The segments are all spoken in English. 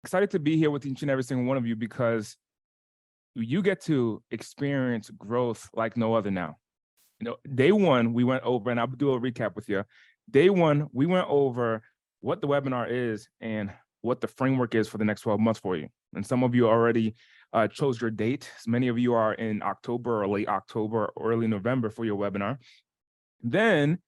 Excited to be here with each and every single one of you because you get to experience growth like no other now. Day one, we went over, and I'll do a recap with you. Day one, we went over what the webinar is and what the framework is for the next 12 months for you. And some of you already chose your date. Many of you are in October or late October or early November for your webinar. Then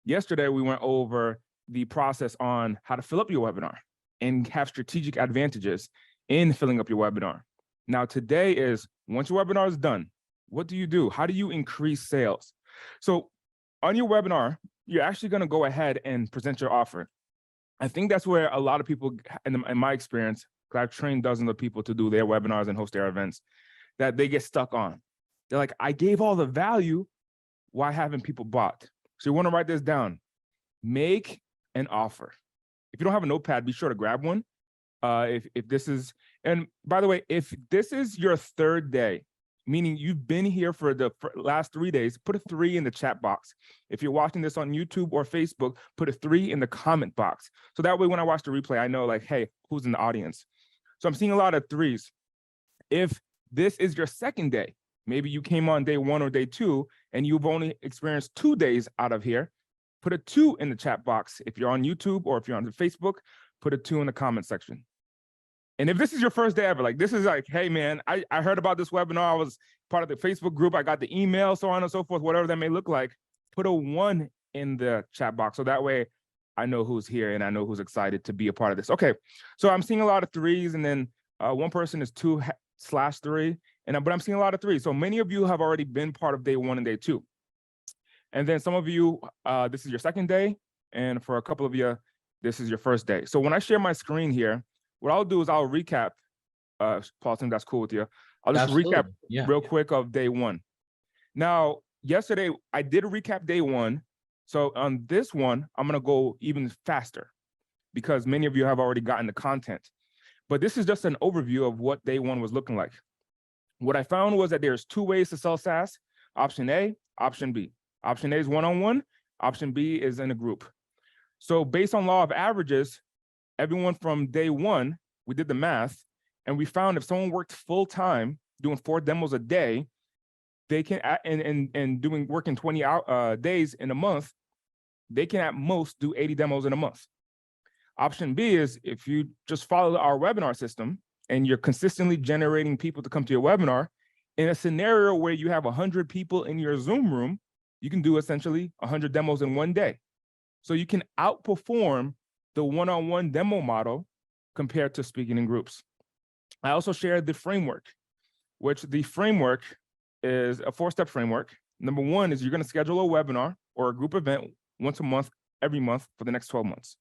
yesterday, we went over the process on how to fill up your webinar and have strategic advantages in filling up your webinar. Now, today is, once your webinar is done, what do you do? How do you increase sales? So on your webinar, you're actually going to go ahead and present your offer. I think that's where a lot of people, in my experience, because I've trained dozens of people to do their webinars and host their events, that they get stuck on. They're like, I gave all the value, why haven't people bought? So you want to write this down. Make an offer. If you don't have a notepad, be sure to grab one. If this is, and by the way, if this is your third day, meaning you've been here for the last 3 days, put a 3 in the chat box. If you're watching this on YouTube or Facebook, put a 3 in the comment box. So that way, when I watch the replay, I know like, hey, who's in the audience? So I'm seeing a lot of 3s. If this is your second day, maybe you came on day 1 or day 2, and you've only experienced 2 days out of here, put a 2 in the chat box. If you're on YouTube or if you're on Facebook, put a 2 in the comment section. And if this is your first day ever, like this is like, hey man, I heard about this webinar. I was part of the Facebook group. I got the email, so on and so forth, whatever that may look like, put a 1 in the chat box. So that way I know who's here and I know who's excited to be a part of this. Okay, so I'm seeing a lot of 3s, and then one person is 2/3, but I'm seeing a lot of 3s. So many of you have already been part of day 1 and day 2. And then some of you, this is your second day. And for a couple of you, this is your first day. So when I share my screen here, what I'll do is I'll recap, Paulson, that's cool with you. I'll just recap real quick of day 1. Now, yesterday, I did recap day 1. So on this one, I'm going to go even faster because many of you have already gotten the content. But this is just an overview of what day 1 was looking like. What I found was that there's 2 ways to sell SaaS, option A, option B. Option A is one-on-one, option B is in a group. So based on law of averages, everyone from day 1, we did the math, and we found if someone worked full-time, doing 4 demos a day, they can, and working 20 days in a month, they can at most do 80 demos in a month. Option B is if you just follow our webinar system and you're consistently generating people to come to your webinar, in a scenario where you have 100 people in your Zoom room, you can do essentially 100 demos in 1 day. So you can outperform the one-on-one demo model compared to speaking in groups. I also shared the framework, which the framework is a 4-step framework. Number 1 is you're going to schedule a webinar or a group event once a month, every month for the next 12 months.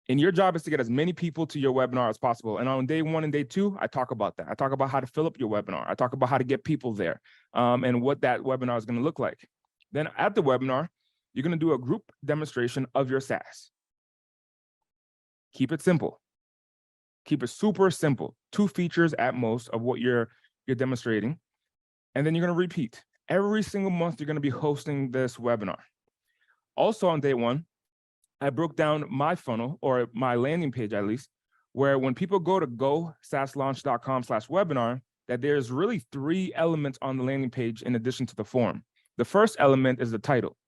And your job is to get as many people to your webinar as possible. And on day 1 and day 2, I talk about that. I talk about how to fill up your webinar. I talk about how to get people there and what that webinar is going to look like. Then at the webinar, you're going to do a group demonstration of your SaaS. Keep it simple. Keep it super simple. 2 features at most of what you're demonstrating. And then you're going to repeat. Every single month, you're going to be hosting this webinar. Also on day 1, I broke down my funnel, or my landing page at least, where when people go to go-saaslaunch.com/webinar, that there's really 3 elements on the landing page in addition to the form. The first element is the title.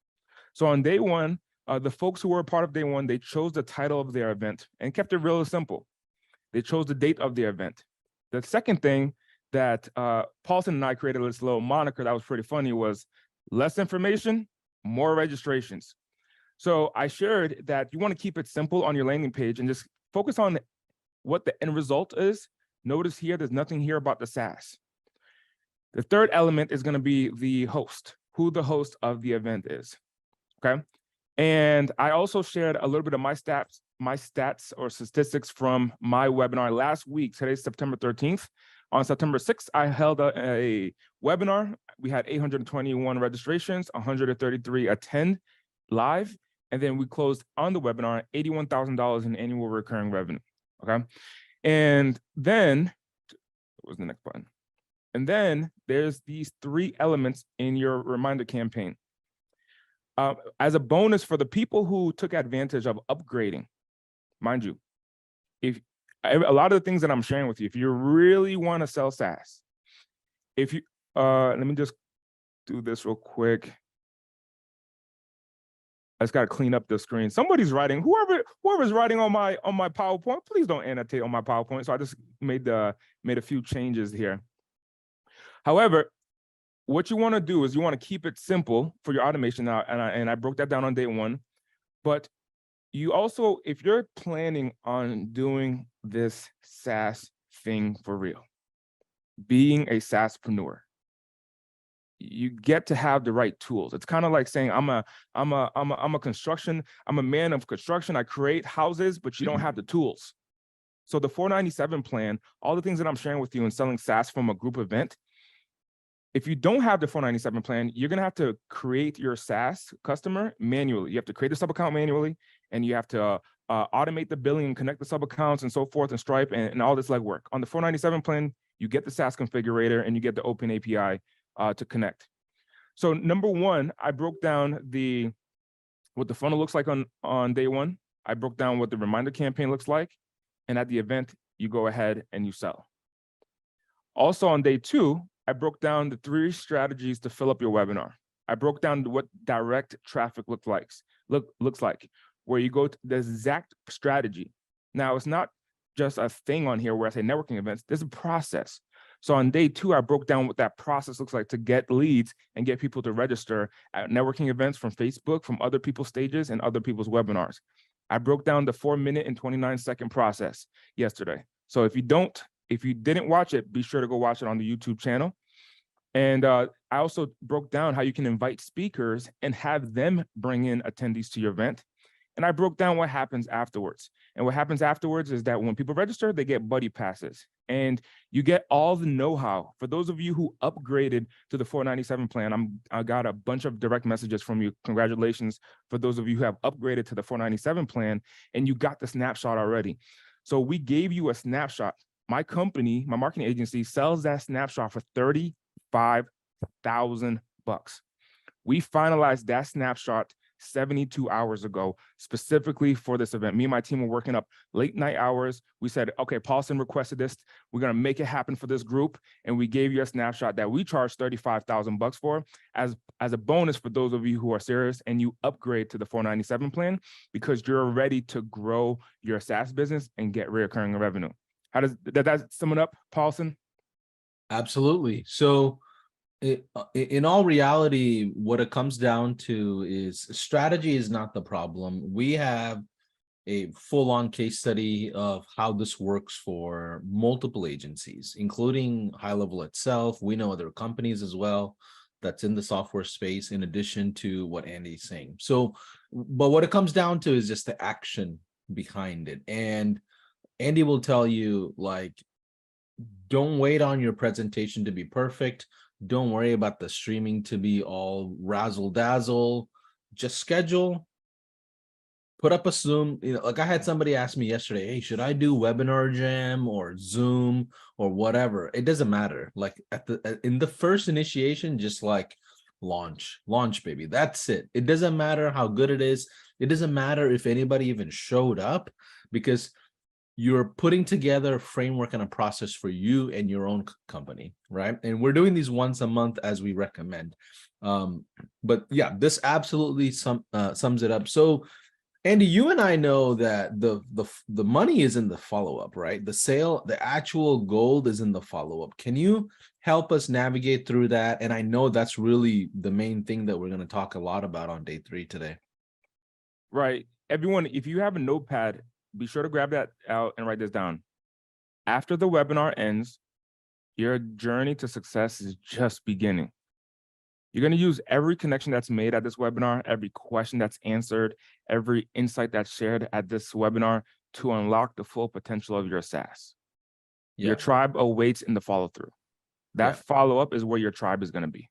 So on day 1, the folks who were a part of day 1, they chose the title of their event and kept it real simple. They chose the date of their event. The second thing that Paulson and I created this little moniker that was pretty funny was less information, more registrations. So I shared that you want to keep it simple on your landing page and just focus on what the end result is. Notice here, there's nothing here about the SaaS. The third element is going to be the host, who the host of the event is, okay? And I also shared a little bit of my stats or statistics from my webinar last week. Today's September 13th. On September 6th, I held a webinar. We had 821 registrations, 133 attend live, and then we closed on the webinar $81,000 in annual recurring revenue, okay? And then, what was the next button? And then there's these 3 elements in your reminder campaign. As a bonus for the people who took advantage of upgrading, mind you, if A lot of the things that I'm sharing with you, if you really want to sell SaaS, if you, let me just do this real quick. I just got to clean up the screen. Somebody's writing, whoever's writing on my PowerPoint, please don't annotate on my PowerPoint. So I just made a few changes here. However, what you want to do is you want to keep it simple for your automation now, and I broke that down on day one. But you also, if you're planning on doing this SaaS thing for real, being a SaaSpreneur, you get to have the right tools. It's kind of like saying, I'm a man of construction. I create houses, but you don't have the tools. So the 497 plan, all the things that I'm sharing with you in selling SaaS from a group event, if you don't have the 497 plan, you're going to have to create your SaaS customer manually. You have to create the sub account manually, and you have to automate the billing and connect the sub accounts and so forth, and Stripe and all this legwork. On the 497 plan, you get the SaaS configurator and you get the open API to connect. So number one, I broke down what the funnel looks like on day one. I broke down what the reminder campaign looks like. And at the event, you go ahead and you sell. Also on day two, I broke down the 3 strategies to fill up your webinar. I broke down what direct traffic looks like, where you go to the exact strategy. Now, it's not just a thing on here where I say networking events, there's a process. So on day 2, I broke down what that process looks like to get leads and get people to register at networking events from Facebook, from other people's stages and other people's webinars. I broke down the 4-minute and 29-second process yesterday. So if you didn't watch it, be sure to go watch it on the YouTube channel. And I also broke down how you can invite speakers and have them bring in attendees to your event. And I broke down what happens afterwards. And what happens afterwards is that when people register, they get buddy passes. And you get all the know-how. For those of you who upgraded to the 497 plan, I got a bunch of direct messages from you. Congratulations for those of you who have upgraded to the 497 plan and you got the snapshot already. So we gave you a snapshot. My company, my marketing agency, sells that snapshot for $35,000. We finalized that snapshot 72 hours ago, specifically for this event. Me and my team were working up late night hours. We said, okay, Paulson requested this. We're going to make it happen for this group. And we gave you a snapshot that we charged $35,000 for as a bonus for those of you who are serious and you upgrade to the 497 plan because you're ready to grow your SaaS business and get recurring revenue. How does that sum it up, Paulson? Absolutely. So in all reality, what it comes down to is strategy is not the problem. We have a full-on case study of how this works for multiple agencies, including High Level itself. We know other companies as well that's in the software space, in addition to what Andy's saying. So, but what it comes down to is just the action behind it. And Andy will tell you, like, don't wait on your presentation to be perfect. Don't worry about the streaming to be all razzle dazzle. Just schedule, put up a Zoom. You know, like I had somebody ask me yesterday, hey, should I do Webinar Jam or Zoom or whatever? It doesn't matter. Like in the first initiation, just like launch, baby. That's it. It doesn't matter how good it is. It doesn't matter if anybody even showed up, because you're putting together a framework and a process for you and your own company, right? And we're doing these once a month as we recommend. But yeah, this absolutely sums it up. So Andy, you and I know that the money is in the follow-up, right? The actual gold is in the follow-up. Can you help us navigate through that? And I know that's really the main thing that we're going to talk a lot about on day 3 today. Right. Everyone, if you have a notepad, be sure to grab that out and write this down. After the webinar ends, your journey to success is just beginning. You're going to use every connection that's made at this webinar, every question that's answered, every insight that's shared at this webinar to unlock the full potential of your SaaS. Yeah. Your tribe awaits in the follow-through. That follow-up is where your tribe is going to be.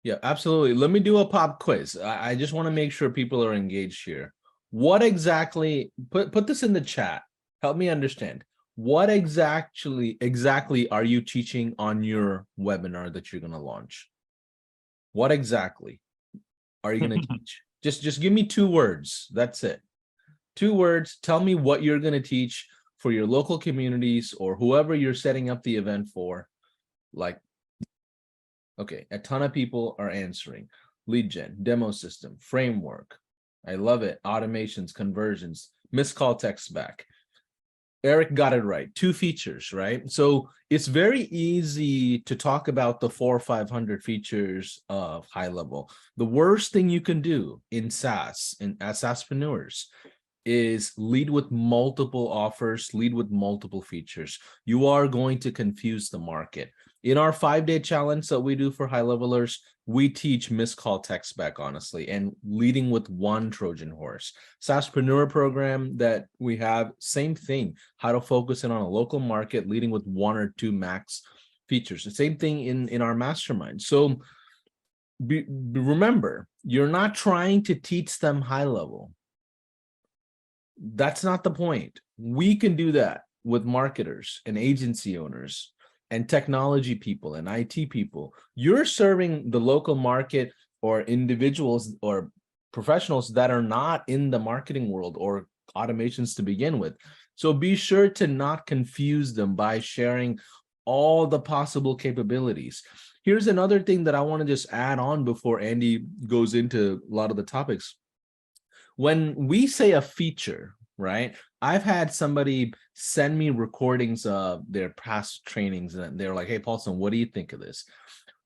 Yeah, absolutely. Let me do a pop quiz. I just want to make sure people are engaged here. What exactly, put this in the chat, help me understand. What exactly are you teaching on your webinar that you're going to launch? What exactly are you going to teach? Just give me 2 words. That's it. 2 words, tell me what you're going to teach for your local communities or whoever you're setting up the event for. Like, okay, a ton of people are answering. Lead gen, demo system, framework. I love it. Automations, conversions, missed call text back. Eric got it right. 2 features, right? So it's very easy to talk about the 400 or 500 features of high level. The worst thing you can do in SaaS, as SaaSpreneurs, is lead with multiple offers, lead with multiple features. You are going to confuse the market. In our 5-day challenge that we do for high levelers, we teach missed call text back, honestly, and leading with 1 Trojan horse. SaaSpreneur program that we have, same thing, how to focus in on a local market, leading with 1 or 2 max features. The same thing in our mastermind. So remember, you're not trying to teach them high level. That's not the point. We can do that with marketers and agency owners and technology people and IT people. You're serving the local market or individuals or professionals that are not in the marketing world or automations to begin with. So be sure to not confuse them by sharing all the possible capabilities. Here's another thing that I want to just add on before Andy goes into a lot of the topics. When we say a feature, right? I've had somebody send me recordings of their past trainings and they're like, hey, Paulson, what do you think of this?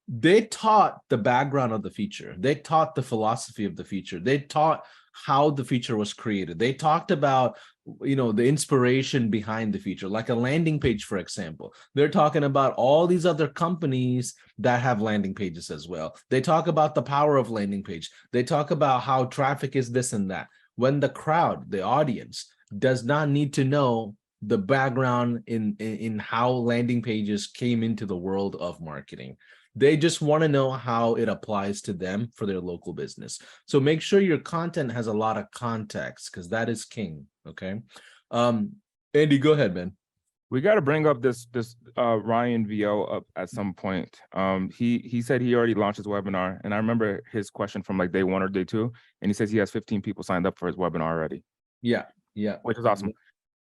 They taught the background of the feature. They taught the philosophy of the feature. They taught how the feature was created. They talked about, the inspiration behind the feature, like a landing page, for example. They're talking about all these other companies that have landing pages as well. They talk about the power of landing page. They talk about how traffic is this and that. When the crowd, the audience, does not need to know the background in how landing pages came into the world of marketing. They just want to know how it applies to them for their local business. So make sure your content has a lot of context, because that is king. Okay. Andy, go ahead, man. We got to bring up this Ryan VO up at some point. He said he already launched his webinar, and I remember his question from like day 1 or day 2, and he says he has 15 people signed up for his webinar already. Yeah, which is awesome.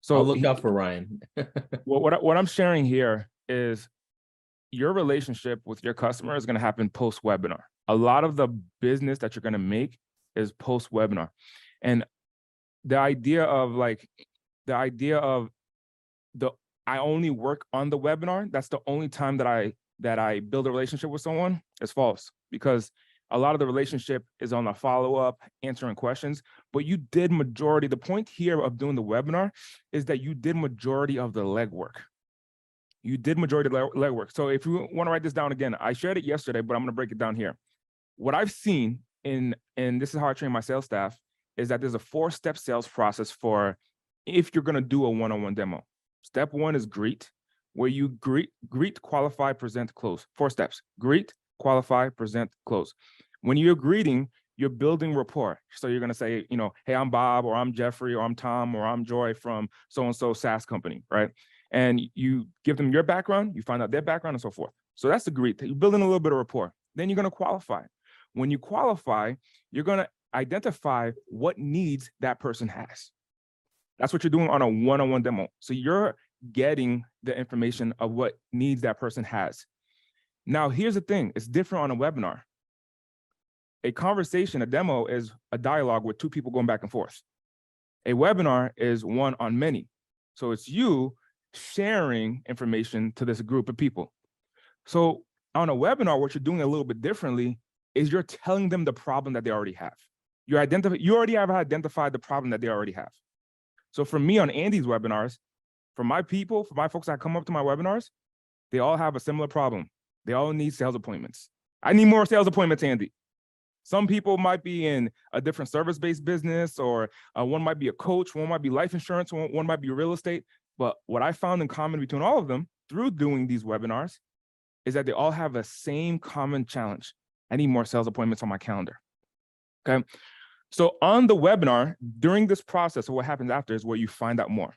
So I'll look out for Ryan. what I'm sharing here is your relationship with your customer is going to happen post webinar. A lot of the business that you're going to make is post webinar, and the idea of I only work on the webinar, that's the only time that I build a relationship with someone, is false, because a lot of the relationship is on the follow-up, answering questions, but you did majority. The point here of doing the webinar is that you did majority of the legwork. You did majority of the legwork. So if you want to write this down again, I shared it yesterday, but I'm going to break it down here. What I've seen and this is how I train my sales staff, is that there's a 4-step sales process for if you're going to do a one-on-one demo. Step 1 is greet, where you greet, qualify, present, close. 4 steps: greet, qualify, present, close. When you're greeting, you're building rapport. So you're going to say, hey, I'm Bob, or I'm Jeffrey, or I'm Tom, or I'm Joy from so-and-so SaaS company, right? And you give them your background, you find out their background, and so forth. So that's the greet. You're building a little bit of rapport. Then you're going to qualify. When you qualify, you're going to identify what needs that person has. That's what you're doing on a one-on-one demo. So you're getting the information of what needs that person has. Now, here's the thing. It's different on a webinar. A conversation, a demo, is a dialogue with 2 people going back and forth. A webinar is one on many. So it's you sharing information to this group of people. So on a webinar, what you're doing a little bit differently is you're telling them the problem that they already have. You already have identified the problem that they already have. So for me on Andy's webinars, for my people, for my folks that come up to my webinars, they all have a similar problem. They all need sales appointments. I need more sales appointments, Andy. Some people might be in a different service-based business, or one might be a coach, one might be life insurance, one might be real estate. But what I found in common between all of them through doing these webinars is that they all have the same common challenge. I need more sales appointments on my calendar. Okay. So on the webinar, during this process, what happens after is where you find out more.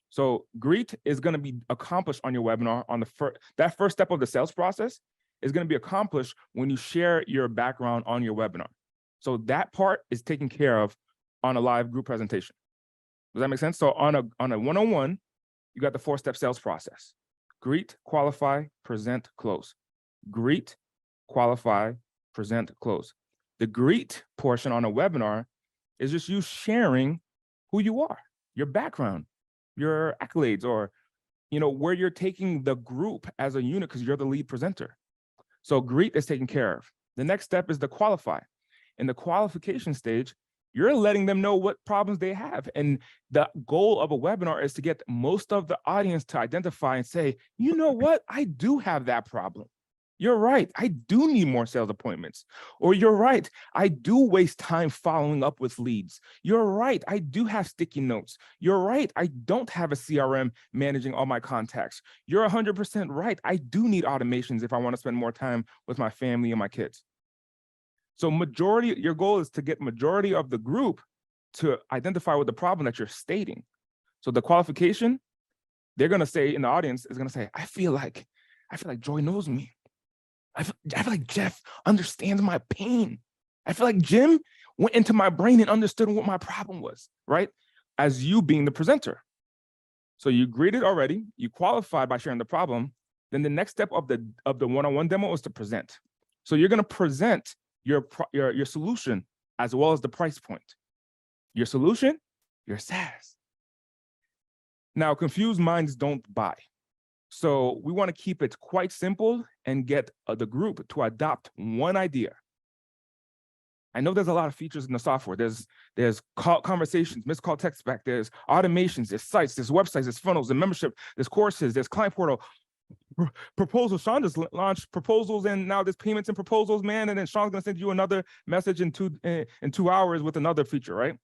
So greet is going to be accomplished on your webinar. On that first step of the sales process is going to be accomplished when you share your background on your webinar. So that part is taken care of on a live group presentation. Does that make sense? So on a one-on-one, you got the 4-step sales process: greet, qualify, present, close. Greet, qualify, present, close. The greet portion on a webinar is just you sharing who you are, your background, your accolades, or where you're taking the group as a unit because you're the lead presenter. So greet is taken care of. The next step is the qualify. In the qualification stage, you're letting them know what problems they have. And the goal of a webinar is to get most of the audience to identify and say, you know what, I do have that problem. You're right, I do need more sales appointments. Or you're right, I do waste time following up with leads. You're right, I do have sticky notes. You're right, I don't have a CRM managing all my contacts. You're 100% right, I do need automations if I want to spend more time with my family and my kids. So your goal is to get majority of the group to identify with the problem that you're stating. So the qualification, they're going to say in the audience is going to say, I feel like Joy knows me. I feel like Jeff understands my pain. I feel like Jim went into my brain and understood what my problem was, right? As you being the presenter. So you greeted already, you qualified by sharing the problem. Then the next step of the one-on-one demo is to present. So you're going to present your solution as well as the price point. Your solution, your SaaS. Now, confused minds don't buy. So we want to keep it quite simple and get the group to adopt one idea. I know there's a lot of features in the software. There's conversations, missed call text back, there's automations, there's sites, there's websites, there's funnels, there's membership, there's courses, there's client portal, proposals. Sean just launched proposals, and now there's payments and proposals, man. And then Sean's gonna send you another message in 2 hours with another feature, right?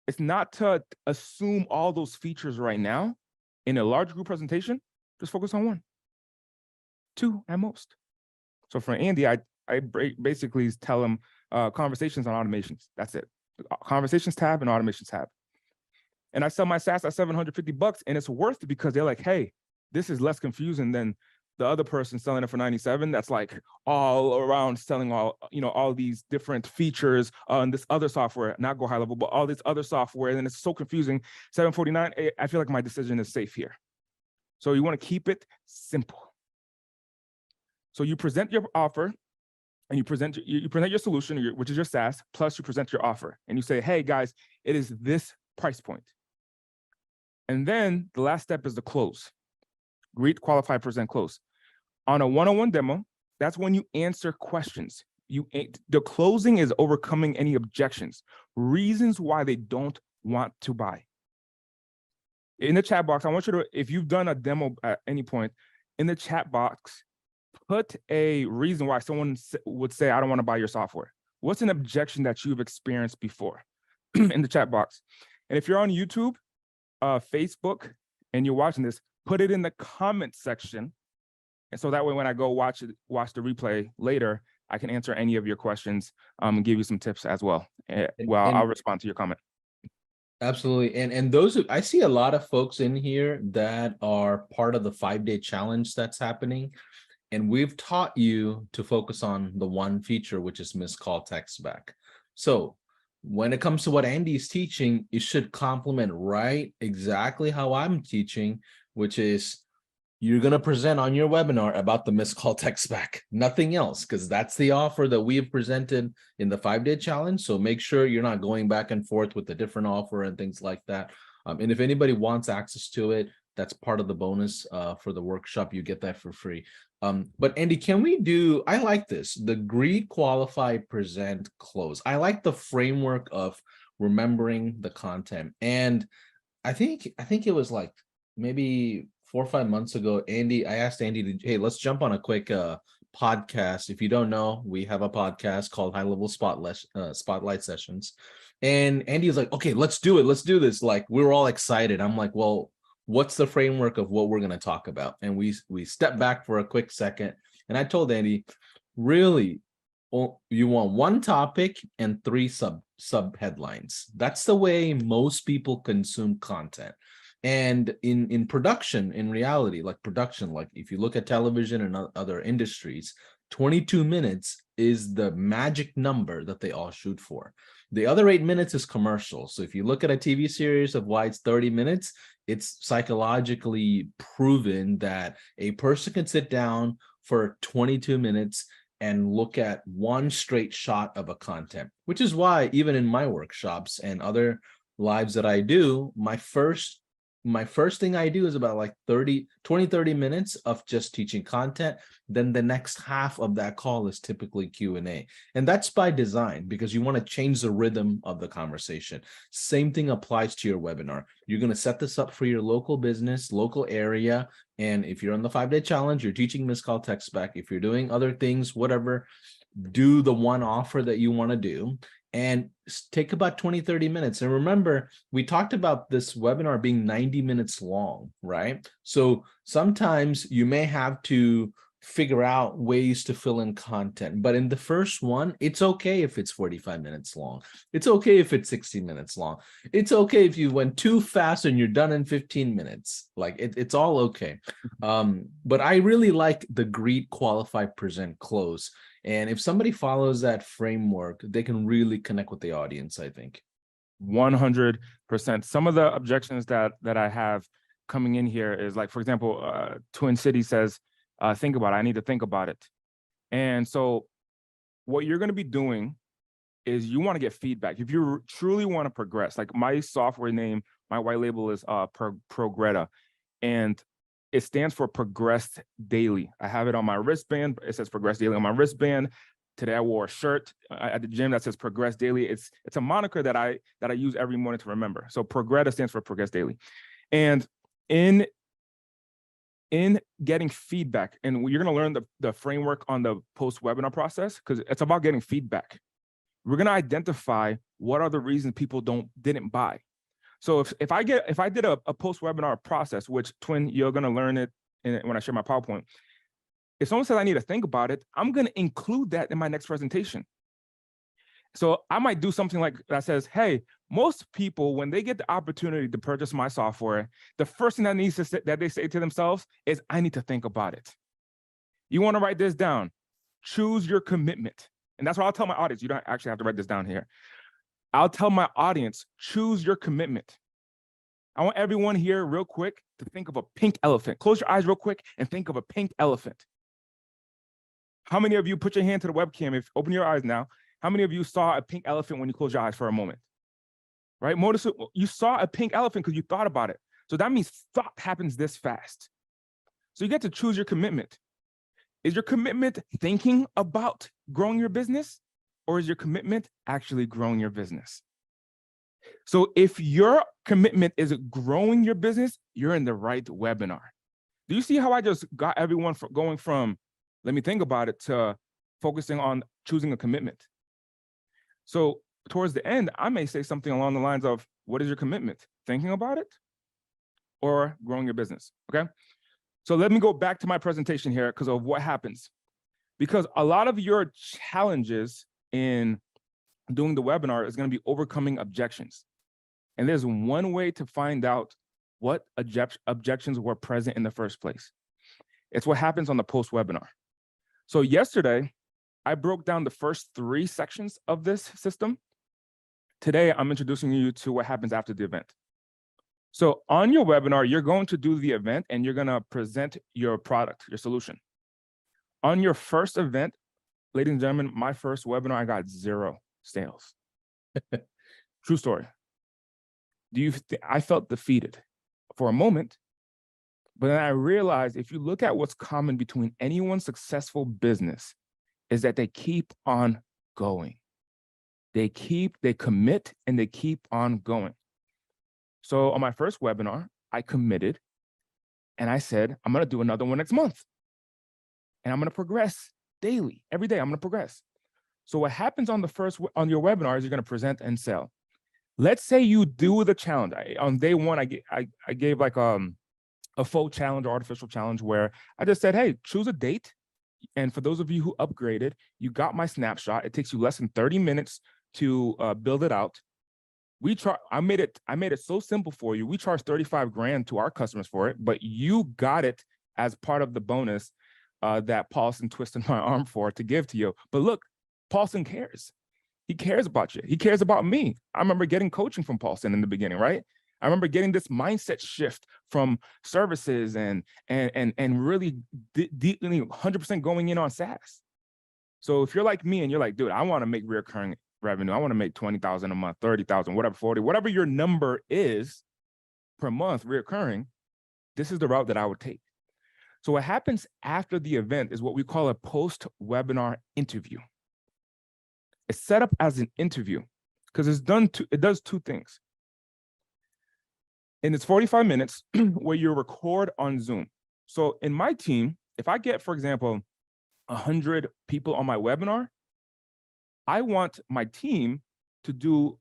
It's not to assume all those features right now. In a large group presentation, just focus on 1, 2 at most. So for Andy, I basically tell him conversations on automations. That's it. Conversations tab and automations tab. And I sell my SaaS at $750, and it's worth it because they're like, hey, this is less confusing than the other person selling it for 97. That's like all around selling all these different features on this other software, not Go High Level, but all this other software. And it's so confusing. $749, I feel like my decision is safe here. So you want to keep it simple. So you present your offer, and you present your solution, which is your SaaS, plus you present your offer. And you say, hey guys, it is this price point. And then the last step is the close. Greet, qualify, present, close. On a one-on-one demo, that's when you answer questions. The closing is overcoming any objections, reasons why they don't want to buy. In the chat box, I want you to, if you've done a demo at any point, in the chat box, put a reason why someone would say, I don't want to buy your software. What's an objection that you've experienced before in the chat box? And if you're on YouTube, Facebook, and you're watching this, put it in the comment section. And so that way, when I go watch the replay later, I can answer any of your questions and give you some tips as well. I'll respond to your comment. Absolutely. And those, I see a lot of folks in here that are part of the 5-day challenge that's happening. And we've taught you to focus on the one feature, which is missed call text back. So when it comes to what Andy's teaching, it should complement right exactly how I'm teaching, which is you're going to present on your webinar about the missed call text back, nothing else, because that's the offer that we have presented in the 5-day challenge. So make sure you're not going back and forth with a different offer and things like that. And if anybody wants access to it, that's part of the bonus for the workshop. You get that for free. But Andy, can we do, I like this, the greet, qualify, present, close. I like the framework of remembering the content. And I think it was like maybe 4 or 5 months ago, I asked Andy to, hey, let's jump on a quick podcast. If you don't know, we have a podcast called High Level Spotlight Sessions. And Andy was like, okay, let's do it. Let's do this. Like, we were all excited. I'm like, well, what's the framework of what we're going to talk about? And we stepped back for a quick second. And I told Andy, really, you want one topic and 3 sub headlines. That's the way most people consume content. And in production, in reality, like if you look at television and other industries, 22 minutes is the magic number that they all shoot for. The other 8 minutes is commercial. So if you look at a TV series of why it's 30 minutes, it's psychologically proven that a person can sit down for 22 minutes and look at one straight shot of a content, which is why even in my workshops and other lives that I do, my first thing I do is about like 30 minutes of just teaching content. Then the next half of that call is typically Q&A. And that's by design, because you want to change the rhythm of the conversation. Same thing applies to your webinar. You're going to set this up for your local business, local area. And if you're on the 5-day challenge, you're teaching missed call text back. If you're doing other things, whatever, do the one offer that you want to do. And take about 20-30 minutes. And remember, we talked about this webinar being 90 minutes long, right? So sometimes you may have to figure out ways to fill in content. But in the first one, it's okay if it's 45 minutes long. It's okay if it's 60 minutes long. It's okay if you went too fast and you're done in 15 minutes. Like it's all okay. But I really like the greet, qualify, present, close. And if somebody follows that framework, they can really connect with the audience, I think. 100%. Some of the objections that I have coming in here is like, for example, Twin City says, think about it. I need to think about it. And so what you're going to be doing is you want to get feedback. If you truly want to progress, like my software name, my white label is Progretta, and it stands for Progressed Daily. I have it on my wristband. It says Progress Daily on my wristband. Today I wore a shirt at the gym that says Progress Daily. It's a moniker that I use every morning to remember. So Progretta stands for Progress Daily. And in getting feedback, and you're going to learn the framework on the post-webinar process, because it's about getting feedback. We're going to identify what are the reasons people didn't buy. So if I did a post-webinar process, which Twin, you're going to learn it when I share my PowerPoint, if someone says I need to think about it, I'm going to include that in my next presentation. So I might do something like that says, hey, most people, when they get the opportunity to purchase my software, the first thing that they say to themselves is, I need to think about it. You want to write this down. Choose your commitment. And that's what I'll tell my audience. You don't actually have to write this down here. I'll tell my audience, choose your commitment. I want everyone here real quick to think of a pink elephant. Close your eyes real quick and think of a pink elephant. How many of you put your hand to the webcam? Open your eyes now. How many of you saw a pink elephant when you closed your eyes for a moment? Right? You saw a pink elephant because you thought about it. So that means thought happens this fast. So you get to choose your commitment. Is your commitment thinking about growing your business? Or is your commitment actually growing your business? So if your commitment is growing your business, you're in the right webinar. Do you see how I just got everyone going from, let me think about it, to focusing on choosing a commitment? So towards the end, I may say something along the lines of, what is your commitment? Thinking about it or growing your business? Okay. So let me go back to my presentation here because of what happens. Because a lot of your challenges in doing the webinar is going to be overcoming objections. And there's one way to find out what objections were present in the first place. It's what happens on the post-webinar. So yesterday, I broke down the first 3 sections of this system. Today, I'm introducing you to what happens after the event. So on your webinar, you're going to do the event and you're going to present your product, your solution. On your first event, ladies and gentlemen, my first webinar, I got 0 sales. True story. I felt defeated for a moment, but then I realized if you look at what's common between anyone's successful business is that they keep on going. They commit and they keep on going. So on my first webinar, I committed and I said, I'm going to do another one next month. And I'm going to progress daily. Every day I'm going to progress. So what happens on your webinar is you're going to present and sell. Let's say you do the challenge. On day one, I gave like a faux challenge or artificial challenge where I just said, hey, choose a date. And for those of you who upgraded, you got my snapshot. It takes you less than 30 minutes to build it out. I made it so simple for you. We charge 35 grand to our customers for it, but you got it as part of the bonus that Paulson twisted my arm for to give to you. But look, Paulson cares. He cares about you. He cares about me. I remember getting coaching from Paulson in the beginning, right? I remember getting this mindset shift from services and really deeply 100% going in on SaaS. So if you're like me and you're like, dude, I want to make recurring revenue. I want to make 20,000 a month, 30,000, whatever, 40, whatever your number is per month recurring, this is the route that I would take. So what happens after the event is what we call a post-webinar interview. It's set up as an interview because it does two things. And it's 45 minutes where you record on Zoom. So in my team, if I get, for example, 100 people on my webinar, I want my team to do,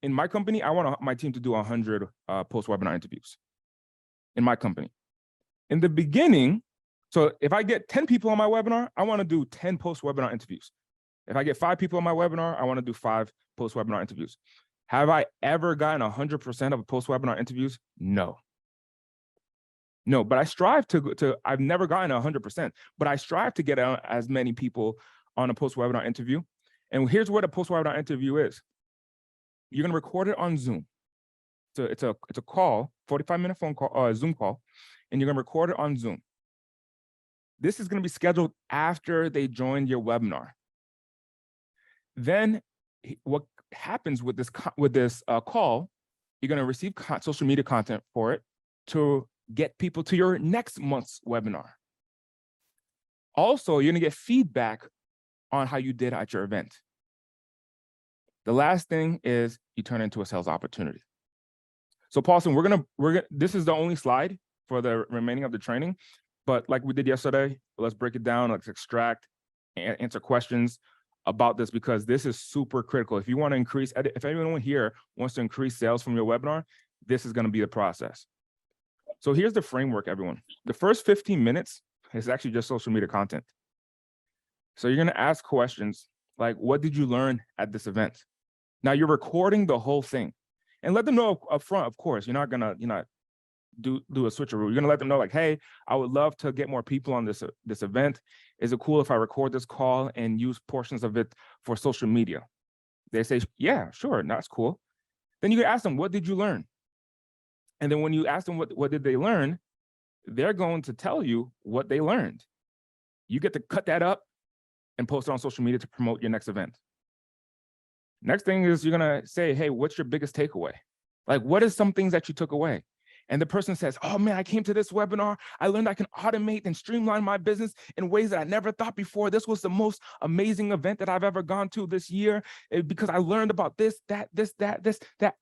in my company, I want my team to do 100 post-webinar interviews in my company. In the beginning, so if I get 10 people on my webinar, I want to do 10 post-webinar interviews. If I get 5 people on my webinar, I want to do 5 post-webinar interviews. Have I ever gotten 100% of post-webinar interviews? No. No, but I strive I've never gotten 100%, but I strive to get as many people on a post-webinar interview. And here's what a post-webinar interview is. You're going to record it on Zoom. So it's a call, 45-minute phone call, Zoom call, and you're going to record it on Zoom. This is going to be scheduled after they join your webinar. Then what happens with this call, you're going to receive social media content for it to get people to your next month's webinar. Also, you're going to get feedback on how you did at your event. The last thing is you turn into a sales opportunity. So Paulson, this is the only slide for the remaining of the training, but like we did yesterday, let's break it down, let's extract and answer questions about this because this is super critical. If you want to increase, if anyone here wants to increase sales from your webinar, this is going to be the process. So here's the framework, everyone. The first 15 minutes is actually just social media content. So you're going to ask questions like, what did you learn at this event? Now you're recording the whole thing and let them know up front, of course, you're not going to, do a switcheroo. You're going to let them know like, hey, I would love to get more people on this event. Is it cool if I record this call and use portions of it for social media? They say, yeah, sure, that's cool. Then you can ask them, what did you learn? And then when you ask them what did they learn, they're going to tell you what they learned. You get to cut that up and post it on social media to promote your next event. Next thing is you're going to say, hey, what's your biggest takeaway? Like, what is some things that you took away? And the person says, oh man, I came to this webinar. I learned I can automate and streamline my business in ways that I never thought before. This was the most amazing event that I've ever gone to this year because I learned about this, that.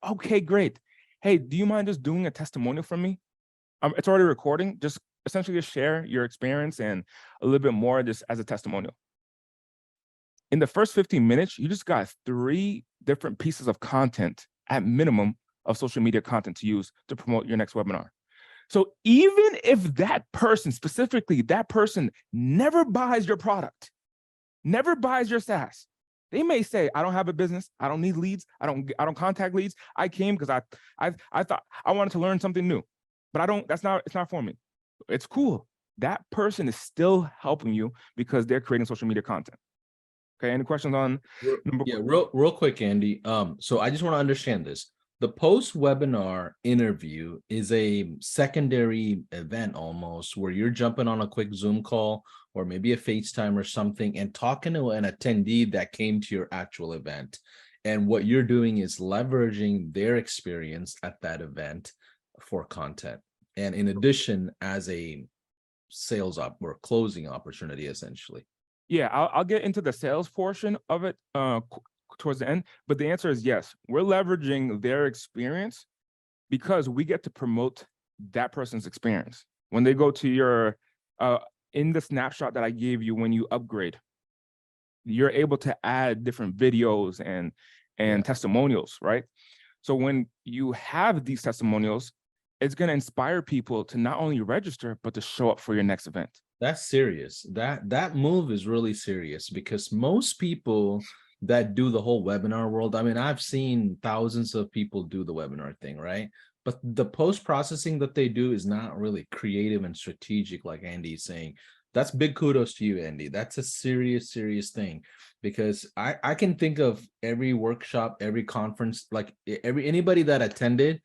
Okay, great. Hey, do you mind just doing a testimonial for me? It's already recording. Just essentially just share your experience and a little bit more just as a testimonial. In the first 15 minutes, you just got 3 different pieces of content at minimum of social media content to use to promote your next webinar. So even if that person, specifically that person, never buys your product, never buys your SaaS, they may say, I don't have a business, I don't need leads, I don't contact leads. I came because I thought I wanted to learn something new, but it's not for me. It's cool. That person is still helping you because they're creating social media content. Okay, any questions on? Yeah, real quick, Andy. So I just want to understand this. The post-webinar interview is a secondary event almost where you're jumping on a quick Zoom call or maybe a FaceTime or something and talking to an attendee that came to your actual event. And what you're doing is leveraging their experience at that event for content. And in addition, as a sales or closing opportunity, essentially. Yeah, I'll get into the sales portion of it towards the end, but the answer is yes. We're leveraging their experience because we get to promote that person's experience. When they go to your, in the snapshot that I gave you when you upgrade, you're able to add different videos and testimonials, right? So when you have these testimonials, it's going to inspire people to not only register, but to show up for your next event. That's serious. That move is really serious because most people that do the whole webinar world, I mean, I've seen thousands of people do the webinar thing, right? But the post-processing that they do is not really creative and strategic, like Andy's saying. that's big kudos to you, Andy. That's a serious, serious thing, because I can think of every workshop, every conference, like anybody that attended,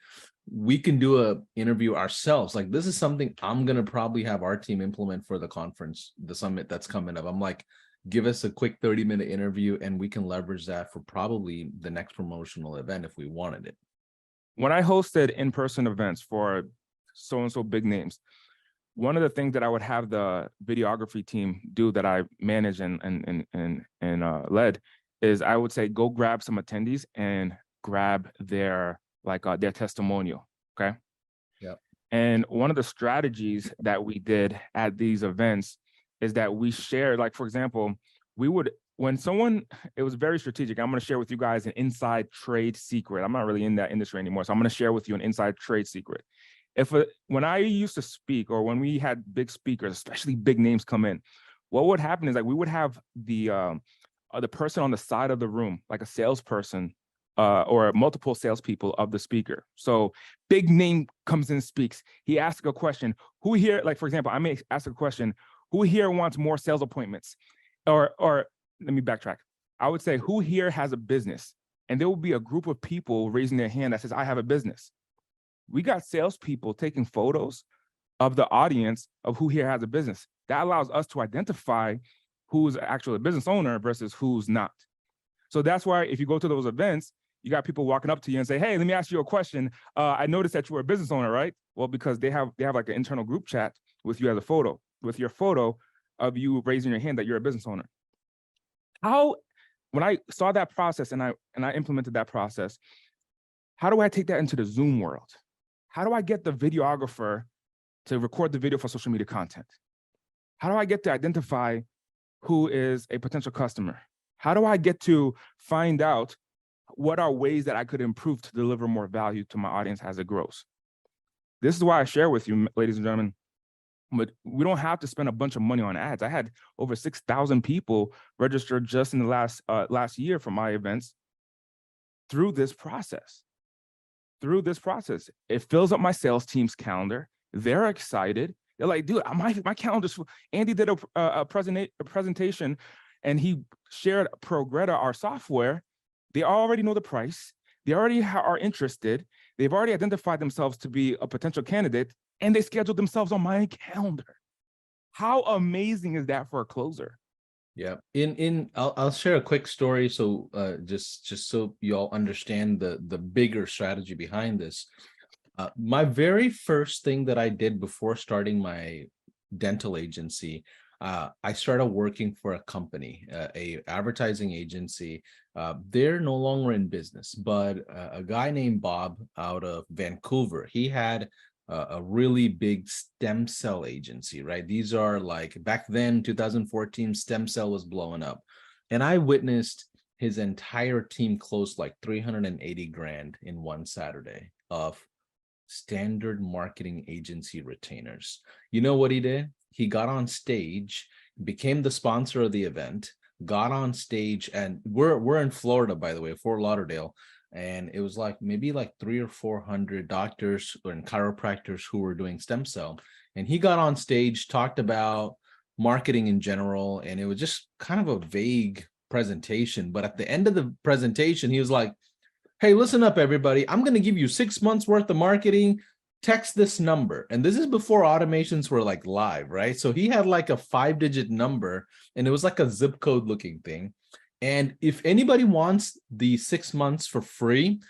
we can do a interview ourselves. Like, this is something I'm gonna probably have our team implement for the conference, the summit that's coming up. I'm like, give us a quick 30-minute interview and we can leverage that for probably the next promotional event if we wanted it. When I hosted in-person events for so-and-so big names, one of the things that I would have the videography team do that I managed and led is I would say, go grab some attendees and grab their their testimonial. Okay. Yeah. And one of the strategies that we did at these events is that we shared, like, for example, we would, when someone, it was very strategic. I'm going to share with you guys an inside trade secret. I'm not really in that industry anymore, so I'm going to share with you an inside trade secret. When I used to speak, or when we had big speakers, especially big names come in, what would happen is, like, we would have the person on the side of the room, like a salesperson, or multiple salespeople of the speaker. So big name comes in and speaks. He asks a question. Who here, like, for example, I may ask a question, who here wants more sales appointments? Or let me backtrack. I would say, who here has a business? And there will be a group of people raising their hand that says, I have a business. We got salespeople taking photos of the audience of who here has a business. That allows us to identify who's actually a business owner versus who's not. So that's why if you go to those events, you got people walking up to you and say, hey, let me ask you a question. I noticed that you were a business owner, right? Well, because they have like an internal group chat with you as a photo, with your photo of you raising your hand that you're a business owner. When I saw that process and I implemented that process, how do I take that into the Zoom world? How do I get the videographer to record the video for social media content? How do I get to identify who is a potential customer? How do I get to find out what are ways that I could improve to deliver more value to my audience as it grows? This is why I share with you, ladies and gentlemen, but we don't have to spend a bunch of money on ads. I had over 6,000 people registered just in the last year for my events through this process. It fills up my sales team's calendar. They're excited. They're like, dude, my calendar's full. Andy did a presentation and he shared Progretta, our software. They already know the price. They already are interested. They've already identified themselves to be a potential candidate, and they scheduled themselves on my calendar. How amazing is that for a closer? Yeah. I'll share a quick story. So just so you all understand the bigger strategy behind this. My very first thing that I did before starting my dental agency, I started working for a company, a advertising agency. They're no longer in business, but a guy named Bob out of Vancouver, he had a really big stem cell agency, right? These are like, back then, 2014, stem cell was blowing up. And I witnessed his entire team close like 380 grand in one Saturday of standard marketing agency retainers. You know what he did? He got on stage, became the sponsor of the event, got on stage, and we're in Florida, by the way, Fort Lauderdale. And it was like maybe like 300 or 400 doctors and chiropractors who were doing stem cell. And he got on stage, talked about marketing in general, and it was just kind of a vague presentation. But at the end of the presentation, he was like, hey, listen up, everybody. I'm going to give you 6 months worth of marketing. Text this number. And this is before automations were like live, right? So he had like a 5-digit number, and it was like a zip code looking thing. And if anybody wants the 6 months for free,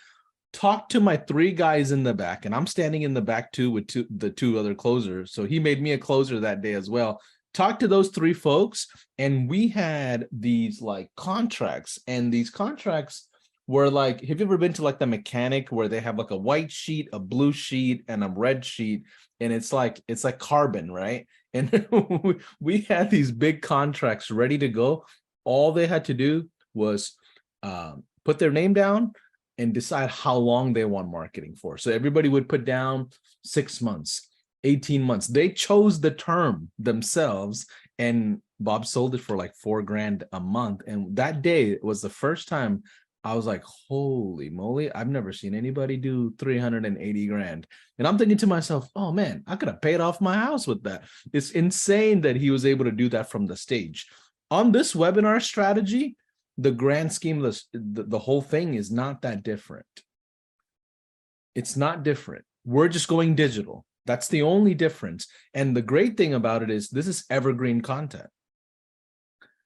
talk to my 3 guys in the back. And I'm standing in the back too with the 2 other closers. So he made me a closer that day as well. Talk to those 3 folks. And we had these like contracts, and these contracts were like, have you ever been to like the mechanic where they have like a white sheet, a blue sheet, and a red sheet? And it's like carbon, right? And we had these big contracts ready to go. All they had to do was put their name down and decide how long they want marketing for. So everybody would put down 6 months, 18 months. They chose the term themselves, and Bob sold it for like $4 grand a month. And that day was the first time I was like, holy moly, I've never seen anybody do 380 grand. And I'm thinking to myself, oh man, I could have paid off my house with that. It's insane that he was able to do that from the stage. On this webinar strategy, the grand scheme, the whole thing is not that different. It's not different. We're just going digital. That's the only difference. And the great thing about it is this is evergreen content.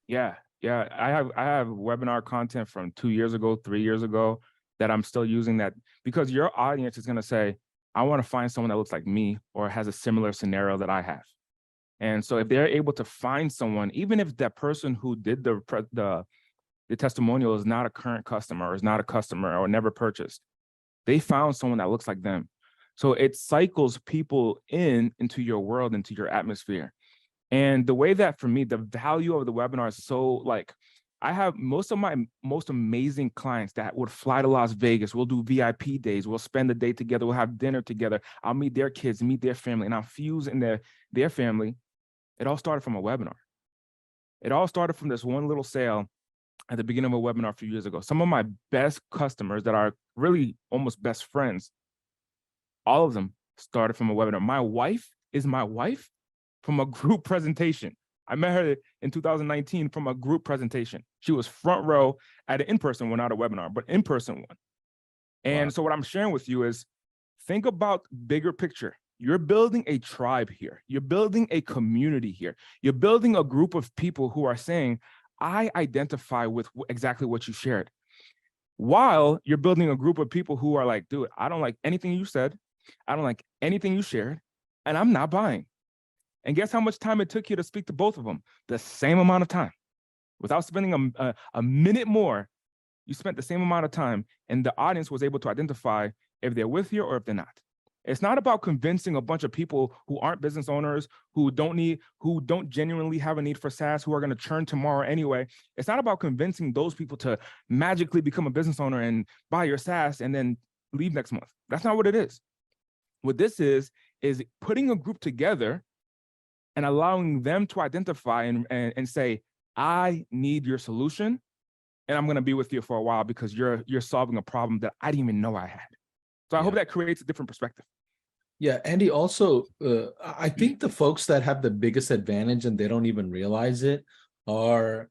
Yeah. Yeah. I have webinar content from 2 years ago, 3 years ago that I'm still using, that because your audience is going to say, I want to find someone that looks like me or has a similar scenario that I have. And so if they're able to find someone, even if that person who did the testimonial is not a current customer or is not a customer or never purchased, they found someone that looks like them. So it cycles people into your world, into your atmosphere. And the way that, for me, the value of the webinar is so, like, I have most of my most amazing clients that would fly to Las Vegas. We'll do VIP days. We'll spend the day together. We'll have dinner together. I'll meet their kids, meet their family, and I'll fuse in their family. It all started from a webinar. It all started from this one little sale at the beginning of a webinar a few years ago. Some of my best customers that are really almost best friends, all of them started from a webinar. My wife is my wife from a group presentation. I met her in 2019 from a group presentation. She was front row at an in-person one, not a webinar, but in-person one. And Wow. so what I'm sharing with you is, think about bigger picture. You're building a tribe here. You're building a community here. You're building a group of people who are saying, I identify with exactly what you shared. While you're building a group of people who are like, dude, I don't like anything you said. I don't like anything you shared, and I'm not buying. And guess how much time it took you to speak to both of them? The same amount of time. Without spending a minute more, you spent the same amount of time, and the audience was able to identify if they're with you or if they're not. It's not about convincing a bunch of people who aren't business owners, who don't genuinely have a need for SaaS, who are going to churn tomorrow anyway. It's not about convincing those people to magically become a business owner and buy your SaaS and then leave next month. That's not what it is. What this is putting a group together and allowing them to identify and say, I need your solution, and I'm going to be with you for a while because you're solving a problem that I didn't even know I had. So I hope that creates a different perspective. Yeah, Andy, also, I think the folks that have the biggest advantage and they don't even realize it are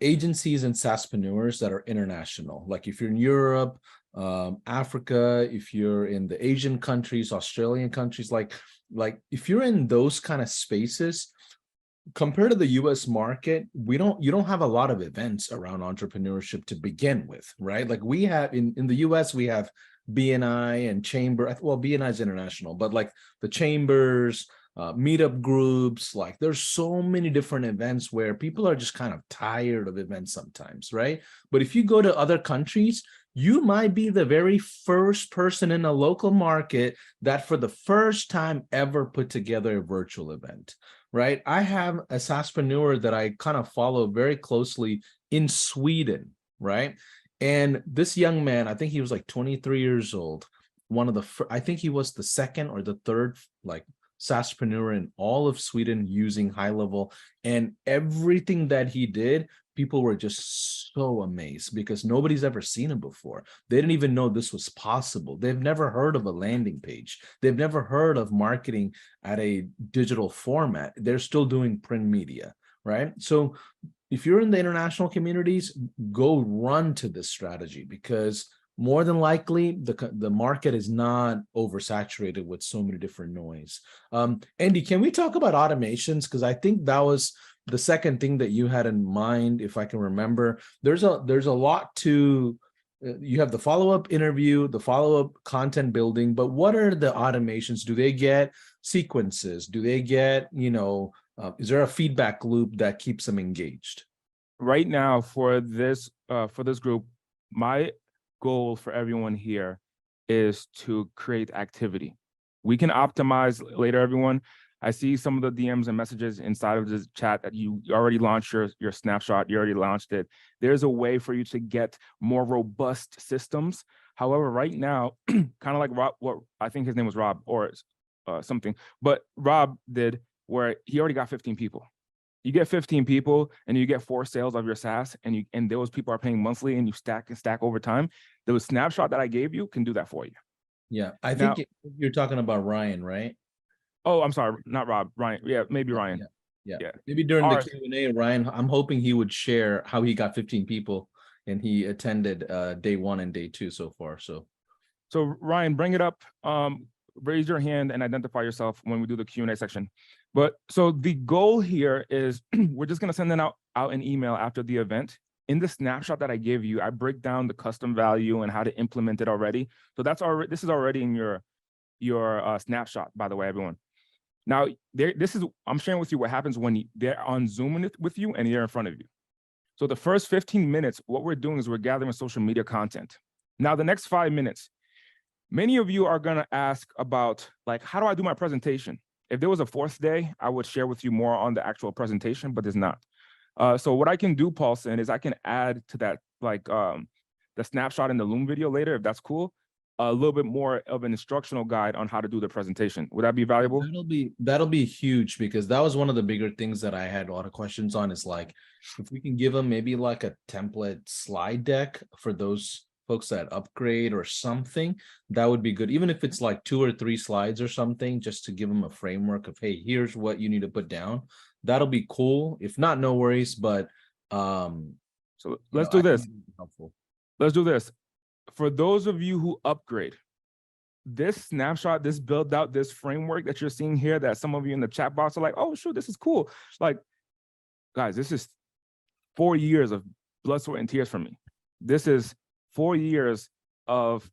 agencies and SaaSpreneurs that are international. Like if you're in Europe, Africa, if you're in the Asian countries, Australian countries, like if you're in those kind of spaces, compared to the US market, you don't have a lot of events around entrepreneurship to begin with, right? Like we have in the US, we have BNI and chamber. Well, BNI is international, but like the chambers, meetup groups, like there's so many different events where people are just kind of tired of events sometimes, right? But if you go to other countries, you might be the very first person in a local market that for the first time ever put together a virtual event, right? I have a SaaSpreneur that I kind of follow very closely in Sweden, right? And this young man, I think he was like 23 years old. I think he was the second or the third like SaaSpreneur in all of Sweden using high level. And everything that he did, people were just so amazed because nobody's ever seen it before. They didn't even know this was possible. They've never heard of a landing page. They've never heard of marketing at a digital format. They're still doing print media, right? So if you're in the international communities, go run to this strategy because more than likely the market is not oversaturated with so many different noise. Andy, can we talk about automations? Because I think that was the second thing that you had in mind, if I can remember. There's a lot to you have the follow-up interview, the follow-up content building, but what are the automations? Do they get sequences? Do they get, is there a feedback loop that keeps them engaged? Right now, for this group, my goal for everyone here is to create activity. We can optimize later, everyone. I see some of the DMs and messages inside of this chat that you already launched your Snapshot, you already launched it. There's a way for you to get more robust systems. However, right now, kind of like Rob, what I think his name was Rob or something, but Rob did, where he already got 15 people. You get 15 people and you get 4 sales of your SaaS, and those people are paying monthly, and you stack over time. The snapshot that I gave you can do that for you. Yeah, I Now, think you're talking about Ryan, right? oh, I'm sorry, not Rob, Ryan. Yeah, maybe Ryan. Yeah. Yeah. Maybe during All the right. Q&A, Ryan, I'm hoping he would share how he got 15 people and he attended day 1 and day 2 so far. So Ryan, bring it up. Raise your hand and identify yourself when we do the Q&A section. But so the goal here is we're just gonna send it out an email after the event. In the snapshot that I gave you, I break down the custom value and how to implement it already. So this is already in your snapshot, by the way, everyone. Now, I'm sharing with you what happens when they're on Zoom with you and they're in front of you. So the first 15 minutes, what we're doing is we're gathering social media content. Now, the next 5 minutes, many of you are gonna ask about, like, how do I do my presentation? If there was a 4th day, I would share with you more on the actual presentation, but there's not. So what I can do, Paulson, is I can add to that, like the snapshot in the Loom video later, if that's cool, a little bit more of an instructional guide on how to do the presentation. Would that be valuable? that'll be huge, because that was one of the bigger things that I had a lot of questions on, is like, if we can give them maybe like a template slide deck for those folks that upgrade or something, that would be good. Even if it's like 2 or 3 slides or something, just to give them a framework of, hey, here's what you need to put down. That'll be cool. If not, no worries. But so let's do this. Let's do this. For those of you who upgrade, this snapshot, this build out, this framework that you're seeing here, that some of you in the chat box are like, oh, shoot, this is cool. Like, guys, this is 4 years of blood, sweat, and tears for me. This is 4 years of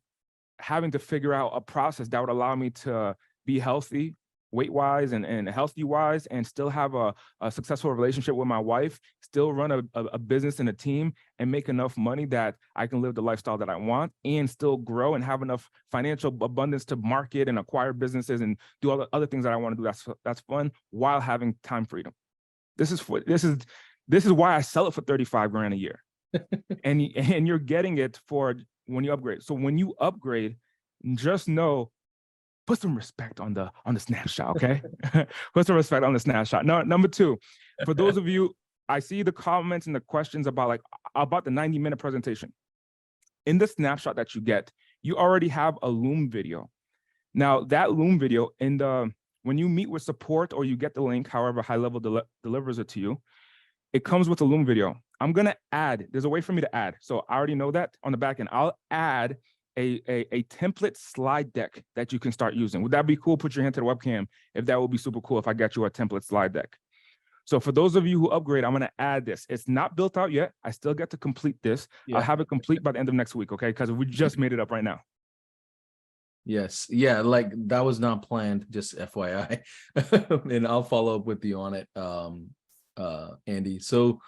having to figure out a process that would allow me to be healthy, weight-wise and healthy-wise, and still have a successful relationship with my wife, still run a business and a team, and make enough money that I can live the lifestyle that I want, and still grow and have enough financial abundance to market and acquire businesses and do all the other things that I want to do. That's fun, while having time freedom. This is why I sell it for 35 grand a year. and you're getting it for when you upgrade. So when you upgrade, just know, put some respect on the snapshot, okay? Put some respect on the snapshot. No, number 2, for those of you, I see the comments and the questions about the 90-minute presentation. In the snapshot that you get, you already have a Loom video. Now, that Loom video, when you meet with support or you get the link, however High Level delivers it to you, it comes with a Loom video. I'm gonna add, there's a way for me to add. So I already know that on the back end. I'll add a template slide deck that you can start using. Would that be cool? Put your hand to the webcam if that would be super cool if I got you a template slide deck. So for those of you who upgrade, I'm gonna add this. It's not built out yet. I still get to complete this. Yeah. I'll have it complete by the end of next week, okay? Because we just made it up right now. Yes. Yeah, like that was not planned, just FYI. And I'll follow up with you on it, Andy. So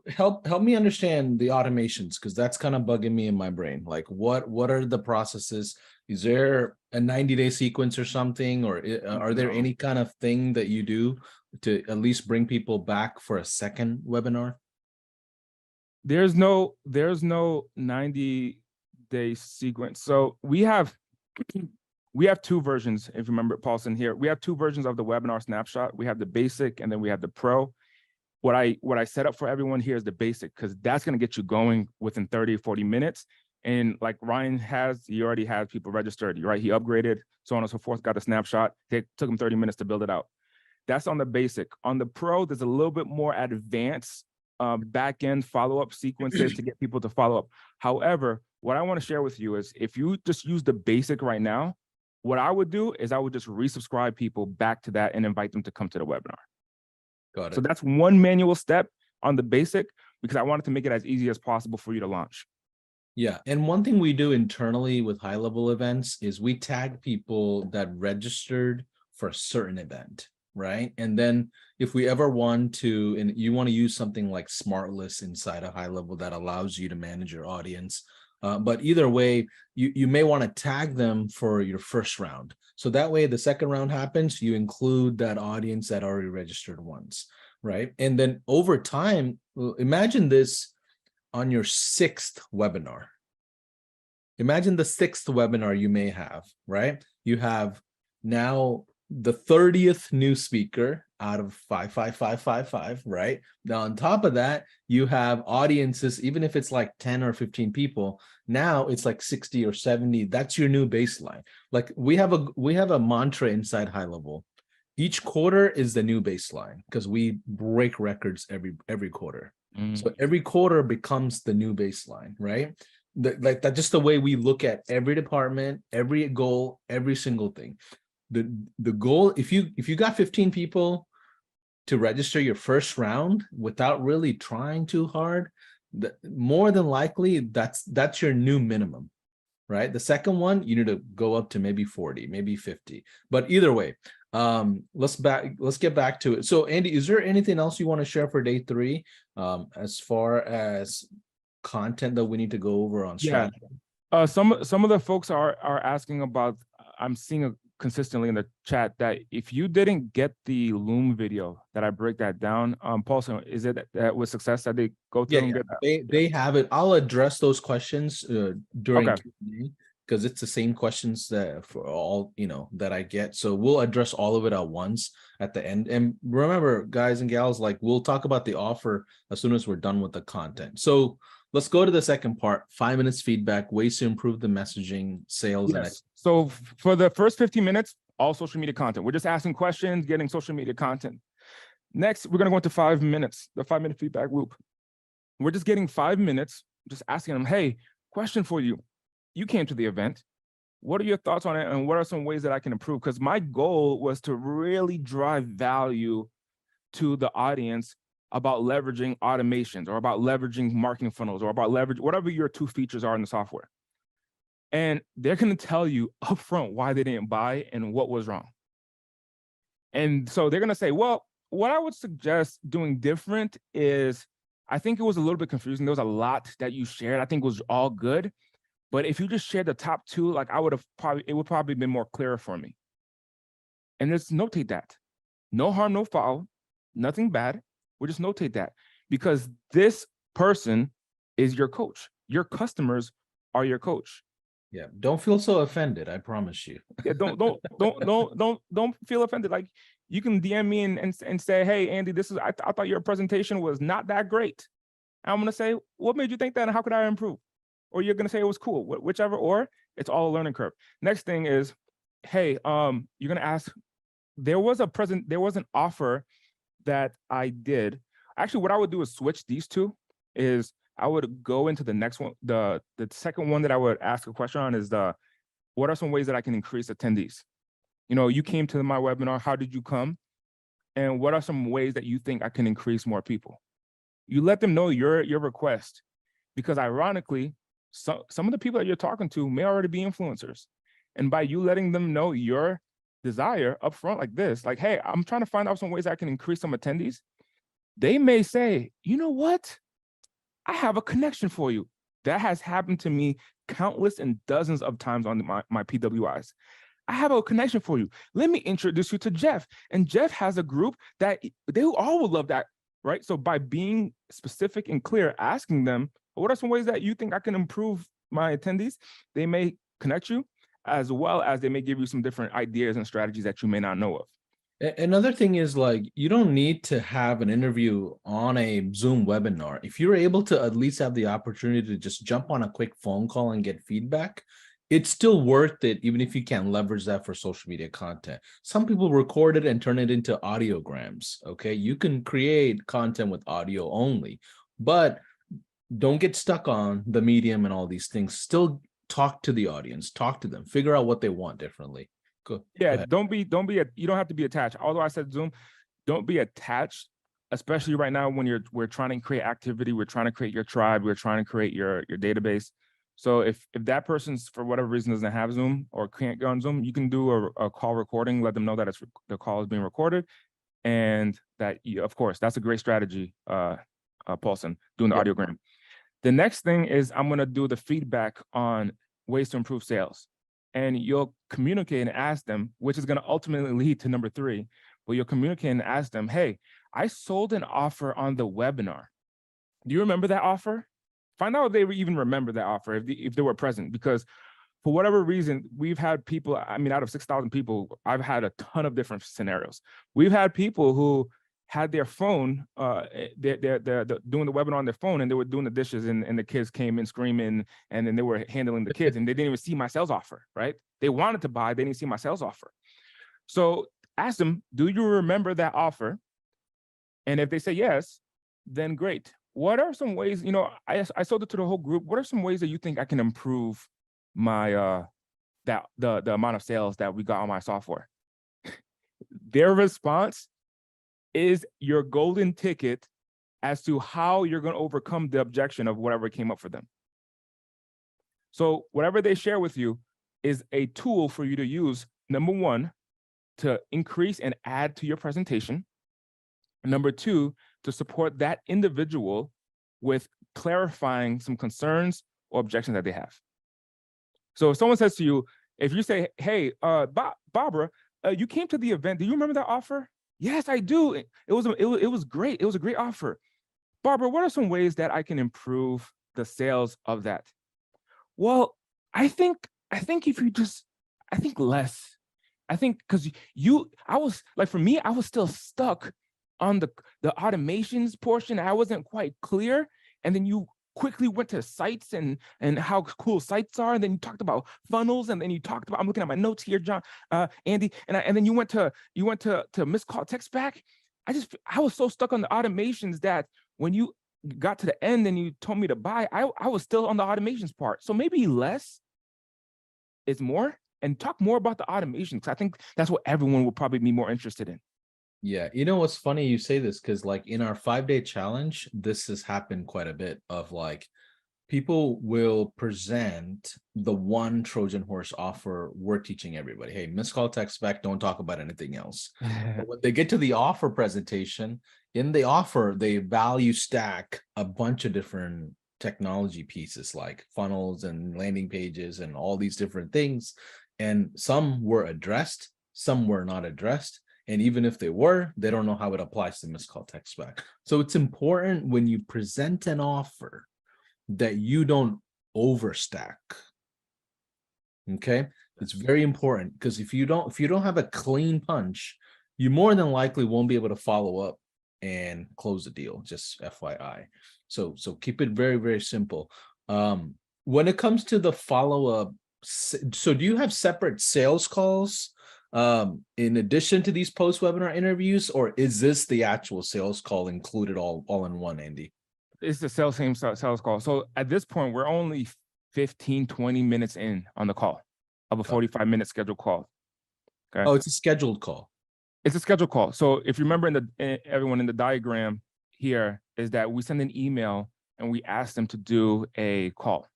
help me understand the automations, because that's kind of bugging me in my brain. Like, what are the processes? Is there a 90-day sequence or something, or are there any kind of thing that you do to at least bring people back for a second webinar? There's no 90-day sequence. So we have 2 versions, if you remember, Paulson, here. We have 2 versions of the webinar snapshot. We have the basic and then we have the pro. What I set up for everyone here is the basic, because that's going to get you going within 30, 40 minutes. And like Ryan he already has people registered, right? He upgraded, so on and so forth, got the snapshot. It took him 30 minutes to build it out. That's on the basic. On the pro, there's a little bit more advanced back-end follow-up sequences to get people to follow up. However, what I want to share with you is, if you just use the basic right now, what I would do is I would just resubscribe people back to that and invite them to come to the webinar. Got it. So that's one manual step on the basic, because I wanted to make it as easy as possible for you to launch. Yeah. And one thing we do internally with high level events is we tag people that registered for a certain event, right? And then if we ever want to, and you want to use something like Smart List inside a high level that allows you to manage your audience. But either way, you may want to tag them for your first round. So that way, the second round happens, you include that audience that already registered once, right? And then over time, imagine this on your 6th webinar. Imagine the 6th webinar you may have, right? You have now the 30th new speaker, out of 5, right? Now, on top of that, you have audiences, even if it's like 10 or 15 people, now it's like 60 or 70. That's your new baseline. Like we have a mantra inside High Level. Each quarter is the new baseline because we break records every quarter. So every quarter becomes the new baseline, right? Like that's just the way we look at every department, every goal, every single thing. The goal, if you got 15 people to register your first round without really trying too hard, more than likely that's your new minimum, right? The second one, you need to go up to maybe 40, maybe 50. But either way, let's get back to it. So Andy, is there anything else you want to share for day 3 as far as content that we need to go over on strategy? Some of the folks are asking about, I'm seeing consistently in the chat that if you didn't get the Loom video that I break that down, Paulson, is it that with success that they go through and get that? They have it. I'll address those questions during Okay. Q&A because it's the same questions that for all, that I get. So we'll address all of it at once at the end. And remember, guys and gals, like we'll talk about the offer as soon as we're done with the content. So let's go to the second part, 5 minutes feedback, ways to improve the messaging, sales. Yes. So for the first 15 minutes, all social media content. We're just asking questions, getting social media content. Next, we're going to go into 5 minutes, the 5-minute feedback loop. We're just getting 5 minutes, just asking them, hey, question for you. You came to the event. What are your thoughts on it? And what are some ways that I can improve? Because my goal was to really drive value to the audience about leveraging automations or about leveraging marketing funnels or about whatever your 2 features are in the software. And they're going to tell you upfront why they didn't buy and what was wrong. And so they're going to say, well, what I would suggest doing different is, I think it was a little bit confusing. There was a lot that you shared. I think it was all good. But if you just shared the top 2, like it would probably been more clearer for me. And let's notate that. No harm, no foul, nothing bad. We'll just notate that because this person is your coach. Your customers are your coach. Yeah, don't feel so offended. I promise you. Yeah, don't feel offended. Like you can DM me and say, hey, Andy, I thought your presentation was not that great. And I'm gonna say, what made you think that, and how could I improve? Or you're gonna say it was cool, whichever. Or it's all a learning curve. Next thing is, hey, you're gonna ask. There was an offer that I did. Actually, what I would do is switch these 2. Is I would go into the next one. The second one that I would ask a question on is what are some ways that I can increase attendees? You came to my webinar. How did you come? And what are some ways that you think I can increase more people? You let them know your request, because ironically, some of the people that you're talking to may already be influencers. And by you letting them know your desire up front like this, like, hey, I'm trying to find out some ways I can increase some attendees, they may say, you know what? I have a connection for you. That has happened to me countless and dozens of times on my PWIs. I have a connection for you. Let me introduce you to Jeff. And Jeff has a group that they all would love that, right? So by being specific and clear, asking them, what are some ways that you think I can improve my attendees? They may connect you, as well as they may give you some different ideas and strategies that you may not know of. Another thing is, like, you don't need to have an interview on a Zoom webinar. If you're able to at least have the opportunity to just jump on a quick phone call and get feedback, it's still worth it, even if you can't leverage that for social media content. Some people record it and turn it into audiograms, okay? You can create content with audio only, but don't get stuck on the medium and all these things. Still talk to the audience, talk to them, figure out what they want differently. Go ahead. You don't have to be attached. Although I said Zoom, don't be attached, especially right now when we're trying to create activity, we're trying to create your tribe, we're trying to create your database. So if that person's for whatever reason doesn't have Zoom or can't go on Zoom, you can do a call recording, let them know that the call is being recorded, and that of course that's a great strategy, Paulson, doing the audiogram. The next thing is I'm gonna do the feedback on ways to improve sales. And you'll communicate and ask them, which is going to ultimately lead to number 3, but you'll communicate and ask them, hey, I sold an offer on the webinar. Do you remember that offer? Find out if they even remember that offer, if they were present, because for whatever reason, we've had people, I mean, out of 6,000 people, I've had a ton of different scenarios. We've had people who had their phone, they're doing the webinar on their phone, and they were doing the dishes, and the kids came in screaming, and then they were handling the kids, and they didn't even see my sales offer, right? They wanted to buy, they didn't see my sales offer. So ask them, do you remember that offer? And if they say yes, then great. What are some ways, I sold it to the whole group. What are some ways that you think I can improve my the amount of sales that we got on my software? Their response is your golden ticket as to how you're going to overcome the objection of whatever came up for them. So whatever they share with you is a tool for you to use, number one, to increase and add to your presentation. Number two, to support that individual with clarifying some concerns or objections that they have. So if someone says to you, if you say, hey, Barbara, you came to the event, do you remember that offer? Yes, I do. It was great. It was a great offer. Barbara, what are some ways that I can improve the sales of that? Well, I think if you just, I think less. I think because I was like, for me, I was still stuck on the automations portion. I wasn't quite clear. And then you quickly went to sites and how cool sites are. And then you talked about funnels. And then you talked about, I'm looking at my notes here, John, Andy. And then you went to missed call text back. I was so stuck on the automations that when you got to the end and you told me to buy, I was still on the automations part. So maybe less is more, and talk more about the automations, because I think that's what everyone will probably be more interested in. Yeah, you know what's funny you say this, because like in our 5-day challenge, this has happened quite a bit of like people will present the one Trojan horse offer we're teaching everybody. Hey, missed call text back, don't talk about anything else. But when they get to the offer presentation, in the offer, they value stack a bunch of different technology pieces like funnels and landing pages and all these different things. And some were addressed, some were not addressed. And even if they were, they don't know how it applies to missed call text back. So it's important when you present an offer that you don't overstack. Okay, it's very important, because if you don't have a clean punch, you more than likely won't be able to follow up and close the deal. Just FYI. So keep it very, very simple. When it comes to the follow-up, so do you have separate sales calls in addition to these post-webinar interviews, or is this the actual sales call included all in one, Andy? It's the same sales call. So at this point, we're only 15, 20 minutes in on the call of a 45-minute scheduled call. Okay. Oh, it's a scheduled call. It's a scheduled call. So if you remember everyone in the diagram here is that we send an email and we ask them to do a call.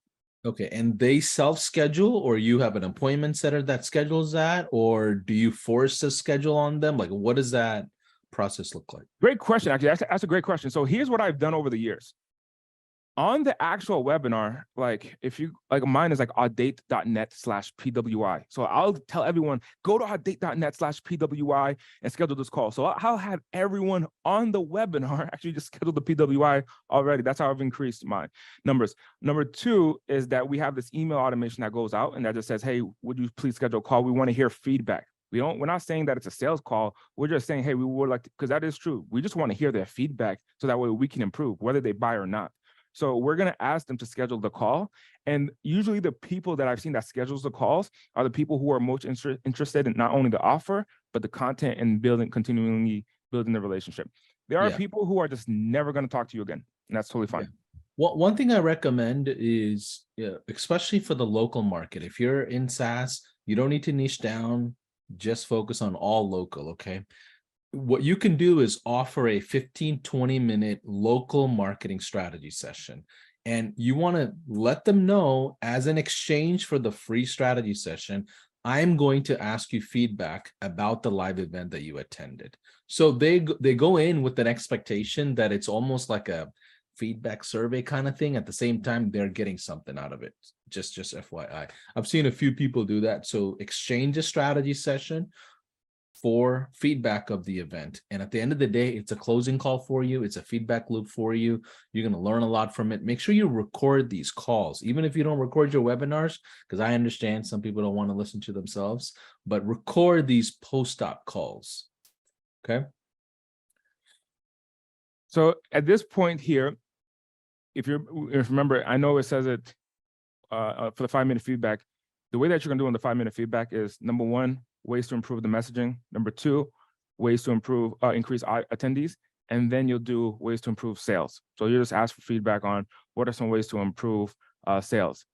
Okay, and they self-schedule, or you have an appointment setter that schedules that, or do you force a schedule on them? Like, what does that process look like? Great question, actually. That's a great question. So here's what I've done over the years. On the actual webinar, like if you like, mine is like audate.net/PWI. So I'll tell everyone, go to audate.net/PWI and schedule this call. So I'll have everyone on the webinar actually just schedule the PWI already. That's how I've increased my numbers. Number two is that we have this email automation that goes out and that just says, hey, would you please schedule a call? We want to hear feedback. We're not saying that it's a sales call. We're just saying, hey, we would like to, because that is true. We just want to hear their feedback so that way we can improve, whether they buy or not. So we're going to ask them to schedule the call. And usually the people that I've seen that schedules the calls are the people who are most interested in not only the offer, but the content and continually building the relationship. There are people who are just never going to talk to you again. And that's totally fine. Yeah. Well, one thing I recommend is, especially for the local market, if you're in SaaS, you don't need to niche down, just focus on all local, okay? What you can do is offer a 15-20 minute local marketing strategy session. And you want to let them know, as an exchange for the free strategy session, I'm going to ask you feedback about the live event that you attended. So they go in with an expectation that it's almost like a feedback survey kind of thing. At the same time, they're getting something out of it. Just FYI. I've seen a few people do that. So exchange a strategy session for feedback of the event. And at the end of the day, it's a closing call for you. It's a feedback loop for you. You're going to learn a lot from it. Make sure you record these calls, even if you don't record your webinars, because I understand some people don't want to listen to themselves, but record these post-op calls. Okay. So at this point here, if remember, I know it says it for the 5-minute feedback. The way that you're going to do on the 5-minute feedback is, number one, ways to improve the messaging. Number two, ways to increase attendees. And then you'll do ways to improve sales. So you just ask for feedback on what are some ways to improve sales.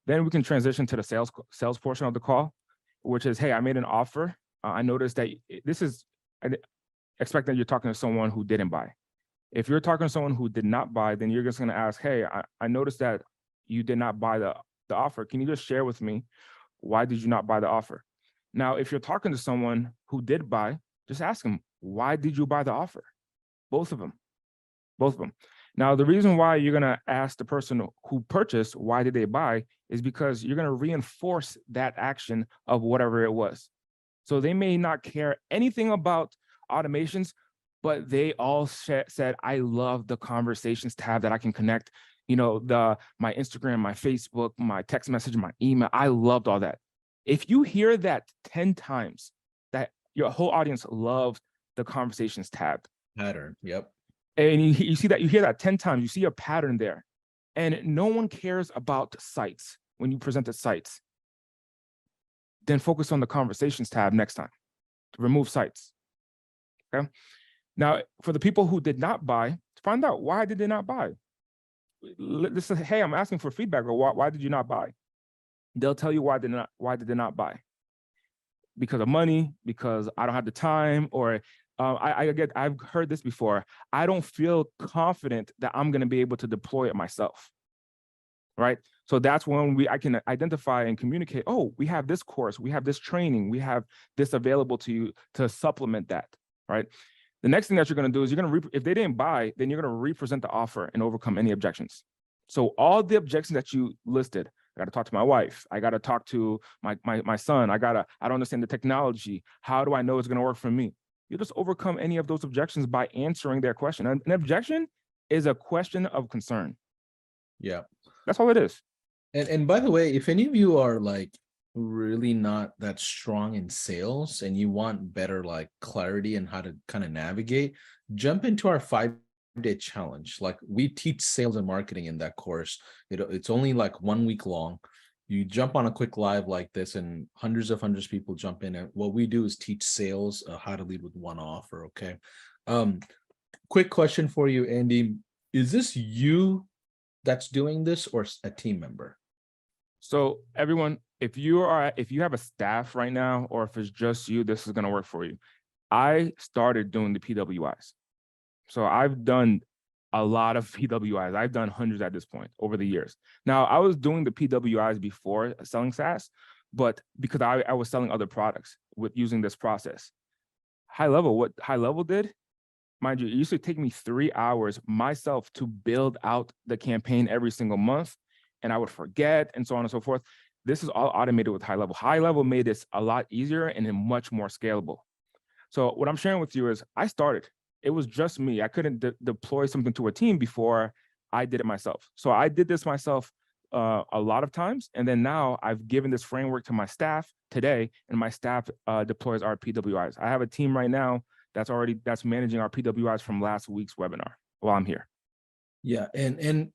Then we can transition to the sales portion of the call, which is, hey, I made an offer. I noticed that I expect that you're talking to someone who didn't buy. If you're talking to someone who did not buy, then you're just going to ask, hey, I noticed that you did not buy the offer. Can you just share with me, why did you not buy the offer? Now, if you're talking to someone who did buy, just ask them, why did you buy the offer? Both of them. Now, the reason why you're going to ask the person who purchased, why did they buy, is because you're going to reinforce that action of whatever it was. So they may not care anything about automations, but they all said, I love the conversations tab that I can connect, my Instagram, my Facebook, my text message, my email. I loved all that. If you hear that 10 times, that your whole audience loves the conversations tab. Pattern, yep. And you see that, you hear that 10 times, you see a pattern there. And no one cares about sites when you present the sites. Then focus on the conversations tab next time to remove sites. Okay. Now, for the people who did not buy, find out why did they not buy. This is, hey, I'm asking for feedback, or why did you not buy? They'll tell you why did they not buy. Because of money, because I don't have the time, or I've heard this before. I don't feel confident that I'm going to be able to deploy it myself. Right. So that's when I can identify and communicate, oh, we have this course, we have this training, we have this available to you to supplement that. Right. The next thing that you're going to do is if they didn't buy, then you're going to represent the offer and overcome any objections. So all the objections that you listed, I got to talk to my wife. I got to talk to my son. I don't understand the technology. How do I know it's going to work for me? You just overcome any of those objections by answering their question. An objection is a question of concern. Yeah. That's all it is. And by the way, if any of you are like really not that strong in sales and you want better like clarity and how to kind of navigate, jump into our 5-day challenge. Like, we teach sales and marketing in that course. It's only like 1 week long. You jump on a quick live like this and hundreds of people jump in. And what we do is teach sales how to lead with one offer. Okay. Quick question for you, Andy. Is this you that's doing this or a team member? So everyone, if you have a staff right now, or if it's just you, this is going to work for you. I started doing the PWIs. So I've done a lot of PWIs. I've done hundreds at this point over the years. Now, I was doing the PWIs before selling SaaS, but because I was selling other products with using this process. What High Level did, mind you, it used to take me 3 hours myself to build out the campaign every single month, and I would forget, and so on and so forth. This is all automated with High Level. High Level made this a lot easier and much more scalable. So what I'm sharing with you is I started. It was just me. I couldn't deploy something to a team before I did it myself. So I did this myself a lot of times. And then now I've given this framework to my staff today, and my staff deploys our PWIs. I have a team right now that's managing our PWIs from last week's webinar while I'm here. Yeah. And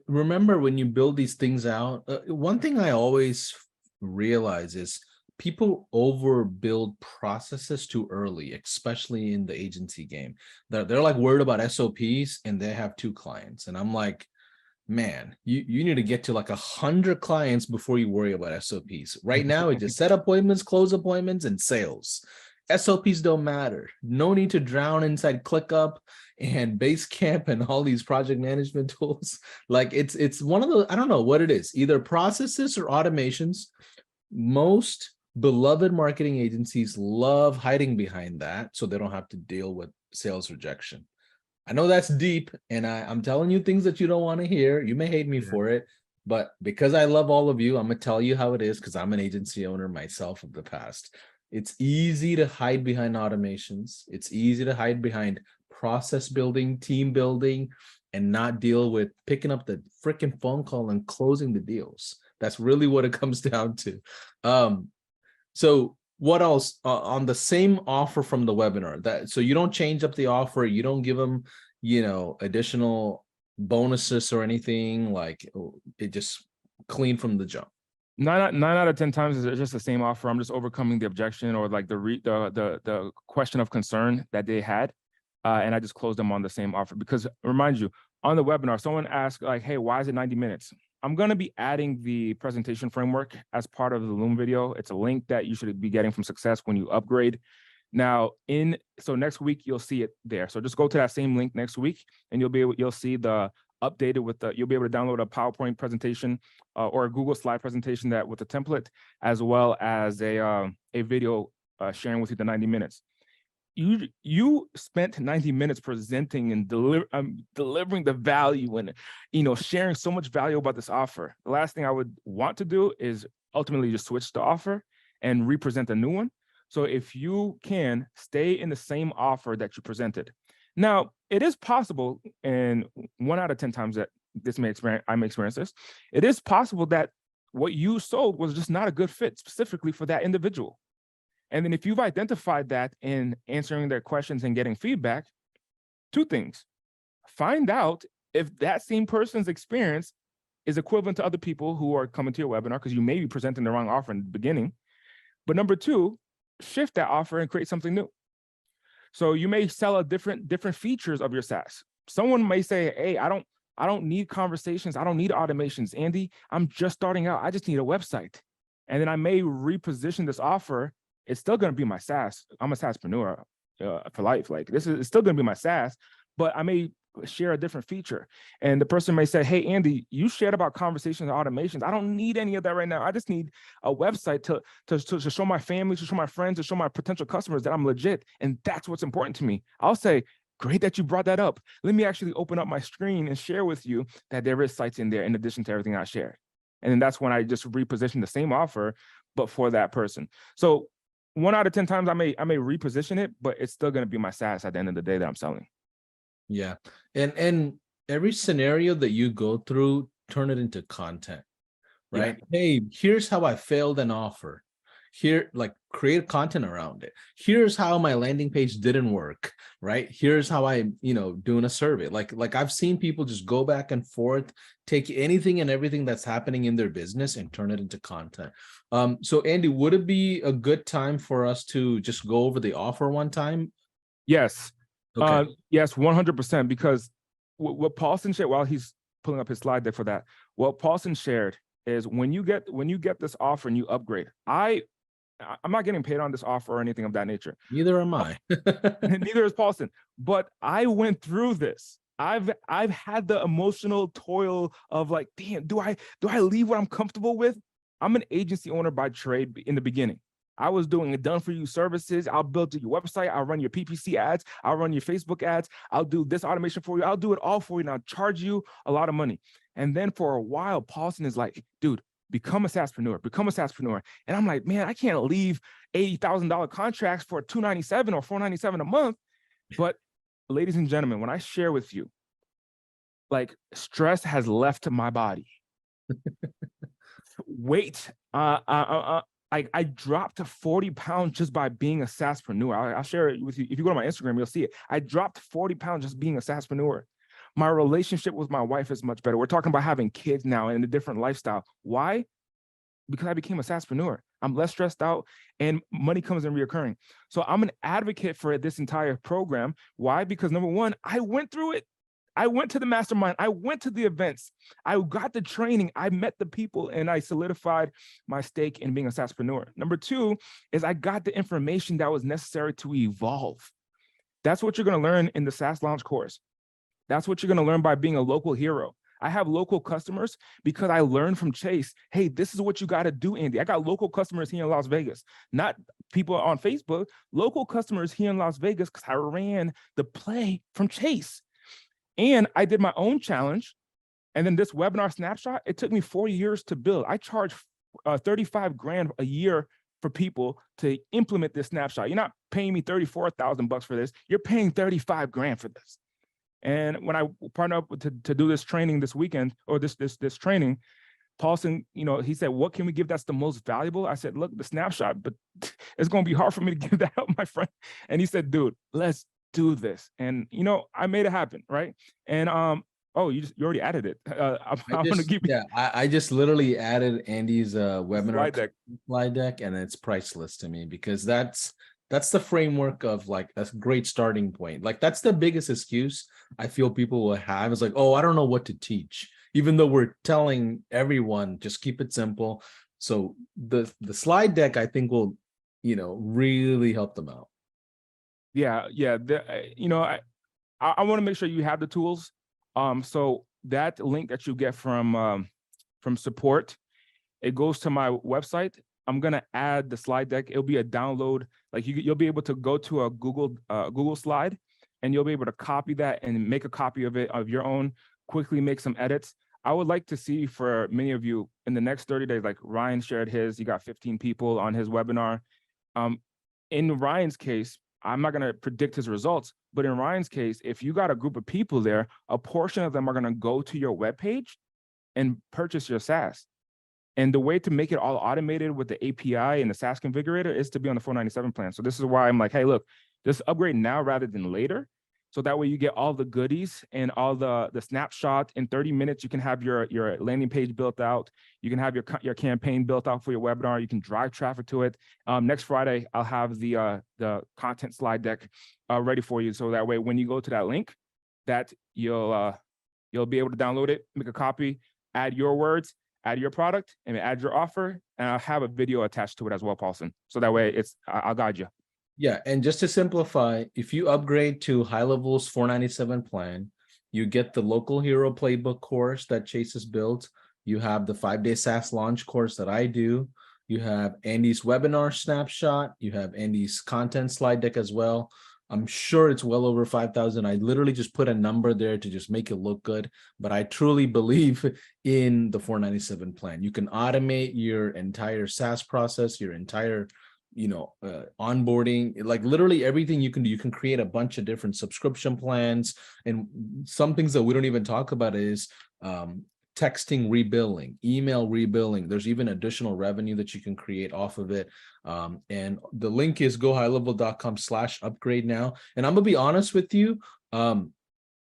remember, when you build these things out, one thing I always realize is people overbuild processes too early, especially in the agency game. They're like worried about SOPs and they have 2 clients. And I'm like, man, you need to get to like 100 clients before you worry about SOPs. Right now, it's just set appointments, close appointments, and sales. SOPs don't matter. No need to drown inside ClickUp and Basecamp and all these project management tools. Like, it's one of those, I don't know what it is, either processes or automations. Most beloved marketing agencies love hiding behind that so they don't have to deal with sales rejection. I know that's deep, and I'm telling you things that you don't want to hear. You may hate me for it, but because I love all of you, I'm going to tell you how it is, because I'm an agency owner myself of the past. It's easy to hide behind automations. It's easy to hide behind process building, team building, and not deal with picking up the freaking phone call and closing the deals. That's really what it comes down to. So what else on the same offer from the webinar? So you don't change up the offer, you don't give them, additional bonuses or anything, like it just clean from the jump. Nine out of 10 times it's just the same offer. I'm just overcoming the objection or like the question of concern that they had, and I just closed them on the same offer. Because remind you, on the webinar, someone asked like, "Hey, why is it 90 minutes?" I'm going to be adding the presentation framework as part of the Loom video. It's a link that you should be getting from Success when you upgrade. Now, so next week you'll see it there. So just go to that same link next week, and you'll see the updated with you'll be able to download a PowerPoint presentation or a Google slide presentation that with a template, as well as a video sharing with you the 90 minutes. You spent 90 minutes presenting and delivering the value and sharing so much value about this offer. The last thing I would want to do is ultimately just switch the offer and represent a new one. So if you can stay in the same offer that you presented. Now, it is possible, and 1 out of 10 times that I may experience this, it is possible that what you sold was just not a good fit specifically for that individual. And then if you've identified that in answering their questions and getting feedback, 2 things. Find out if that same person's experience is equivalent to other people who are coming to your webinar, because you may be presenting the wrong offer in the beginning. But number 2, shift that offer and create something new. So you may sell a different features of your SaaS. Someone may say, "Hey, I don't need conversations. I don't need automations. Andy, I'm just starting out. I just need a website." And then I may reposition this offer. It's still going to be my SaaS. I'm a SaaSpreneur for life. Like it's still going to be my SaaS, but I may share a different feature. And the person may say, "Hey, Andy, you shared about conversations and automations. I don't need any of that right now. I just need a website to show my family, to show my friends, to show my potential customers that I'm legit. And that's what's important to me." I'll say, "Great that you brought that up. Let me actually open up my screen and share with you that there is sites in there in addition to everything I shared." And then that's when I just reposition the same offer, but for that person. So 1 out of 10 times I may reposition it, but it's still going to be my SaaS at the end of the day that I'm selling. Yeah. And every scenario that you go through, turn it into content, right? Yeah. Hey, here's how I failed an offer. Here, like create content around it. Here's how my landing page didn't work, right? Here's how I'm, doing a survey. Like I've seen people just go back and forth, take anything and everything that's happening in their business and turn it into content. So Andy, would it be a good time for us to just go over the offer one time? Yes. Okay. Yes, 100%. Because what Paulson shared, while he's pulling up his slide deck for that, what Paulson shared is when you get this offer and you upgrade, I'm not getting paid on this offer or anything of that nature. Neither am I. Neither is Paulson. But I went through this. I've had the emotional toil of like, damn, do I leave what I'm comfortable with? I'm an agency owner by trade in the beginning. I was doing done for you services. I'll build your website. I'll run your PPC ads. I'll run your Facebook ads. I'll do this automation for you. I'll do it all for you. And I'll charge you a lot of money. And then for a while, Paulson is like, "Dude, become a SaaSpreneur. And I'm like, man, I can't leave $80,000 contracts for $297 or $497 a month. But ladies and gentlemen, when I share with you, like stress has left my body. Weight, I dropped 40 pounds just by being a SaaSpreneur. I'll share it with you. If you go to my Instagram, you'll see it. I dropped 40 pounds just being a SaaSpreneur. My relationship with my wife is much better. We're talking about having kids now and a different lifestyle. Why? Because I became a SaaSpreneur. I'm less stressed out and money comes in reoccurring. So I'm an advocate for this entire program. Why? Because number 1, I went through it. I went to the mastermind. I went to the events. I got the training. I met the people and I solidified my stake in being a SaaSpreneur. Number 2 is I got the information that was necessary to evolve. That's what you're going to learn in the SaaS Launch course. That's what you're going to learn by being a local hero. I have local customers because I learned from Chase. Hey, this is what you got to do, Andy. I got local customers here in Las Vegas, not people on Facebook, local customers here in Las Vegas because I ran the play from Chase. And I did my own challenge. And then this webinar snapshot, it took me 4 years to build. I charge 35 grand a year for people to implement this snapshot. You're not paying me $34,000 for this. You're paying 35 grand for this. And when I partnered up to do this training this weekend, or this training, Paulson, he said, what can we give that's the most valuable? I said, look, the snapshot, but it's going to be hard for me to give that up, my friend. And he said, dude, let's do this. And, I made it happen. Right. And, you already added it. I'm going to give you. Yeah, I just literally added Andy's webinar slide deck, and it's priceless to me, because that's the framework of like a great starting point. Like, that's the biggest excuse I feel people will have, is like, oh, I don't know what to teach, even though we're telling everyone just keep it simple. So the slide deck, I think, will really help them out. Yeah. I want to make sure you have the tools. So that link that you get from support, it goes to my website. I'm gonna add the slide deck. It'll be a download. Like, you'll be able to go to a Google slide, and you'll be able to copy that and make a copy of it of your own. Quickly make some edits. I would like to see, for many of you, in the next 30 days, like Ryan shared his. He got 15 people on his webinar. In Ryan's case, I'm not going to predict his results, but in Ryan's case, if you got a group of people there, a portion of them are going to go to your webpage and purchase your SaaS. And the way to make it all automated with the API and the SaaS configurator is to be on the 497 plan. So this is why I'm like, hey, look, just upgrade now rather than later. So that way you get all the goodies and all the snapshot. In 30 minutes, you can have your landing page built out. You can have your campaign built out for your webinar. You can drive traffic to it. Next Friday, I'll have the content slide deck ready for you. So that way, when you go to that link, that you'll be able to download it, make a copy, add your words, add your product, and add your offer. And I'll have a video attached to it as well, Paulson. So that way I'll guide you. Yeah, and just to simplify, if you upgrade to High Level's 497 plan, you get the Local Hero Playbook course that Chase has built. You have the 5-day SaaS launch course that I do. You have Andy's webinar snapshot. You have Andy's content slide deck as well. I'm sure it's well over 5,000. I literally just put a number there to just make it look good, but I truly believe in the 497 plan. You can automate your entire SaaS process, your entire onboarding, like literally everything you can do. You can create a bunch of different subscription plans, and some things that we don't even talk about is texting rebilling, email rebilling. There's even additional revenue that you can create off of it. And the link is gohighlevel.com/upgrade now. And I'm gonna be honest with you,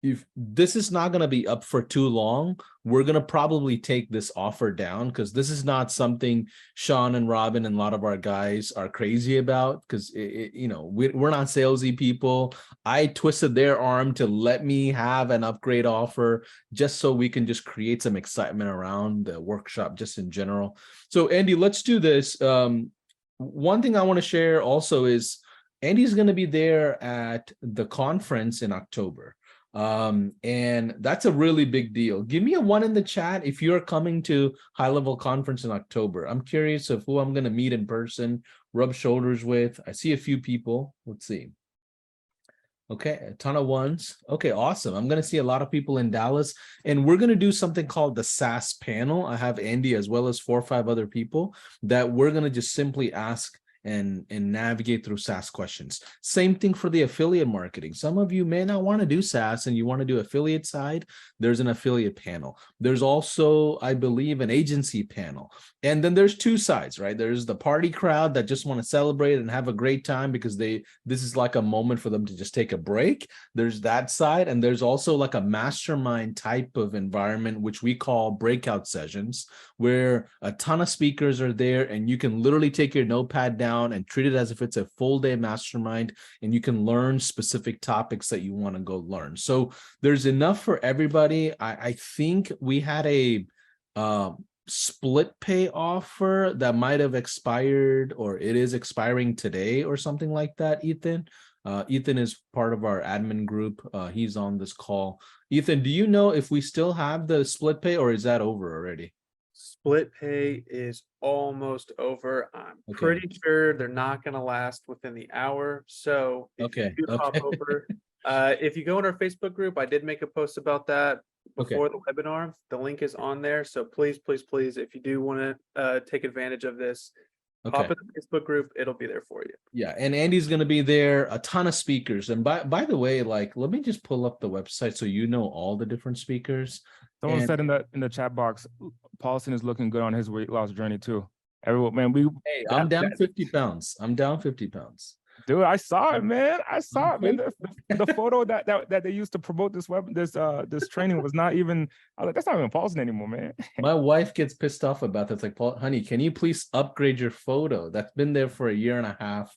if this is not going to be up for too long, we're going to probably take this offer down, because this is not something Sean and Robin and a lot of our guys are crazy about, because we're not salesy people. I twisted their arm to let me have an upgrade offer just so we can just create some excitement around the workshop just in general. So Andy, let's do this. One thing I want to share also is Andy's going to be there at the conference in October. And that's a really big deal. Give me a 1 in the chat if you're coming to High Level Conference in October. I'm curious of who I'm going to meet in person, rub shoulders with. I see a few people. Let's see. Okay, a ton of ones. Okay, awesome. I'm going to see a lot of people in Dallas, and we're going to do something called the SaaS panel. I have Andy as well as 4 or 5 other people that we're going to just simply ask and navigate through SaaS questions. Same thing for the affiliate marketing. Some of you may not want to do SaaS and you want to do affiliate side. There's an affiliate panel. There's also, I believe, an agency panel. And then there's 2 sides, right? There's the party crowd that just want to celebrate and have a great time because this is like a moment for them to just take a break. There's that side. And there's also like a mastermind type of environment, which we call breakout sessions, where a ton of speakers are there and you can literally take your notepad down and treat it as if it's a full day mastermind, and you can learn specific topics that you want to go learn. So there's enough for everybody. I think we had a split pay offer that might have expired, or it is expiring today or something like that. Ethan is part of our admin group. He's on this call. Ethan, do you know if we still have the split pay, or is that over already? Split pay is almost over. I'm pretty sure they're not going to last within the hour. So if you do hop over, if you go in our Facebook group, I did make a post about that before the webinar. The link is on there. So please, please, please, if you do want to take advantage of this, Pop in the Facebook group, it'll be there for you. Yeah, and Andy's going to be there, a ton of speakers. And by the way, like, let me just pull up the website so you know all the different speakers. Someone said in the chat box, Paulson is looking good on his weight loss journey too. Everyone, man, I'm down 50 pounds. I'm down 50 pounds. Dude, I saw it, man. I saw it, man. The photo that they used to promote this this training was not even. I was like, that's not even Paulson anymore, man. My wife gets pissed off about that. It's like, Paul, honey, can you please upgrade your photo? That's been there for a year and a half.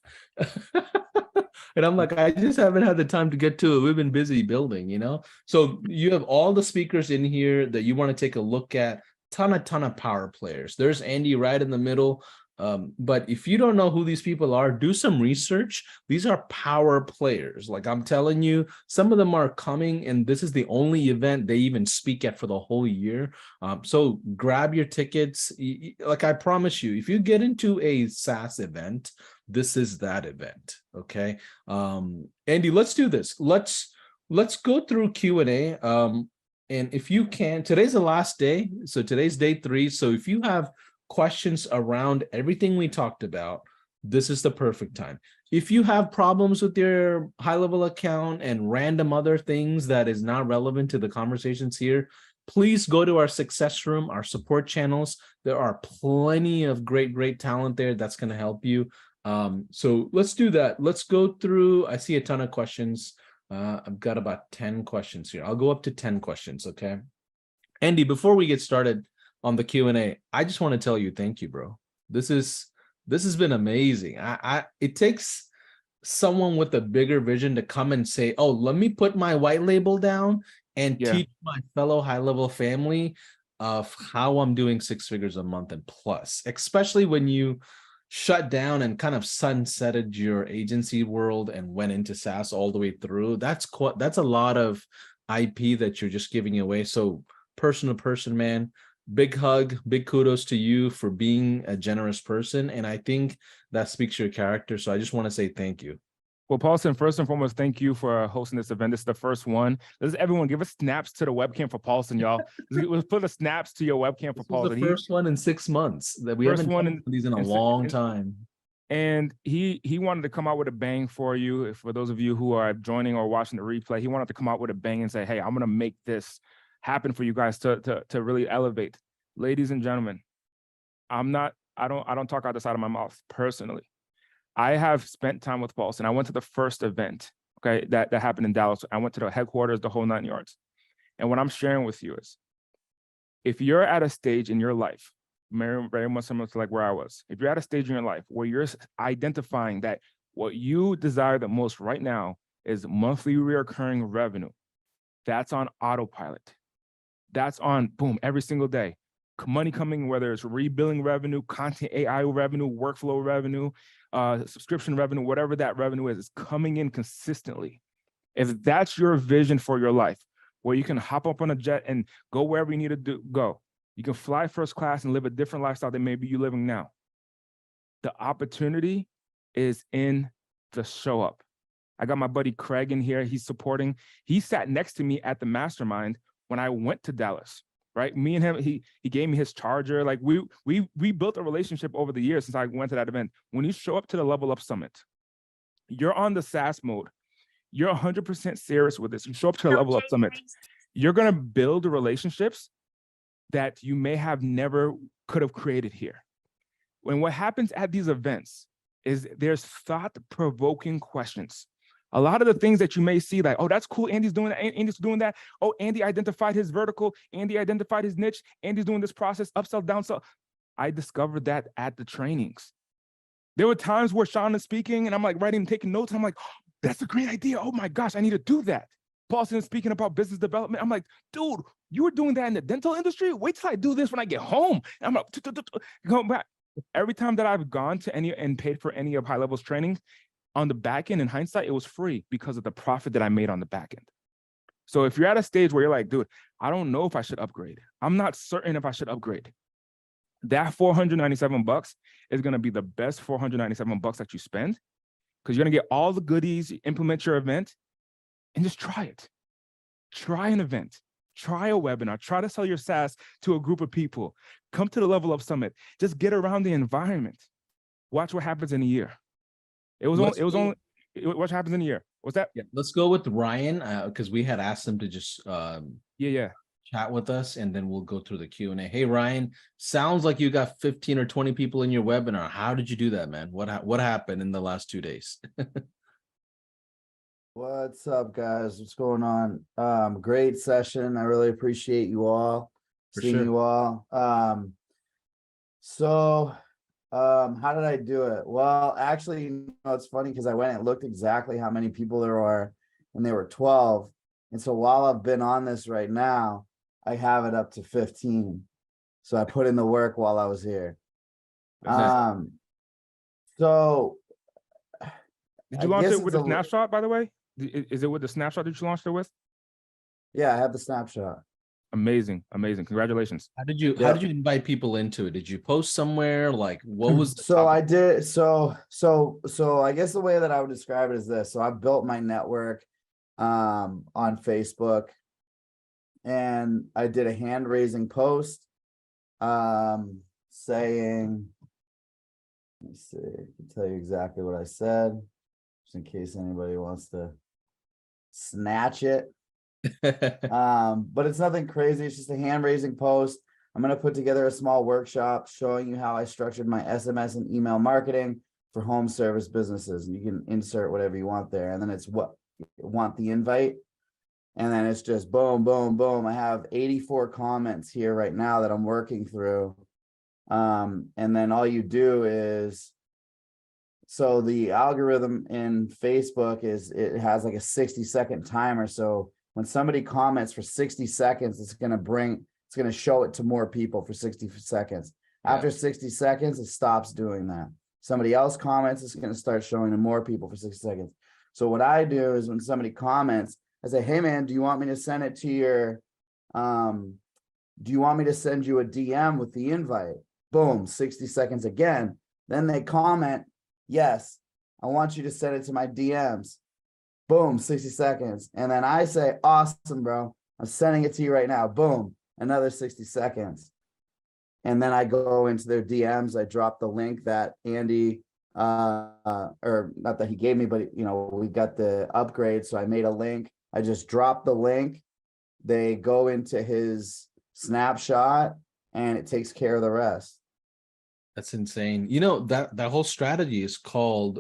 And I'm like, I just haven't had the time to get to it. We've been busy building, you know? So you have all the speakers in here that you want to take a look at. Ton of power players. There's Andy right in the middle. But if you don't know who these people are, do some research. These are power players. Like I'm telling you, some of them are coming, and this is the only event they even speak at for the whole year. So grab your tickets. Like I promise you, if you get into a SaaS event, this is that event. Okay. Andy, let's do this. Let's go through Q&A. And if you can, today's the last day. So today's day 3. So if you have questions around everything we talked about, this is the perfect time. If you have problems with your high-level account and random other things that is not relevant to the conversations here, please go to our success room, our support channels. There are plenty of great talent there that's going to help you. So let's do that. Let's go through. I see a ton of questions. I've got about 10 questions here. I'll go up to 10 questions, okay? Andy, before we get started on the Q&A, I just want to tell you thank you, bro. This has been amazing. It takes someone with a bigger vision to come and say, oh, let me put my white label down and teach my fellow high-level family of how I'm doing 6 figures a month and plus, especially when you shut down and kind of sunsetted your agency world and went into SaaS all the way through. That's a lot of IP that you're just giving away. So person to person, man, big hug, big kudos to you for being a generous person. And I think that speaks your character. So I just want to say thank you. Well, Paulson, first and foremost, thank you for hosting this event. This is the first one. Let's everyone give us snaps to the webcam for Paulson, y'all. Let's put the snaps to your webcam for Paulson. The first one in 6 months that we haven't done these in a long time. And he wanted to come out with a bang for you. For those of you who are joining or watching the replay, he wanted to come out with a bang and say, hey, I'm going to make this happen for you guys to really elevate. Ladies and gentlemen, I don't talk out the side of my mouth personally. I have spent time with Paulson. I went to the first event, okay, that happened in Dallas. I went to the headquarters, the whole 9 yards. And what I'm sharing with you is, if you're at a stage in your life, very much similar to like where I was, if you're at a stage in your life where you're identifying that what you desire the most right now is monthly recurring revenue, that's on autopilot. That's on boom every single day. Money coming, whether it's rebilling revenue, content AI revenue, workflow revenue, subscription revenue, whatever that revenue is coming in consistently. If that's your vision for your life, where you can hop up on a jet and go wherever you need to go, you can fly first class and live a different lifestyle than maybe you're living now. The opportunity is in the show up. I got my buddy Craig in here. He's supporting. He sat next to me at the mastermind when I went to Dallas. Right, me and him, he gave me his charger. Like we built a relationship over the years since I went to that event. When you show up to the Level Up Summit, you're on the SaaS mode. You're 100% serious with this. You show up to the Level Up Summit. You're gonna build relationships that you may have never could have created here. When what happens at these events is there's thought-provoking questions. A lot of the things that you may see, like, oh, that's cool, Andy's doing that, Andy's doing that. Oh, Andy identified his vertical, Andy identified his niche, Andy's doing this process, upsell, downsell. I discovered that at the trainings. There were times where Sean is speaking and I'm like writing, taking notes. I'm like, oh, that's a great idea. Oh my gosh, I need to do that. Paulson is speaking about business development. I'm like, dude, you were doing that in the dental industry? Wait till I do this when I get home. And I'm like, going back. Every time that I've gone to any and paid for any of high levels training, on the back end, in hindsight, it was free because of the profit that I made on the back end. So if you're at a stage where you're like, dude, I don't know if I should upgrade. I'm not certain if I should upgrade. That $497 is going to be the best $497 that you spend, because you're going to get all the goodies, implement your event, and just try it. Try an event. Try a webinar. Try to sell your SaaS to a group of people. Come to the Level Up Summit. Just get around the environment. Watch what happens in a year. Watch what happens in a year. What's that? Yeah, let's go with Ryan, because we had asked him to just Yeah. chat with us, and then we'll go through the Q&A. Hey, Ryan, sounds like you got 15 or 20 people in your webinar. How did you do that, man? What happened in the last 2 days? What's up, guys? What's going on? Great session. I really appreciate you all. For Seeing sure. you all. How did I do it? Well, actually, it's funny because I went and looked exactly how many people there are, and there were 12. And so while I've been on this right now, I have it up to 15. So I put in the work while I was here. So did you launch it with a snapshot, by the way? Is it with the snapshot that you launched it with? Yeah, I have the snapshot. Amazing. Congratulations. How did you invite people into it? Did you post somewhere? Like, what was the so I did so I guess the way that I would describe it is this. So I built my network on Facebook, and I did a hand-raising post saying, let me see, I can tell you exactly what I said, just in case anybody wants to snatch it. But it's nothing crazy. It's just a hand-raising post. I'm going to put together a small workshop showing you how I structured my SMS and email marketing for home service businesses. And you can insert whatever you want there. And then it's what you want the invite. And then it's just boom, boom, boom. I have 84 comments here right now that I'm working through. And then all you do is, so the algorithm in Facebook is, it has like a 60-second timer. So when somebody comments for 60 seconds, it's going to show it to more people for 60 seconds. After 60 seconds, it stops doing that. Somebody else comments, it's going to start showing to more people for 60 seconds. So what I do is when somebody comments, I say, hey man, do you want me to send it to your, do you want me to send you a DM with the invite? Boom, 60 seconds again. Then they comment, yes, I want you to send it to my DMs. Boom, 60 seconds. And then I say, awesome, bro. I'm sending it to you right now. Boom, another 60 seconds. And then I go into their DMs. I drop the link that Andy, or not that he gave me, but we got the upgrade. So I made a link. I just dropped the link. They go into his Snapshot and it takes care of the rest. That's insane. That whole strategy is called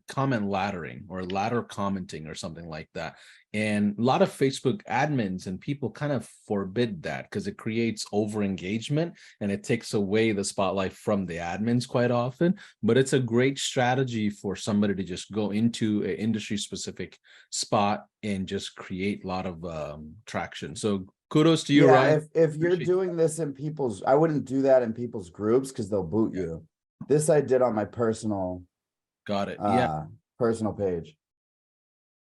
comment laddering or ladder commenting or something like that. And a lot of Facebook admins and people kind of forbid that because it creates over engagement and it takes away the spotlight from the admins quite often. But it's a great strategy for somebody to just go into an industry specific spot and just create a lot of traction. So kudos to you, Ryan. If you're doing this in people's, I wouldn't do that in people's groups because they'll boot you. This I did on my personal. Got it. Personal page.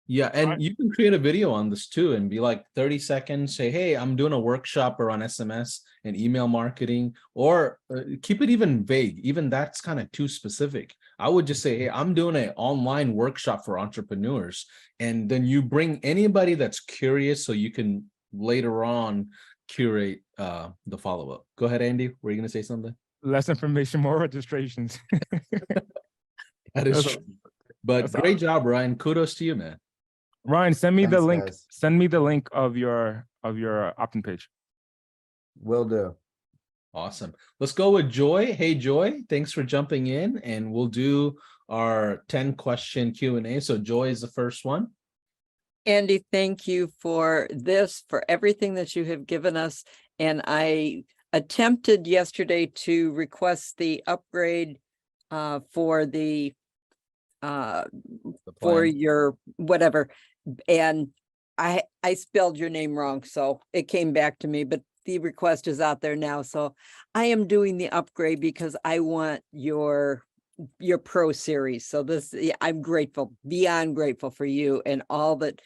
Yeah, and you can create a video on this too and be like 30 seconds, say, hey, I'm doing a workshop around SMS and email marketing, or keep it even vague. Even that's kind of too specific. I would just say, hey, I'm doing an online workshop for entrepreneurs. And then you bring anybody that's curious so you can later on curate the follow-up. Go ahead, Andy. Were you going to say something? Less information, more registrations. That is true. But great job, Ryan. Kudos to you, man. Ryan, send me the link. Guys. Send me the link of your opt-in page. Will do. Awesome. Let's go with Joy. Hey, Joy, thanks for jumping in, and we'll do our 10-question Q&A. So Joy is the first one. Andy, thank you for this, for everything that you have given us. And I attempted yesterday to request the upgrade for the for your whatever, and I spelled your name wrong, so it came back to me, but the request is out there now. So I am doing the upgrade because I want your pro series. So this, I'm grateful, beyond grateful for you and all that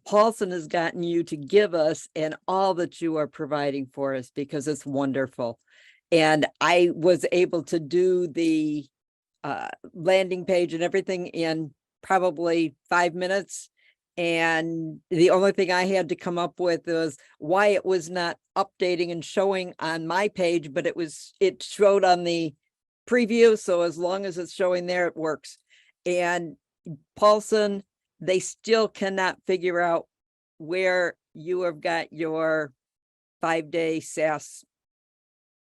Paulson has gotten you to give us and all that you are providing for us, because it's wonderful. And I was able to do the landing page and everything in probably 5 minutes. And the only thing I had to come up with was why it was not updating and showing on my page, but it showed on the preview. So as long as it's showing there, it works. And Paulson, they still cannot figure out where you have got your 5-day SaaS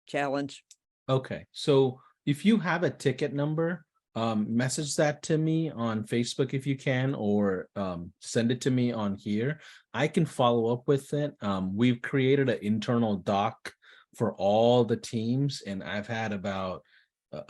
challenge. Okay, so if you have a ticket number, message that to me on Facebook if you can, or send it to me on here. I can follow up with it. We've created an internal doc for all the teams, and I've had about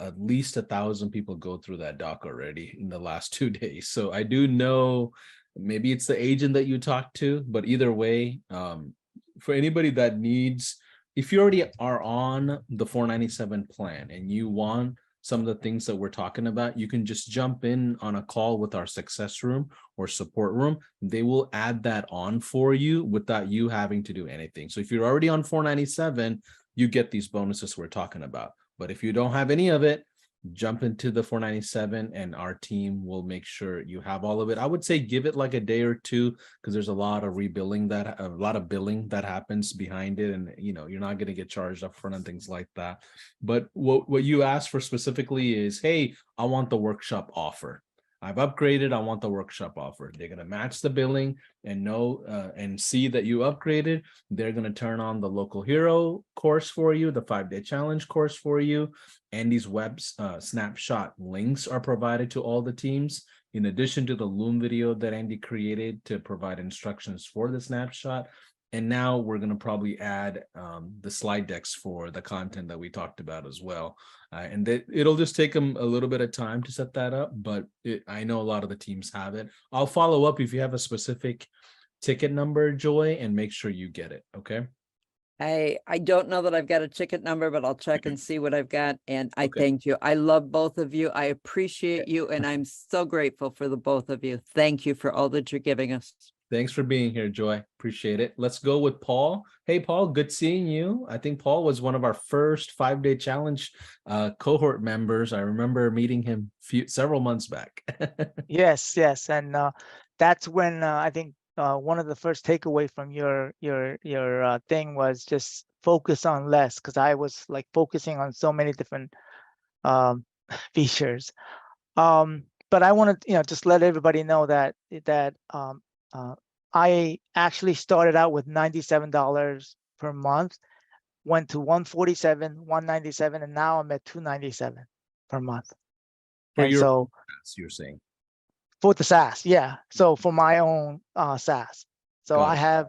at least 1,000 people go through that doc already in the last 2 days. So I do know maybe it's the agent that you talked to, but either way, for anybody that needs, if you already are on the 497 plan and you want some of the things that we're talking about, you can just jump in on a call with our success room or support room. They will add that on for you without you having to do anything. So if you're already on 497, you get these bonuses we're talking about. But if you don't have any of it, jump into the 497 and our team will make sure you have all of it. I would say give it like a day or two, because there's a lot of billing that happens behind it, and you're not going to get charged up front and things like that. But what you asked for specifically is, hey, I want the workshop offer. I've upgraded. I want the workshop offer. They're going to match the billing and know and see that you upgraded. They're going to turn on the local hero course for you, the 5-day challenge course for you. And these snapshot links are provided to all the teams, in addition to the Loom video that Andy created to provide instructions for the snapshot. And now we're going to probably add the slide decks for the content that we talked about as well. And it'll just take them a little bit of time to set that up, but I know a lot of the teams have it. I'll follow up if you have a specific ticket number, Joy, and make sure you get it. Okay. I don't know that I've got a ticket number, but I'll check and see what I've got. And I Okay. thank you. I love both of you. I appreciate you. And I'm so grateful for the both of you. Thank you for all that you're giving us. Thanks for being here, Joy. Appreciate it. Let's go with Paul. Hey, Paul, good seeing you. I think Paul was one of our first 5-day challenge cohort members. I remember meeting him several months back. Yes. And that's when I think one of the first takeaway from your thing was just focus on less, because I was like focusing on so many different features. But I want to just let everybody know that I actually started out with $97 per month, went to $147, $197, and now I'm at $297 per month. For your you're saying for the SaaS, yeah. So for my own SaaS. So Got I it. have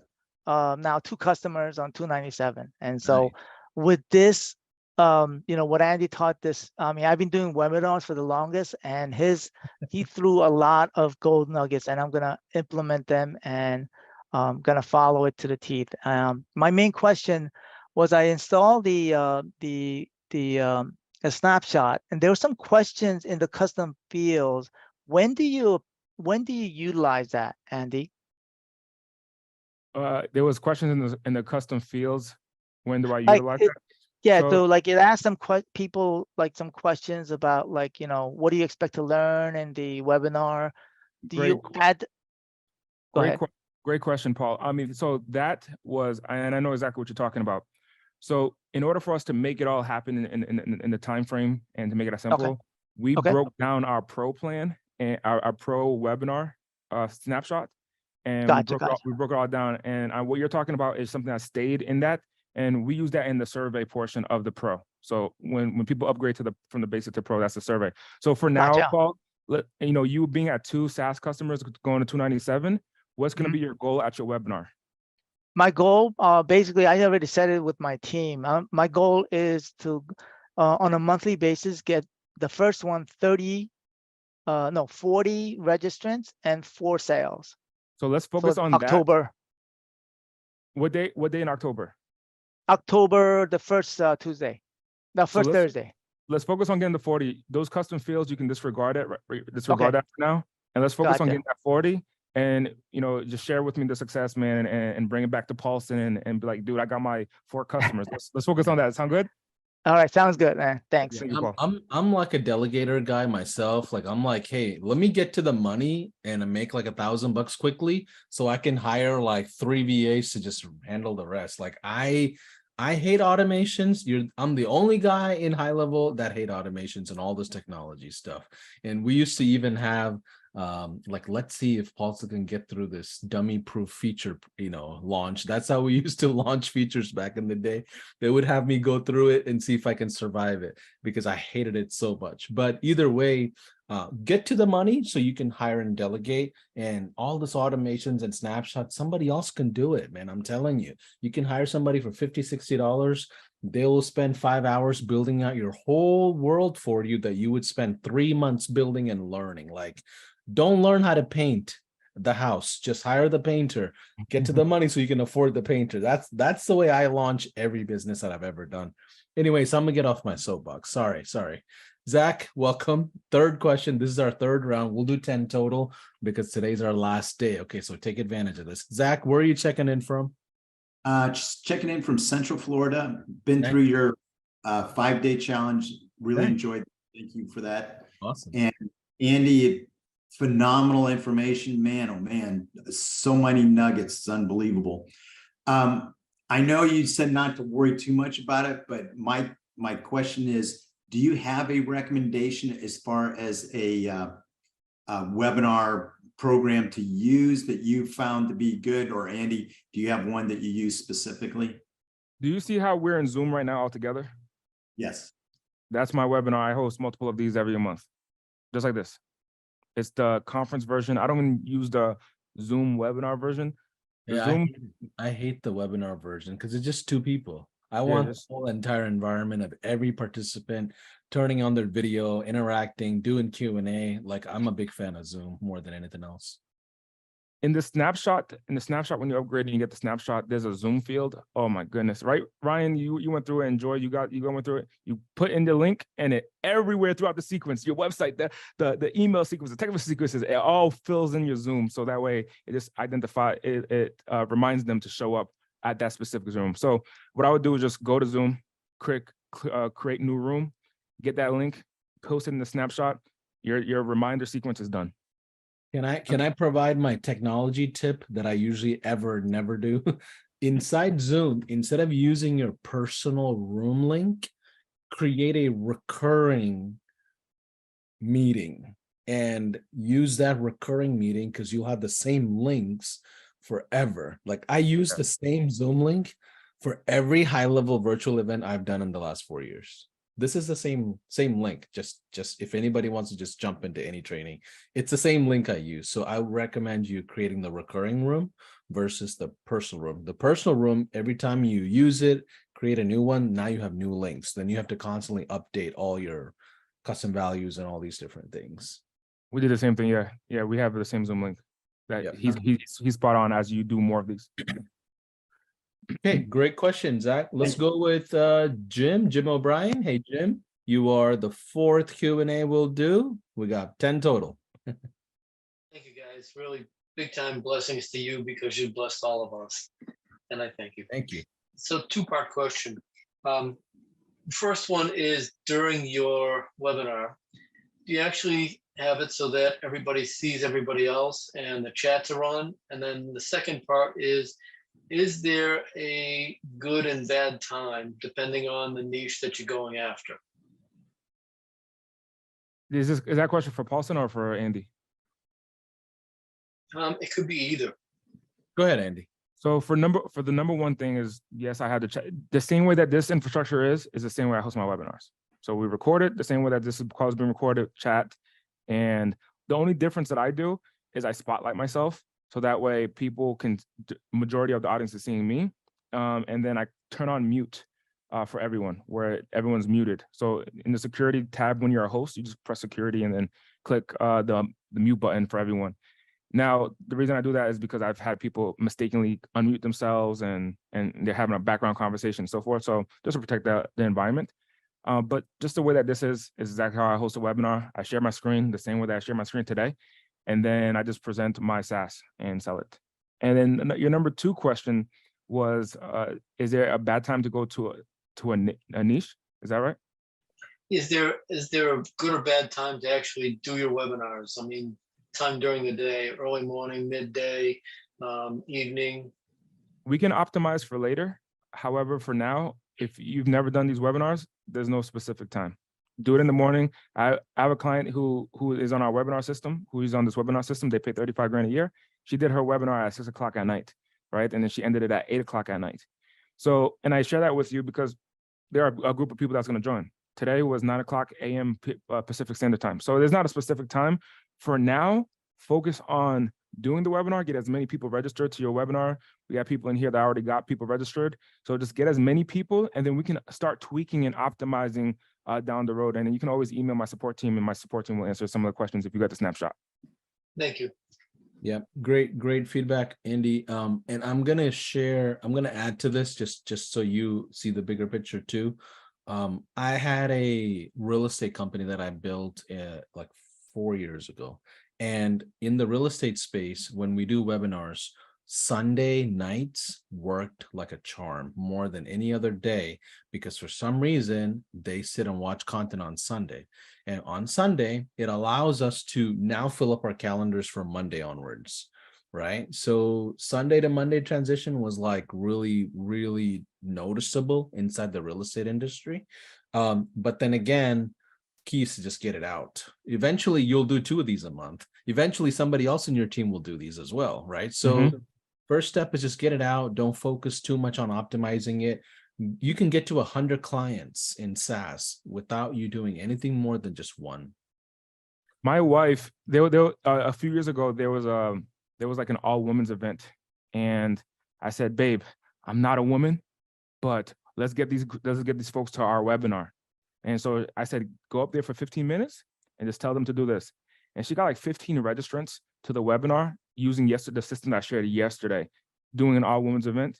now 2 customers on $297. And so Nice. with this, what Andy taught this, I mean, I've been doing webinars for the longest, and he threw a lot of gold nuggets, and I'm gonna implement them and gonna follow it to the teeth. My main question was, I installed the snapshot, and there were some questions in the custom fields. When do you utilize that, Andy? There was questions in the custom fields. When do I Like utilize it, that? yeah, So- so like it asked some people like some questions about like, what do you expect to learn in the webinar? Do you add? Go ahead. Great question, Paul. I mean, so that was, and I know exactly what you're talking about. So in order for us to make it all happen in the time frame and to make it as simple, we broke down our pro plan and our pro webinar snapshot, and we broke it all down. And what you're talking about is something that stayed in that, and we use that in the survey portion of the pro. So when people upgrade from the basic to pro, that's the survey. So for now, Paul, you being at 2 SaaS customers going to 297, what's going to be your goal at your webinar? My goal, basically, I already said it with my team. My goal is to, on a monthly basis, get the first one 40 registrants and 4 sales. So let's focus on October. That. What day in October? October, the first Tuesday, the first Thursday. Let's focus on getting the 40. Those custom fields, you can disregard it, disregard that for now. And let's focus on getting that 40. And, just share with me the success, man, and bring it back to Paulson and be like, dude, I got my 4 customers. Let's focus on that. Sound good? All right, sounds good, man. Thanks. I'm like a delegator guy myself. Like, I'm like, hey, let me get to the money and make like $1,000 quickly so I can hire like 3 VAs to just handle the rest. Like, I I hate automations. I'm the only guy in high level that hate automations and all this technology stuff. And we used to even have like, let's see if Paulson can get through this dummy proof feature, launch. That's how we used to launch features back in the day. They would have me go through it and see if I can survive it because I hated it so much. But either way, get to the money so you can hire and delegate, and all this automations and snapshots, somebody else can do it, man. I'm telling you, you can hire somebody for $50, $60. They will spend 5 hours building out your whole world for you that you would spend 3 months building and learning. Like, don't learn how to paint the house, just hire the painter, get to the money so you can afford the painter. That's the way I launch every business that I've ever done. Anyways, I'm gonna get off my soapbox. Sorry. Zach, welcome. Third question. This is our third round. We'll do 10 total because today's our last day. Okay, so take advantage of this. Zach, where are you checking in from? Just checking in from Central Florida. Been through your 5-day challenge. Really enjoyed it. Thank you for that. Awesome. And Andy, phenomenal information. Man, oh man, so many nuggets. It's unbelievable. I know you said not to worry too much about it, but my question is, do you have a recommendation as far as a webinar program to use that you found to be good? Or Andy, do you have one that you use specifically? Do you see how we're in Zoom right now all together? Yes. That's my webinar. I host multiple of these every month, just like this. It's the conference version. I don't even use the Zoom webinar version. I hate the webinar version because it's just 2 people. I want the whole entire environment of every participant turning on their video, interacting, doing Q&A. Like, I'm a big fan of Zoom more than anything else. In the snapshot, when you upgrade and you get the snapshot, there's a Zoom field. Oh my goodness, right? Ryan, you went through it, enjoyed, you went through it. You put in the link and it everywhere throughout the sequence, your website, the email sequence, the technical sequences, it all fills in your Zoom. So that way it just reminds them to show up at that specific Zoom. So what I would do is just go to Zoom, create new room, get that link, post it in the snapshot. Your reminder sequence is done. Can I provide my technology tip that I usually never do? Inside Zoom, instead of using your personal room link, create a recurring meeting and use that recurring meeting because you'll have the same links forever. Like, I use the same Zoom link for every high-level virtual event I've done in the last 4 years. This is the same link. Just if anybody wants to just jump into any training, it's the same link I use. So I would recommend you creating the recurring room versus the personal room. The personal room, every time you use it, create a new one, now you have new links. Then you have to constantly update all your custom values and all these different things. We did the same thing. Yeah, we have the same Zoom link. He's spot on as you do more of these. Okay, great question, Zach. Let's go with Jim O'Brien. Hey, Jim, you are the 4th Q&A we'll do. We got 10 total. Thank you, guys. Really big time blessings to you because you blessed all of us. And I thank you. Thank you. So 2-part question. First one is, during your webinar, do you actually have it so that everybody sees everybody else and the chats are on? And then the second part is there a good and bad time depending on the niche that you're going after? Is that a question for Paulson or for Andy? It could be either. Go ahead, Andy. So for the number one thing is, yes, I had to check. The same way that this infrastructure is the same way I host my webinars. So we record it the same way that this call is being recorded, chat. And the only difference that I do is I spotlight myself. So that way people majority of the audience is seeing me. And then I turn on mute for everyone, where everyone's muted. So in the security tab, when you're a host, you just press security and then click the mute button for everyone. Now, the reason I do that is because I've had people mistakenly unmute themselves and they're having a background conversation and so forth. So just to protect the environment. But just the way that this is exactly how I host a webinar. I share my screen the same way that I share my screen today. And then I just present my SaaS and sell it. And then your number 2 question was, is there a bad time to go to a niche? Is that right? Is there a good or bad time to actually do your webinars? I mean, time during the day, early morning, midday, evening? We can optimize for later. However, for now, if you've never done these webinars, there's no specific time. Do it in the morning. I have a client who is on our webinar system, who is on this webinar system. They pay 35 grand a year. She did her webinar at 6 o'clock at night, right? And then she ended it at 8 o'clock at night. So, and I share that with you because there are a group of people that's going to join. Today was 9 o'clock a.m. Pacific Standard Time. So there's not a specific time. For now, focus on doing the webinar, get as many people registered to your webinar. We got people in here that already got people registered. So just get as many people, and then we can start tweaking and optimizing down the road. And then you can always email my support team, and my support team will answer some of the questions if you got the snapshot. Thank you. Yeah, great feedback, Andy. And I'm gonna add to this just so you see the bigger picture too. I had a real estate company that I built like 4 years ago. And in the real estate space, when we do webinars, Sunday nights worked like a charm more than any other day, because for some reason they sit and watch content on Sunday. And on Sunday, it allows us to now fill up our calendars from Monday onwards, right? So Sunday to Monday transition was like really, really noticeable inside the real estate industry. But then again, key is to just get it out. Eventually you'll do 2 of these a month. Eventually somebody else in your team will do these as well, right? So first step is just get it out. Don't focus too much on optimizing it. You can get to 100 clients in SaaS without you doing anything more than just one. My wife, a few years ago, there was like an all women's event, and I said, babe, I'm not a woman, but let's get these folks to our webinar. And so I said, go up there for 15 minutes and just tell them to do this. And she got like 15 registrants to the webinar using the system I shared yesterday, doing an all women's event.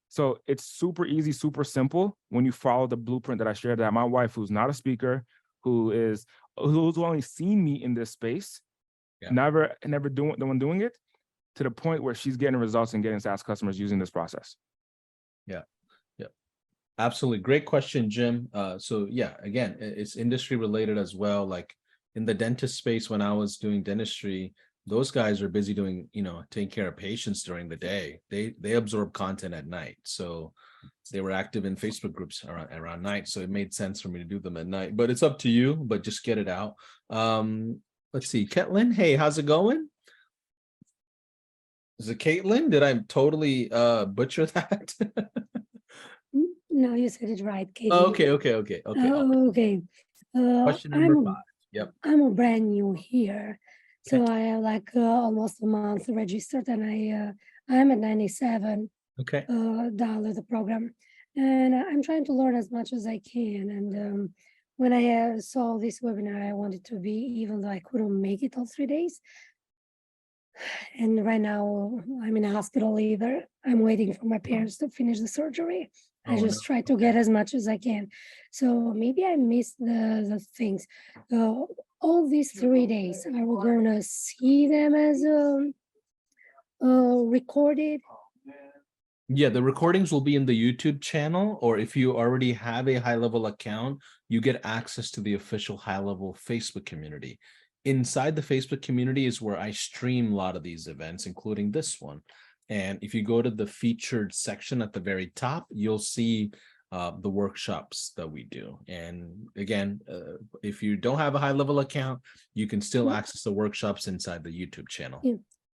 So it's super easy, super simple when you follow the blueprint that I shared. That my wife, who's not a speaker, who's only seen me in this space, never doing it, to the point where she's getting results and getting SaaS customers using this process. Yeah. Absolutely. Great question, Jim. So yeah, again, it's industry related as well. Like in the dentist space, when I was doing dentistry, those guys are busy doing, taking care of patients during the day. They absorb content at night. So they were active in Facebook groups around night. So it made sense for me to do them at night, but it's up to you, but just get it out. Let's see, Caitlin. Hey, how's it going? Is it Caitlin? Did I totally butcher that? No, you said it right, Katie. Oh, okay. Okay. Question number 5. Yep. I'm a brand new here, so I have like almost a month registered, and I'm at $97 dollar the program, and I'm trying to learn as much as I can. And when I saw this webinar, I wanted to be, even though I couldn't make it all 3 days. And right now I'm in a hospital either. I'm waiting for my parents to finish the surgery. I just try to get as much as I can. So maybe I missed the things. All these 3 days, are we going to see them as recorded? Yeah, the recordings will be in the YouTube channel, or if you already have a high-level account, you get access to the official high-level Facebook community. Inside the Facebook community is where I stream a lot of these events, including this one. And if you go to the featured section at the very top, you'll see the workshops that we do. And again, if you don't have a high-level account, you can still access the workshops inside the YouTube channel. Yeah.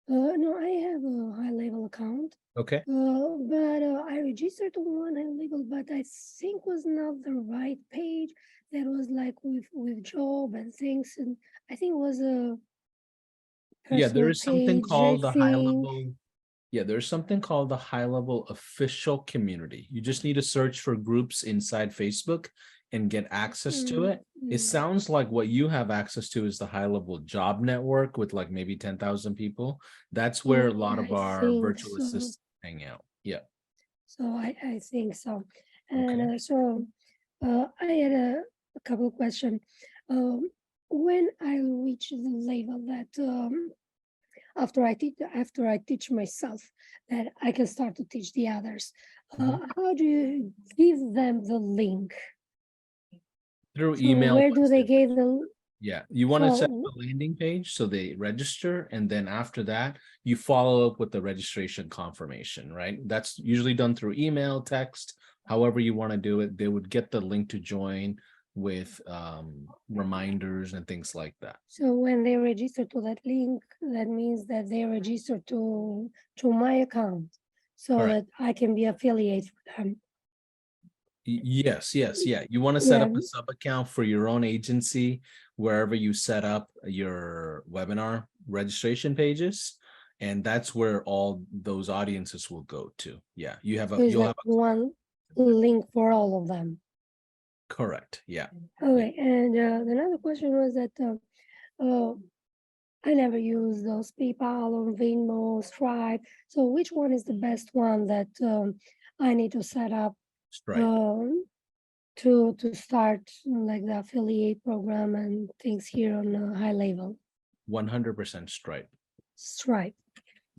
No, I have a high-level account. Okay. But I registered one high-level, but I think was not the right page. That was like with job and things, and I think it was a there is something page, called the high-level. Yeah, there's something called the high-level official community. You just need to search for groups inside Facebook and get access to it. It sounds like what you have access to is the high-level job network with like maybe 10,000 people. That's where a lot of our virtual assistants hang out. Yeah. So I think so. And I had a couple of questions. When I reach the level that after I teach myself, that I can start to teach the others, how do you give them the link? Through email. Where do they get the? Yeah, you want to set So- up a landing page so they register, and then after that, you follow up with the registration confirmation, right? That's usually done through email, text, however you want to do it. They would get the link to join with reminders and things like that. So when they register to that link, that means that they register to my account, so Correct. that I can be affiliate with them. Yes, yeah. You want to set up Yeah. a sub account for your own agency wherever you set up your webinar registration pages, and that's where all those audiences will go to. Yeah, you have So a it's you'll like have one link for all of them. correct. Yeah. Okay, and another question was that I never use those PayPal or Venmo, Stripe. So which one is the best one that I need to set up Stripe. to start like the affiliate program and things here on a high level? 100% Stripe. Stripe.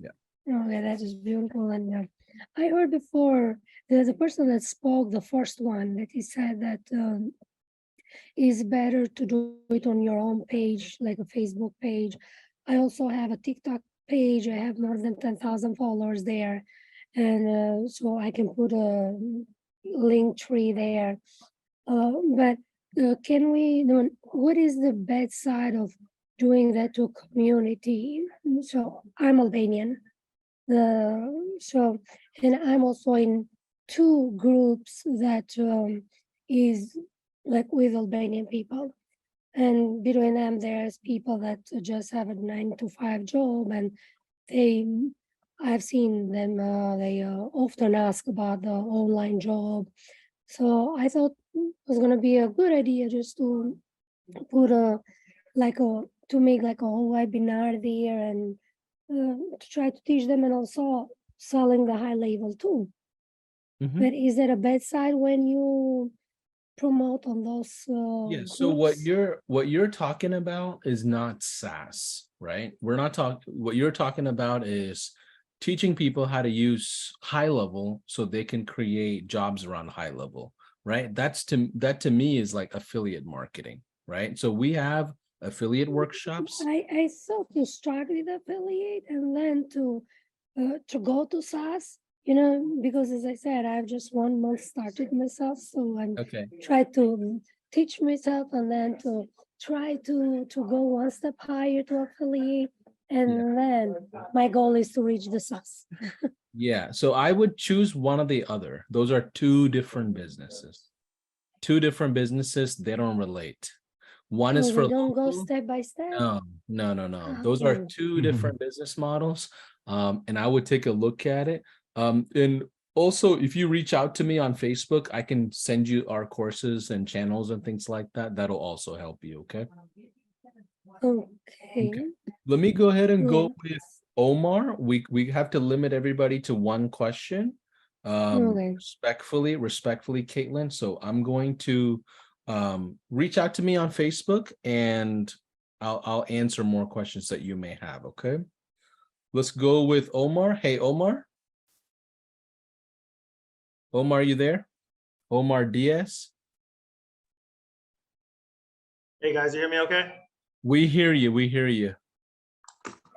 Yeah. Okay, that is beautiful. And I heard before there's a person that spoke, the first one, that he said that it's better to do it on your own page, like a Facebook page. I also have a TikTok page. I have more than 10,000 followers there. And so I can put a link tree there. But can we know what is the bad side of doing that to a community? So I'm Albanian. And I'm also in 2 groups that is like with Albanian people. And between them, there's people that just have a 9-to-5 job, and I've seen them, they often ask about the online job. So I thought it was gonna be a good idea just to put to make like a whole webinar there and to try to teach them, and also selling the high level too. Mhm. But is there a bad side when you promote on those Yeah, so what groups? you're talking about is not SaaS, right? We're not talking, what you're talking about is teaching people how to use high level so they can create jobs around high level, right? That to me is like affiliate marketing, right? So we have affiliate workshops. I thought to start with affiliate and then to go to SaaS, because as I said, I've just 1 month started myself, so I'm Okay. try to teach myself and then to try to go one step higher to affiliate, and then my goal is to reach the SaaS. Yeah, so I would choose one or the other. Those are 2 different businesses. 2 different businesses, they don't relate. One is So for we don't go local. step by step. No. Those are Oh. 2 different business models. And I would take a look at it. And also, if you reach out to me on Facebook, I can send you our courses and channels and things like that. That'll also help you. Okay. Okay. Let me go ahead and go Yeah. with Omar. We have to limit everybody to 1 question. Okay. Respectfully, Caitlin. So I'm going to reach out to me on Facebook, and I'll answer more questions that you may have. Okay. Let's go with Omar. Hey, Omar. Omar, you there? Omar Diaz. Hey guys, you hear me okay? We hear you. We hear you.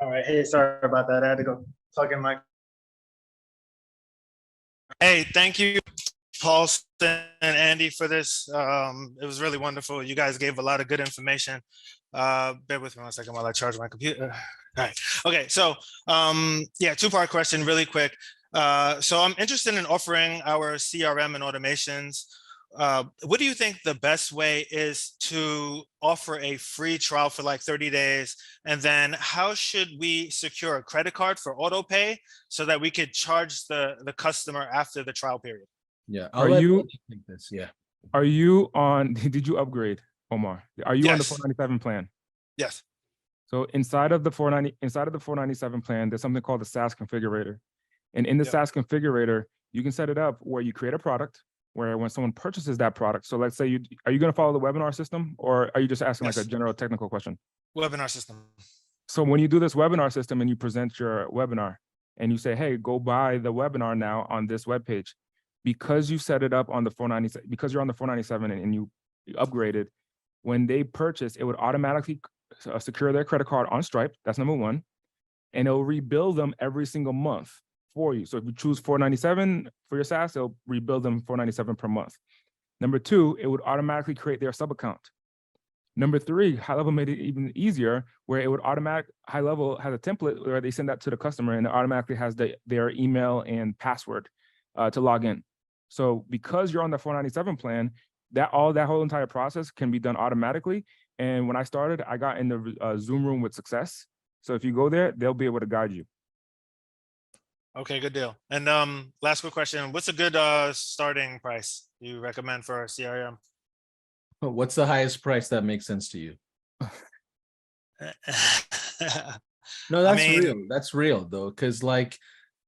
All right. Hey, sorry about that. I had to go plug in my. Hey, thank you, Paulson and Andy, for this. It was really wonderful. You guys gave a lot of good information. Bear with me 1 second while I charge my computer. All right. Okay. So, yeah, 2-part question, really quick. So I'm interested in offering our CRM and automations. What do you think the best way is to offer a free trial for like 30 days? And then how should we secure a credit card for auto pay so that we could charge the customer after the trial period? Yeah. Are you take this? Yeah. Are you on? Did you upgrade, Omar? Are you on the Yes. 497 plan? Yes. So inside of the 497 plan, there's something called the SaaS configurator. And in the Yep. SaaS configurator, you can set it up where you create a product where when someone purchases that product. So let's say are you going to follow the webinar system, or are you just asking like Yes. a general technical question? Webinar system. So when you do this webinar system and you present your webinar and you say, hey, go buy the webinar now on this webpage, because you set it up on the 497, because you're on the 497 and you upgraded, when they purchase, it would automatically secure their credit card on Stripe. That's number one. And it'll rebuild them every single month for you. So if you choose $497 for your SaaS, it'll rebuild them $497 per month. Number two, it would automatically create their sub account. Number three, High Level made it even easier, where it would High Level has a template where they send that to the customer, and it automatically has their email and password to log in. So because you're on the $497 plan, that whole entire process can be done automatically. And when I started, I got in the Zoom room with Success. So if you go there, they'll be able to guide you. Okay, good deal. And last quick question: what's a good starting price you recommend for a CRM? What's the highest price that makes sense to you? No, that's real. That's real though, because like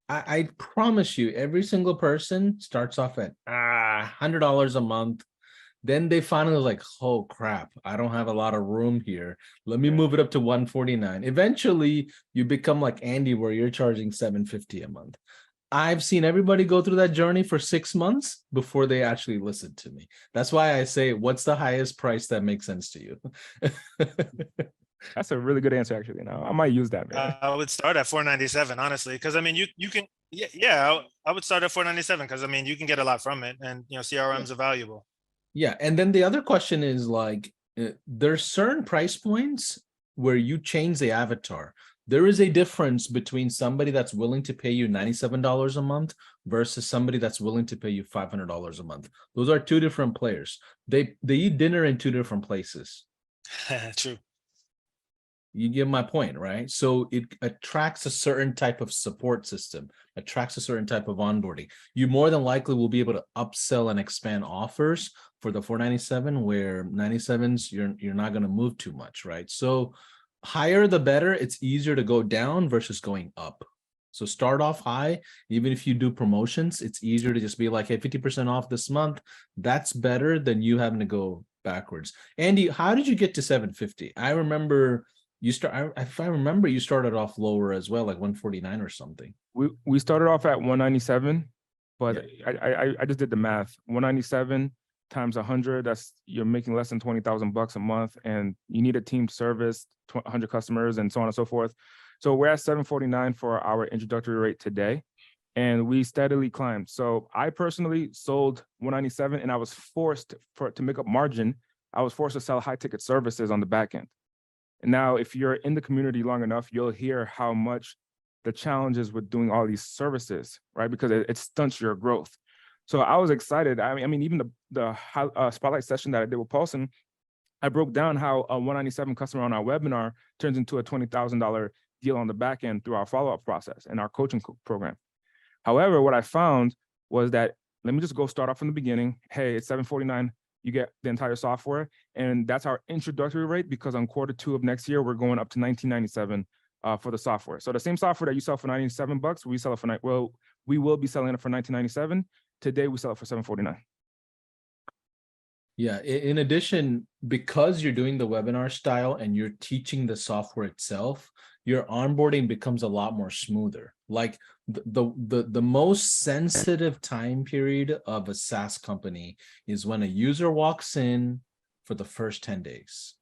I promise you, every single person starts off at $100 a month. Then they finally like, oh crap, I don't have a lot of room here. Let me move it up to $149. Eventually, you become like Andy, where you're charging $750 a month. I've seen everybody go through that journey for 6 months before they actually listen to me. That's why I say, what's the highest price that makes sense to you? That's a really good answer, actually. Now I might use that, man. I would start at $497, honestly, because I mean, you can, I would start at $497 because I mean, you can get a lot from it, and CRMs are valuable. Yeah, and then the other question is like, there's certain price points where you change the avatar. There is a difference between somebody that's willing to pay you $97 a month versus somebody that's willing to pay you $500 a month. Those are two different players. They eat dinner in two different places. True. You get my point, right? So it attracts a certain type of support system, attracts a certain type of onboarding. You more than likely will be able to upsell and expand offers for the $497, where 97s you're not going to move too much, right? So higher the better. It's easier to go down versus going up. So start off high. Even if you do promotions, it's easier to just be like, hey, 50% off this month. That's better than you having to go backwards. Andy, how did you get to 750? I remember if I remember, you started off lower as well, like 149 or something. We started off at 197, but yeah. I just did the math. 197 times 100, you're making less than $20,000 a month, and you need a team service, 100 customers, and so on and so forth. So we're at 749 for our introductory rate today, and we steadily climbed. So I personally sold 197, and I was forced to make up margin. I was forced to sell high ticket services on the back end. And now, if you're in the community long enough, you'll hear how much the challenges with doing all these services, right? Because it stunts your growth. So I was excited. I mean, even the spotlight session that I did with Paulson, I broke down how a 197 customer on our webinar turns into a $20,000 deal on the back end through our follow-up process and our coaching program. However, what I found was that, let me just go start off from the beginning. Hey, it's $749. You get the entire software, and that's our introductory rate, because on Q2 of next year, we're going up to $1997 for the software. So the same software that you sell for $97, we sell it for we will be selling it for $1997. Today, we sell it for $749. Yeah. In addition, because you're doing the webinar style and you're teaching the software itself, your onboarding becomes a lot more smoother. Like the most sensitive time period of a SaaS company is when a user walks in for the first 10 days.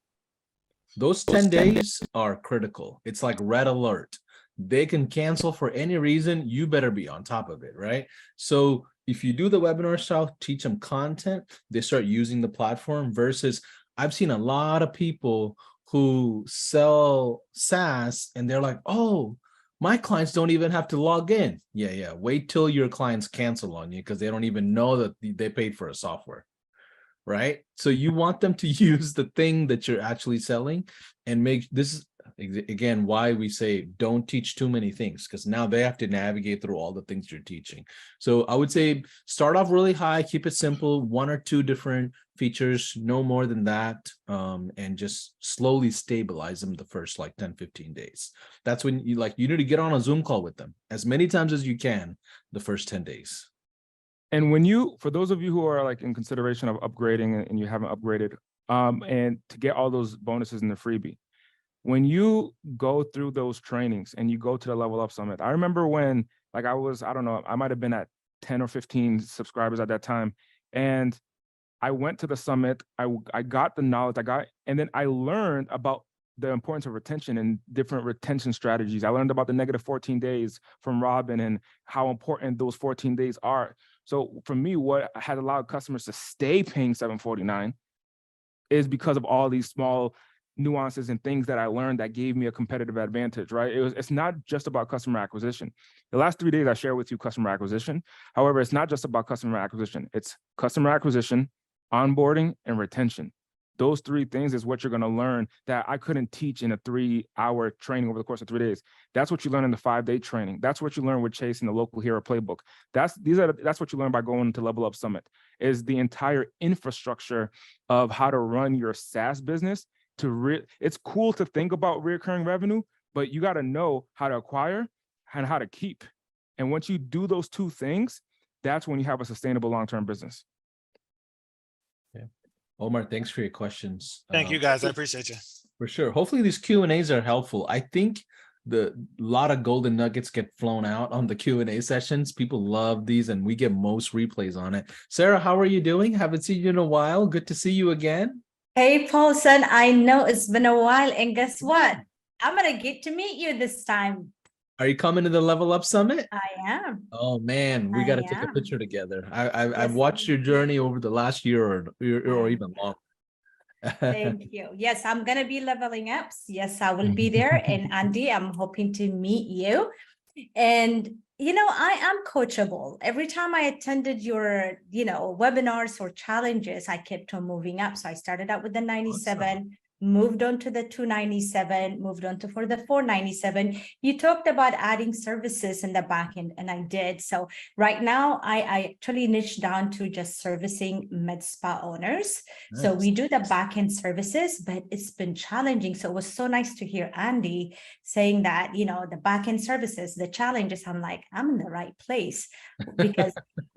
Those 10 days are critical. It's like red alert. They can cancel for any reason. You better be on top of it, right? So if you do the webinar style, teach them content, they start using the platform, versus I've seen a lot of people who sell SaaS and they're like, oh, my clients don't even have to log in. Yeah. Wait till your clients cancel on you because they don't even know that they paid for a software, right? So you want them to use the thing that you're actually selling, and make this, again, why we say don't teach too many things, because now they have to navigate through all the things you're teaching. So I would say start off really high, keep it simple, 1 or 2 different features, no more than that, and just slowly stabilize them the first like 10-15 days. That's when you need to get on a Zoom call with them as many times as you can the first 10 days. And for those of you who are like in consideration of upgrading and you haven't upgraded, and to get all those bonuses in the freebie, when you go through those trainings and you go to the Level Up Summit, I remember when I don't know, I might have been at 10 or 15 subscribers at that time. And I went to the summit, I got the knowledge, and then I learned about the importance of retention and different retention strategies. I learned about the negative 14 days from Robin and how important those 14 days are. So for me, what had allowed customers to stay paying $749 is because of all these small nuances and things that I learned that gave me a competitive advantage, right? It's not just about customer acquisition. The last 3 days I share with you customer acquisition. However, it's not just about customer acquisition. It's customer acquisition, onboarding, and retention. Those 3 things is what you're going to learn that I couldn't teach in a 3-hour training over the course of 3 days. That's what you learn in the 5-day training. That's what you learn with Chase in the local hero playbook. That's what you learn by going to Level Up Summit, is the entire infrastructure of how to run your SaaS business. It's cool to think about recurring revenue, but you got to know how to acquire and how to keep. And once you do those 2 things, that's when you have a sustainable long-term business. Omar, thanks for your questions. Thank you, guys. I appreciate you. For sure. Hopefully these Q&As are helpful. I think a lot of golden nuggets get flown out on the Q&A sessions. People love these and we get most replays on it. Sarah, how are you doing? Haven't seen you in a while. Good to see you again. Hey, Paulson, I know it's been a while, and guess what? I'm going to get to meet you this time. Are you coming to the Level Up Summit? I am. Oh man, we got to take a picture together. I've watched your journey over the last year or even longer. Thank you. Yes, I'm going to be leveling up. Yes, I will be there. And Andy, I'm hoping to meet you. And, I am coachable. Every time I attended your, webinars or challenges, I kept on moving up. So I started out with the 97. Awesome. Moved on to the 297, moved on to for the 497. You talked about adding services in the back end, and I did. So right now, I actually niched down to just servicing med spa owners. Nice. So we do the back end services, but it's been challenging. So it was so nice to hear Andy saying that, the back end services, the challenges. I'm like, I'm in the right place because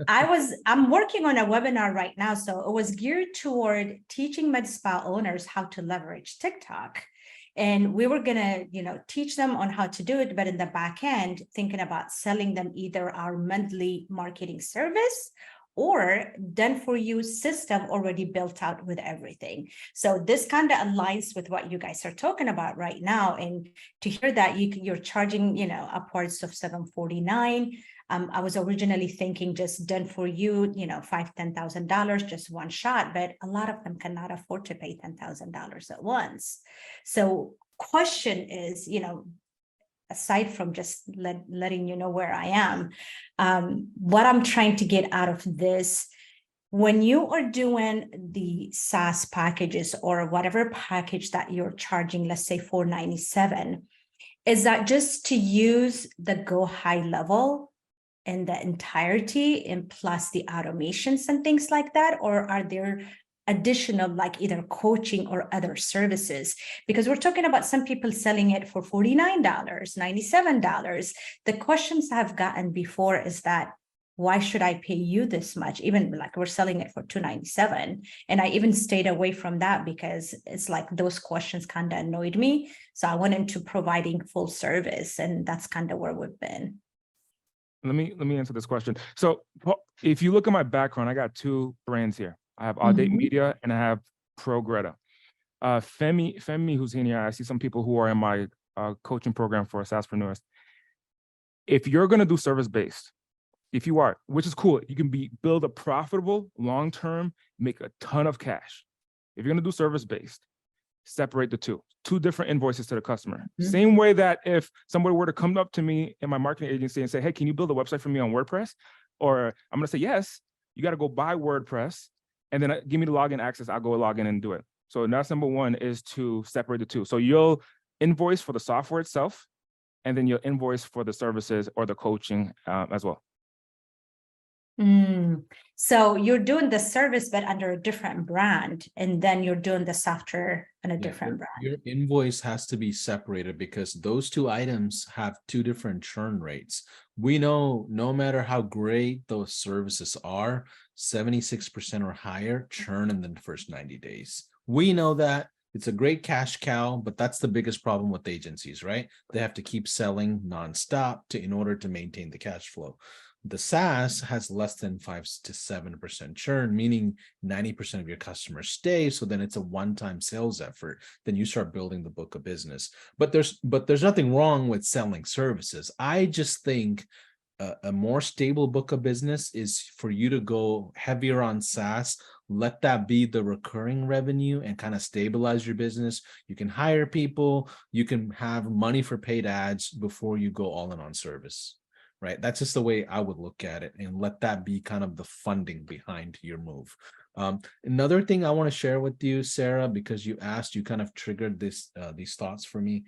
I'm working on a webinar right now. So it was geared toward teaching med spa owners how to leverage TikTok. And we were going to, teach them on how to do it, but in the back end, thinking about selling them either our monthly marketing service or done for you system already built out with everything. So this kind of aligns with what you guys are talking about right now. And to hear that you're charging, upwards of $749. I was originally thinking just done for you, $5,000-$10,000, just one shot, but a lot of them cannot afford to pay $10,000 at once. So question is, aside from just letting you know where I am, what I'm trying to get out of this, when you are doing the SaaS packages or whatever package that you're charging, let's say $497, is that just to use the Go High level in the entirety and plus the automations and things like that? Or are there additional, like either coaching or other services? Because we're talking about some people selling it for $49, $97. The questions I've gotten before is that, why should I pay you this much? Even like we're selling it for $297. And I even stayed away from that because it's like those questions kind of annoyed me. So I went into providing full service, and that's kind of where we've been. Let me answer this question. So if you look at my background, I got 2 brands here. I have Audate Media and I have Pro Greta. Femi, who's in here, I see some people who are in my coaching program for SaaSpreneurs. If you're going to do service-based, if you are, which is cool, you can build a profitable, long-term, make a ton of cash. If you're going to do service-based, separate the 2 different invoices to the customer. Same way that if somebody were to come up to me in my marketing agency and say, hey, can you build a website for me on WordPress? Or I'm going to say, yes, you got to go buy WordPress and then give me the login access. I'll go log in and do it. So that's number 1, is to separate the 2. So you'll invoice for the software itself, and then you'll invoice for the services or the coaching as well. So you're doing the service, but under a different brand, and then you're doing the software on a different brand. Your invoice has to be separated because those 2 items have 2 different churn rates. We know no matter how great those services are, 76% or higher churn in the first 90 days. We know that. It's a great cash cow, but that's the biggest problem with agencies, right? They have to keep selling nonstop in order to maintain the cash flow. The SaaS has less than 5 to 7% churn, meaning 90% of your customers stay. So then it's a one-time sales effort. Then you start building the book of business. But there's nothing wrong with selling services. I just think a more stable book of business is for you to go heavier on SaaS. Let that be the recurring revenue and kind of stabilize your business. You can hire people, you can have money for paid ads before you go all in on service, right? That's just the way I would look at it, and let that be kind of the funding behind your move. Another thing I want to share with you, Sarah, because you asked, you kind of triggered these thoughts for me.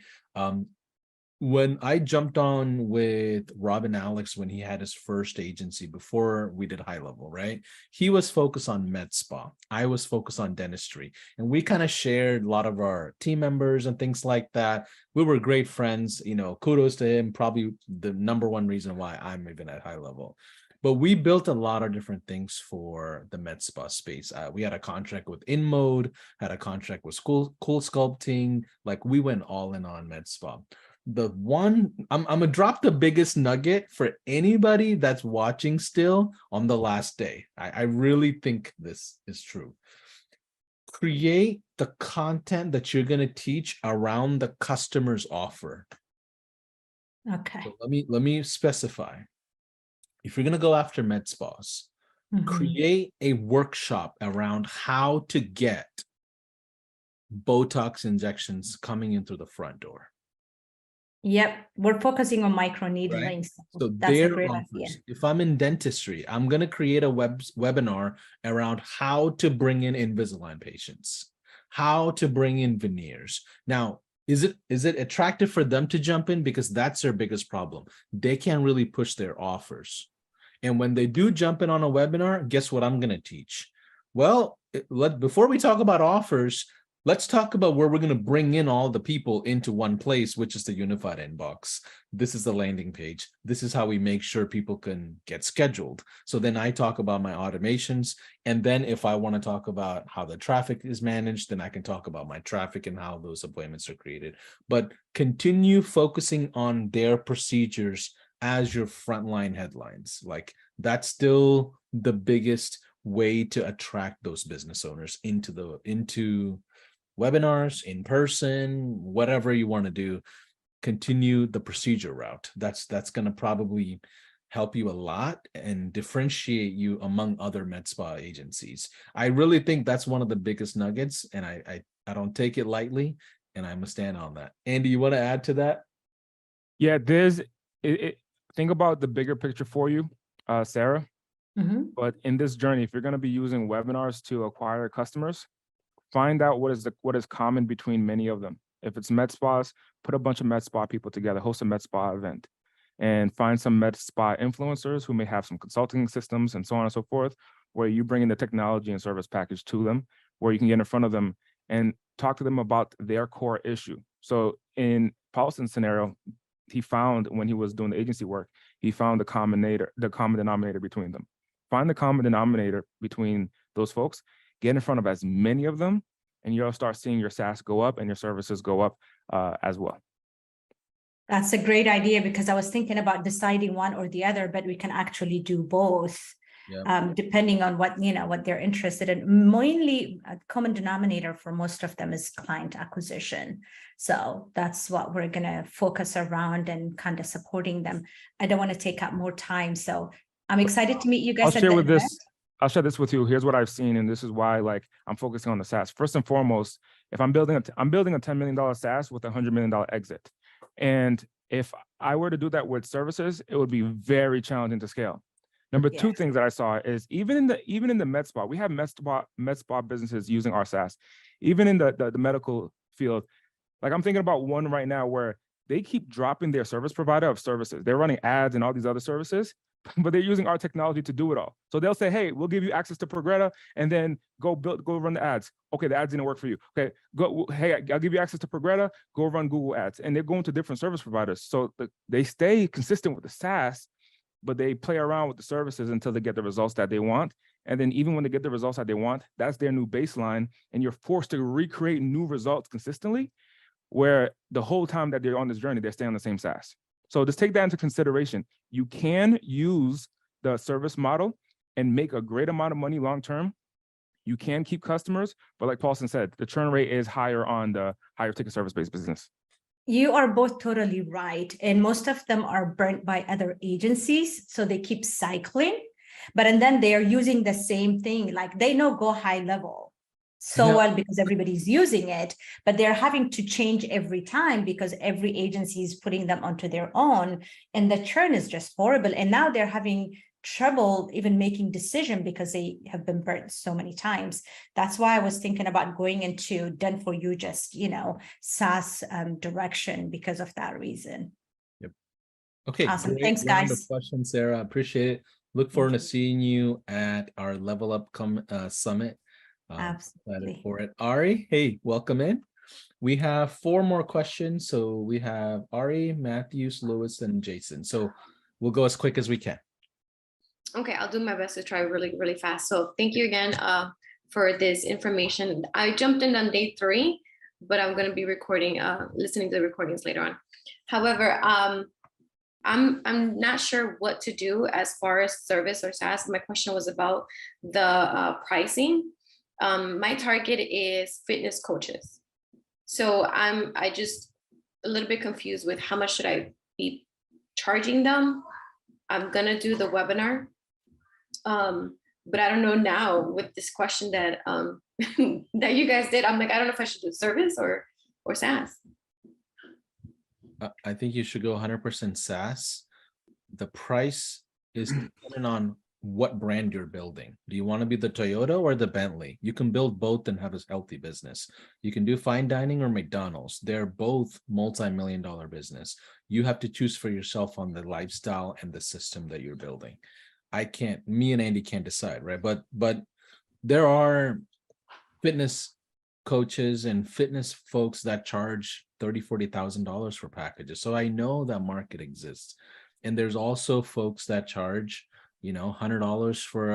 When I jumped on with Rob and Alex when he had his first agency before we did High Level, right? He was focused on med spa. I was focused on dentistry. And we kind of shared a lot of our team members and things like that. We were great friends, you know, kudos to him, probably the number one reason why I'm even at High Level. But we built a lot of different things for the med spa space. We had a contract with InMode, had a contract with Cool Sculpting. Like, we went all in on med spa. The one I'm gonna drop the biggest nugget for anybody that's watching still on the last day. I really think this is true. Create the content that you're gonna teach around the customer's offer. Okay. So let me specify. If you're gonna go after med spas, create a workshop around how to get Botox injections coming in through the front door. Yep, we're focusing on micro needling. Right. So So that's a their great offers. idea. If I'm in dentistry, I'm going to create a webinar around how to bring in Invisalign patients, how to bring in veneers. Now, is it attractive for them to jump in? Because that's their biggest problem. They can't really push their offers. And when they do jump in on a webinar, guess what I'm going to teach? Well, before we talk about offers, let's talk about where we're going to bring in all the people into one place, which is the unified inbox. This is the landing page. This is how we make sure people can get scheduled. So then I talk about my automations. And then if I want to talk about how the traffic is managed, then I can talk about my traffic and how those appointments are created. But continue focusing on their procedures as your frontline headlines. Like, that's still the biggest way to attract those business owners into webinars, in person, whatever you want to do. Continue the procedure route. That's going to probably help you a lot and differentiate you among other med spa agencies. I really think that's one of the biggest nuggets, and I don't take it lightly, and I'm gonna stand on that. Andy, you want to add to that? Yeah, think about the bigger picture for you, Sarah. But in this journey, if you're going to be using webinars to acquire customers, find out what is common between many of them. If it's med spas, put a bunch of med spa people together, host a med spa event, and find some med spa influencers who may have some consulting systems and so on and so forth, where you bring in the technology and service package to them, where you can get in front of them and talk to them about their core issue. So in Paulson's scenario, he found, when he was doing the agency work, he found the common denominator between them. Find the common denominator between those folks, get in front of as many of them, and you'll start seeing your SaaS go up and your services go up as well. That's a great idea, because I was thinking about deciding one or the other, but we can actually do both. Depending on what they're interested in. Mainly, a common denominator for most of them is client acquisition. So that's what we're going to focus around and kind of supporting them. I don't want to take up more time, so I'm excited to meet you guys. I'll share this with you. Here's what I've seen, and this is why I'm focusing on the SaaS. First and foremost, if I'm building a $10 million SaaS with a $100 million exit, and if I were to do that with services, it would be very challenging to scale. Number two things that I saw is even in the med spa, we have med spa businesses using our SaaS. Even in the medical field, like I'm thinking about one right now where they keep dropping their service provider of services. They're running ads and all these other services, but they're using our technology to do it all. So they'll say, hey, we'll give you access to Progretta, and then go run the ads. Okay, the ads didn't work for you. Okay, hey, I'll give you access to Progretta, go run Google ads. And they're going to different service providers. So they stay consistent with the SaaS, but they play around with the services until they get the results that they want. And then even when they get the results that they want, that's their new baseline. And you're forced to recreate new results consistently, where the whole time that they're on this journey, they're staying on the same SaaS. So just take that into consideration. You can use the service model and make a great amount of money long-term, you can keep customers, but like Paulson said, the churn rate is higher on the higher ticket service-based business. You are both totally right. And most of them are burnt by other agencies. So they keep cycling, and then they are using the same thing. Like they know Go High Level so well because everybody's using it, but they're having to change every time because every agency is putting them onto their own. And the churn is just horrible. And now they're having trouble even making decision because they have been burnt so many times. That's why I was thinking about going into done for you, just, SaaS direction because of that reason. Yep. Okay. Awesome. Great Thanks, round guys. of questions, Sarah. Appreciate it. Look forward to seeing you at our Level Up Summit. Absolutely. For it. Ari, hey, welcome in. We have 4 more questions. So we have Ari, Matthews, Lewis, and Jason. So we'll go as quick as we can. Okay, I'll do my best to try really, really fast. So thank you again for this information. I jumped in on day 3, but I'm going to be recording, listening to the recordings later on. However, I'm not sure what to do as far as service or SaaS. My question was about the pricing. My target is fitness coaches. So I just a little bit confused with how much should I be charging them. I'm going to do the webinar. But I don't know now with this question that that you guys did. I'm like, I don't know if I should do service or SaaS. I think you should go 100% SaaS. The price is dependent on what brand you're building. Do you want to be the Toyota or the Bentley? You can build both and have a healthy business. You can do fine dining or McDonald's. They're both multi-million-dollar business. You have to choose for yourself on the lifestyle and the system that you're building. Me and Andy can't decide, right? But there are fitness coaches and fitness folks that charge $30,000-$40,000 for packages. So I know that market exists. And there's also folks that charge, $100 for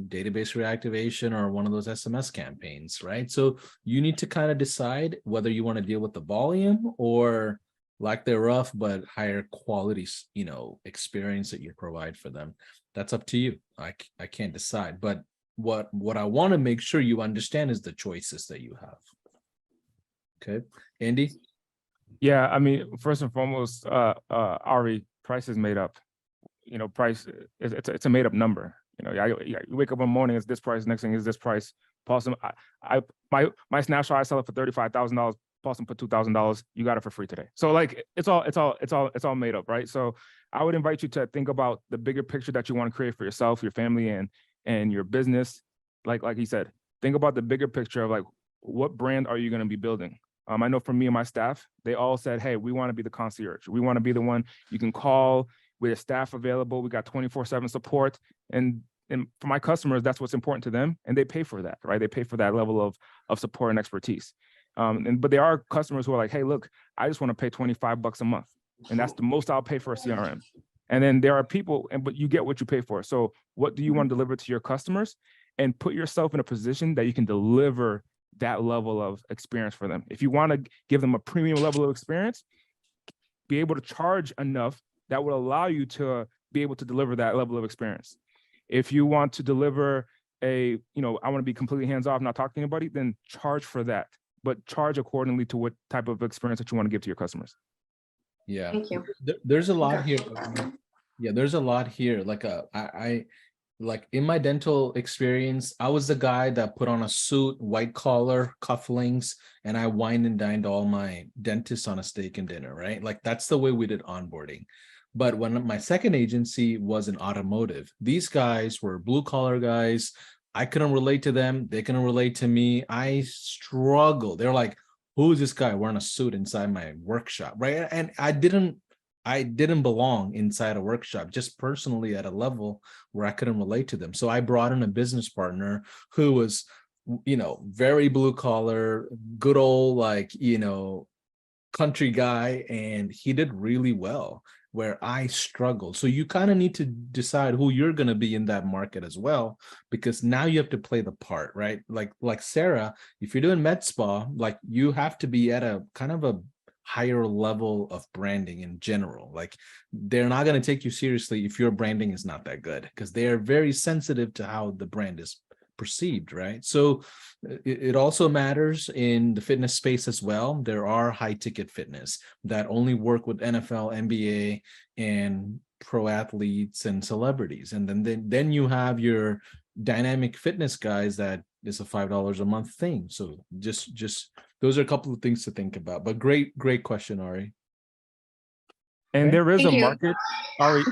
database reactivation or one of those SMS campaigns, right? So you need to kind of decide whether you want to deal with the volume or lack thereof, but higher quality, experience that you provide for them. That's up to you. I can't decide, but what I want to make sure you understand is the choices that you have. Okay, Andy? Yeah, I mean, first and foremost, Ari, price is made up. Price it's a made up number. You wake up in the morning, it's this price. Next thing is this price. Paulson, my Snapshot, I sell it for $35,000. Paulson put $2,000. You got it for free today. So like it's all made up, right? So I would invite you to think about the bigger picture that you want to create for yourself, your family, and your business. Like he said, think about the bigger picture of like, what brand are you going to be building? I know for me and my staff, they all said, hey, we want to be the concierge. We want to be the one you can call with a staff available. We got 24/7 support. And for my customers, that's what's important to them. And they pay for that, right? They pay for that level of support and expertise. But there are customers who are like, hey, look, I just want to pay $25 a month. And that's the most I'll pay for a CRM. And then there are people, but you get what you pay for. So what do you want to deliver to your customers? And put yourself in a position that you can deliver that level of experience for them. If you want to give them a premium level of experience, be able to charge enough that will allow you to be able to deliver that level of experience. If you want to deliver I want to be completely hands-off, not talk to anybody, then charge for that, but charge accordingly to what type of experience that you want to give to your customers. Yeah. Thank you. There's a lot here. Yeah, there's a lot here. Like in my dental experience, I was the guy that put on a suit, white collar, cufflinks, and I wined and dined all my dentists on a steak and dinner, right? Like that's the way we did onboarding. But when my second agency was in automotive, these guys were blue collar guys. I couldn't relate to them. They couldn't relate to me. I struggled. They're like, who is this guy wearing a suit inside my workshop, right? And I didn't belong inside a workshop, just personally at a level where I couldn't relate to them. So I brought in a business partner who was, very blue collar, good old, country guy. And he did really well where I struggled. So you kind of need to decide who you're going to be in that market as well, because now you have to play the part, right? Like Sarah, if you're doing med spa, like you have to be at a kind of a higher level of branding in general. Like they're not going to take you seriously if your branding is not that good, because they are very sensitive to how the brand is perceived, right? So it also matters in the fitness space as well. There are high ticket fitness that only work with NFL, NBA, and pro athletes and celebrities. And then you have your dynamic fitness guys that is a $5 a month thing. So just those are a couple of things to think about. But great question, Ari. And Okay. there is Thank a you. market,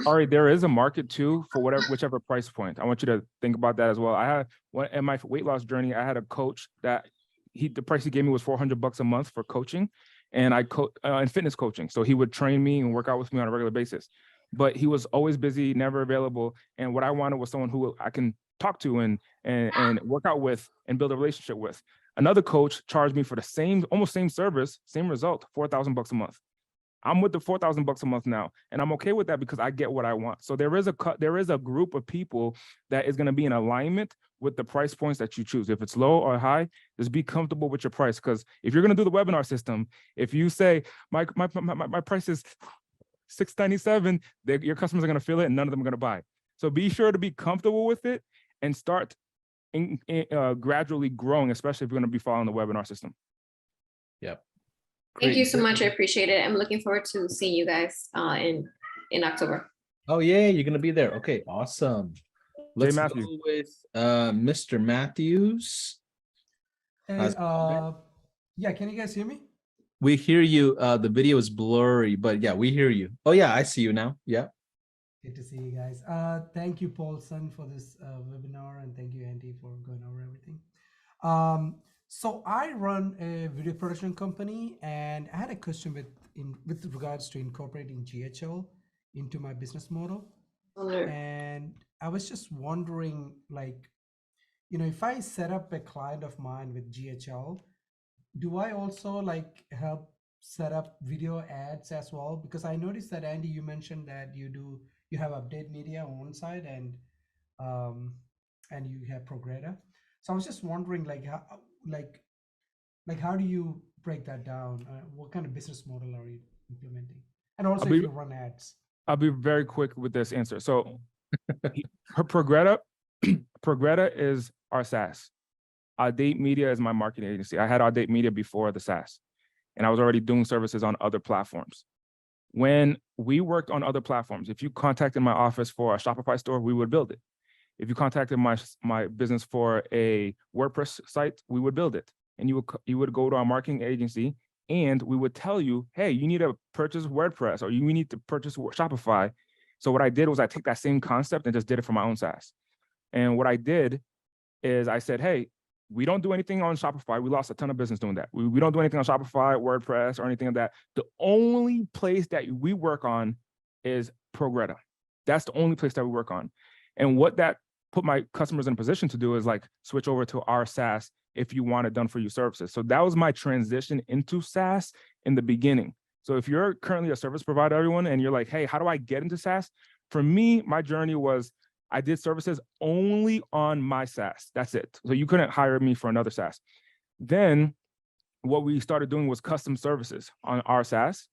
Ari, there is a market too for whichever price point. I want you to think about that as well. I had in my weight loss journey, I had a coach that the price he gave me was $400 a month for coaching, and and fitness coaching. So he would train me and work out with me on a regular basis. But he was always busy, never available. And what I wanted was someone who I can talk to and work out with and build a relationship with. Another coach charged me for the almost same service, same result, $4,000 a month. I'm with the $4,000 a month now, and I'm okay with that because I get what I want. So there is a group of people that is going to be in alignment with the price points that you choose. If it's low or high, just be comfortable with your price. Because if you're going to do the webinar system, if you say my price is $697, your customers are going to feel it, and none of them are going to buy. So be sure to be comfortable with it and start gradually growing, especially if you're going to be following the webinar system. Yep. Thank you so much. I appreciate it. I'm looking forward to seeing you guys in October. Oh yeah, you're gonna be there. Okay, awesome. Let's go Matthew. with Mr. Matthews. Hey, yeah, can you guys hear me? We hear you. The video is blurry, but yeah, we hear you. Oh yeah, I see you now. Yeah. Good to see you guys. Thank you, Paulson, for this webinar, and thank you, Andy, for going over everything. So I run a video production company, and I had a question with regards to incorporating GHL into my business model. And I was just wondering, like, if I set up a client of mine with GHL, do I also like help set up video ads as well? Because I noticed that, Andy, you mentioned that you have Update Media on one side and you have Progretta. So I was just wondering, how do you break that down? What kind of business model are you implementing? And also, if you run ads. I'll be very quick with this answer. So, Progretta is our SaaS. Audate Media is my marketing agency. I had Audate Media before the SaaS, and I was already doing services on other platforms. When we worked on other platforms, if you contacted my office for a Shopify store, we would build it. If you contacted my business for a WordPress site, we would build it. And you would go to our marketing agency, and we would tell you, hey, you need to purchase WordPress, or you need to purchase Shopify. So what I did was I took that same concept and just did it for my own SaaS. And what I did is I said, hey, we don't do anything on Shopify. We lost a ton of business doing that. We don't do anything on Shopify, WordPress, or anything of that. The only place that we work on is Progretta. That's the only place that we work on. And what that put my customers in a position to do is like switch over to our SaaS if you want it done for you services. So that was my transition into SaaS in the beginning. So if you're currently a service provider, everyone, and you're like, hey, how do I get into SaaS? For me, my journey was I did services only on my SaaS. That's it. So you couldn't hire me for another SaaS. Then what we started doing was custom services on our SaaS.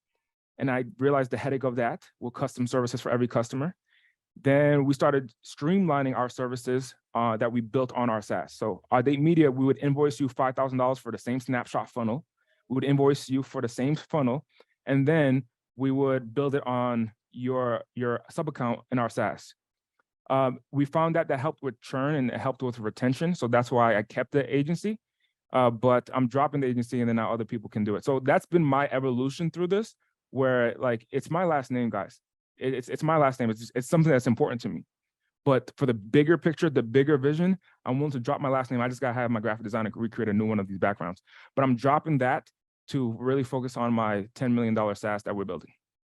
And I realized the headache of that with custom services for every customer. Then we started streamlining our services that we built on our SaaS. So Audate Media, we would invoice you $5,000 for the same Snapshot funnel. We would invoice you for the same funnel. And then we would build it on your sub account in our SaaS. We found that helped with churn and it helped with retention. So that's why I kept the agency. But I'm dropping the agency and then now other people can do it. So that's been my evolution through this, where like, it's my last name, guys. It's my last name. It's something that's important to me. But for the bigger picture, the bigger vision, I'm willing to drop my last name. I just got to have my graphic designer recreate a new one of these backgrounds. But I'm dropping that to really focus on my $10 million SaaS that we're building.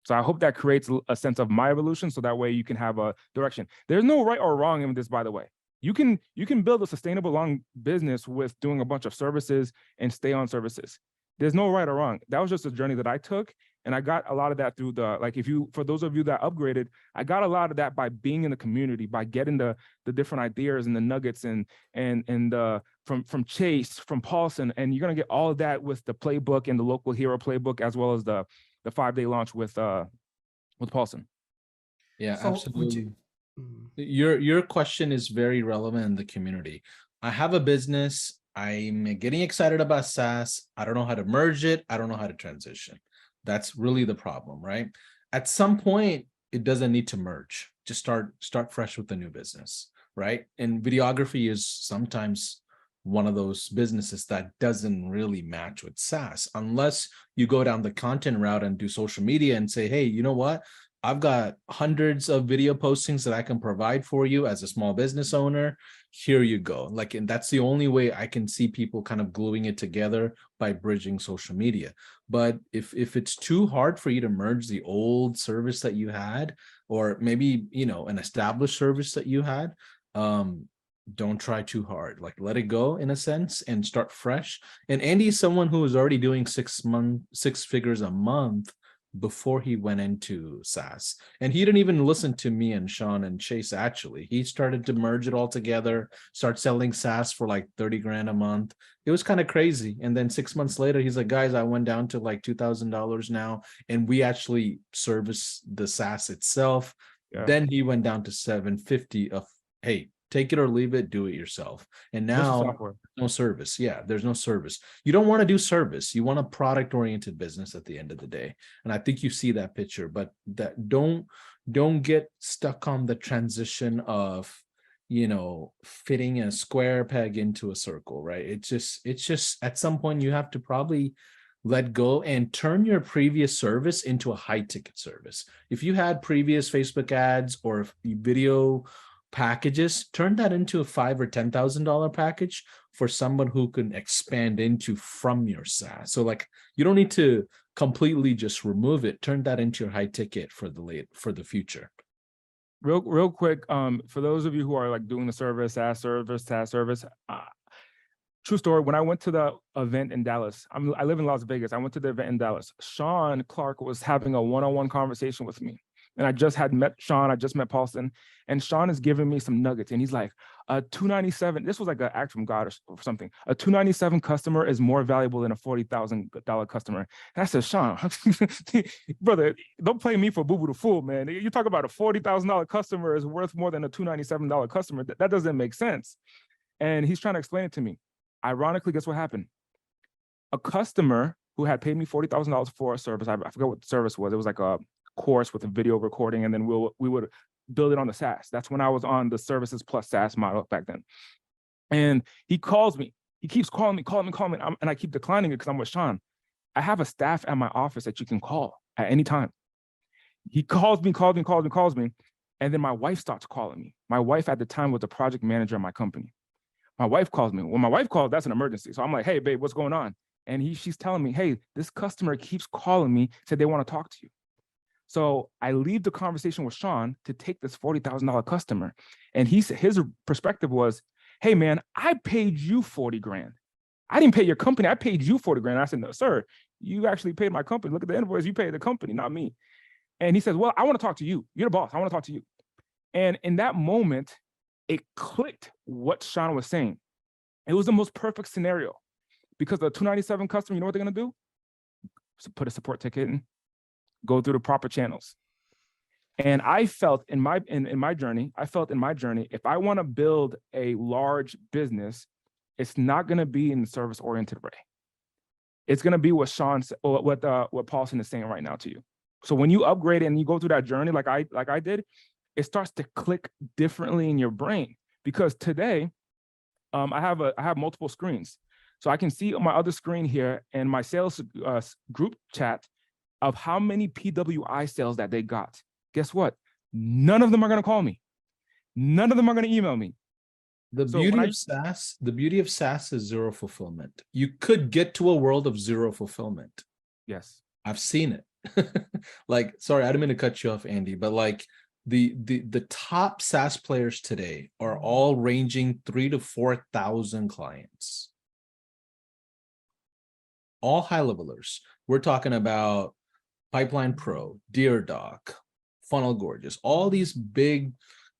So I hope that creates a sense of my evolution. So that way you can have a direction. There's no right or wrong in this, by the way. You can build a sustainable long business with doing a bunch of services and stay on services. There's no right or wrong. That was just a journey that I took. And I got a lot of that through for those of you that upgraded, I got a lot of that by being in the community, by getting the different ideas and the nuggets and from Chase, from Paulson, and you're gonna get all of that with the playbook and the local hero playbook, as well as the 5-day launch with Paulson. Yeah, So absolutely. Your question is very relevant in the community. I have a business. I'm getting excited about SaaS. I don't know how to merge it. I don't know how to transition. That's really the problem, right? At some point, it doesn't need to merge. Just start fresh with the new business, right? And videography is sometimes one of those businesses that doesn't really match with SaaS unless you go down the content route and do social media and say, hey, you know what? I've got hundreds of video postings that I can provide for you as a small business owner. Here you go. And that's the only way I can see people kind of gluing it together, by bridging social media. But if it's too hard for you to merge the old service that you had, or maybe, an established service that you had, don't try too hard. Let it go in a sense and start fresh. And Andy is someone who was already doing 6 figures a month before he went into SaaS. And he didn't even listen to me and Sean and Chase. Actually, he started to merge it all together, start selling SaaS for like 30 grand a month. It was kind of crazy. And then 6 months later, he's like, guys, I went down to like $2,000 now. And we actually service the SaaS itself. Yeah. Then he went down to 750 of, hey, take it or leave it, do it yourself. And now no service. Yeah, there's no service. You don't want to do service. You want a product-oriented business at the end of the day. And I think you see that picture, but that don't get stuck on the transition of, fitting a square peg into a circle, right? It's just at some point you have to probably let go and turn your previous service into a high ticket service. If you had previous Facebook ads or video packages, turn that into a $5,000 or $10,000 package for someone who can expand into from your SaaS. So you don't need to completely just remove it. Turn that into your high ticket for the future. Real quick, for those of you who are doing the SaaS service, true story. When I went to the event in Dallas, I live in Las Vegas. I went to the event in Dallas. Sean Clark was having a one-on-one conversation with me. And I just had met Sean, I just met Paulson, and Sean is giving me some nuggets. And he's like, a $297, this was like an act from God or something. A $297 customer is more valuable than a $40,000 customer. And I said, Sean, brother, don't play me for boo-boo the fool, man. You talk about a $40,000 customer is worth more than a $297 customer. That doesn't make sense. And he's trying to explain it to me. Ironically, guess what happened? A customer who had paid me $40,000 for a service, I forgot what the service was. It was like a course with a video recording, and then we would build it on the SaaS. That's when I was on the services plus SaaS model back then. And he calls me. He keeps calling me, and I keep declining it because I'm with Sean. I have a staff at my office that you can call at any time. He calls me, and then my wife starts calling me. My wife at the time was the project manager of my company. My wife calls me. When my wife calls, that's an emergency. So I'm like, hey, babe, what's going on? And she's telling me, hey, this customer keeps calling me, said they want to talk to you. So I leave the conversation with Sean to take this $40,000 customer. And his perspective was, hey man, I paid you 40 grand. I didn't pay your company. I paid you 40 grand. I said, no, sir, you actually paid my company. Look at the invoice. You paid the company, not me. And he says, well, I want to talk to you. You're the boss. I want to talk to you. And in that moment, it clicked what Sean was saying. It was the most perfect scenario because the 297 customer, you know what they're going to do? So put a support ticket in. Go through the proper channels. And I felt in my journey, if I want to build a large business, it's not going to be in the service-oriented way. It's going to be what what Paulson is saying right now to you. So when you upgrade and you go through that journey like I did, it starts to click differently in your brain. Because today, I have multiple screens. So I can see on my other screen here in my sales group chat of how many PWI sales that they got. Guess what? None of them are going to call me. None of them are going to email me. The beauty of SaaS is zero fulfillment. You could get to a world of zero fulfillment. Yes. I've seen it. Sorry, I didn't mean to cut you off, Andy, but the top SaaS players today are all ranging 3,000 to 4,000 clients. All high levelers. We're talking about Pipeline Pro, DearDoc, Funnel Gorgeous, all these big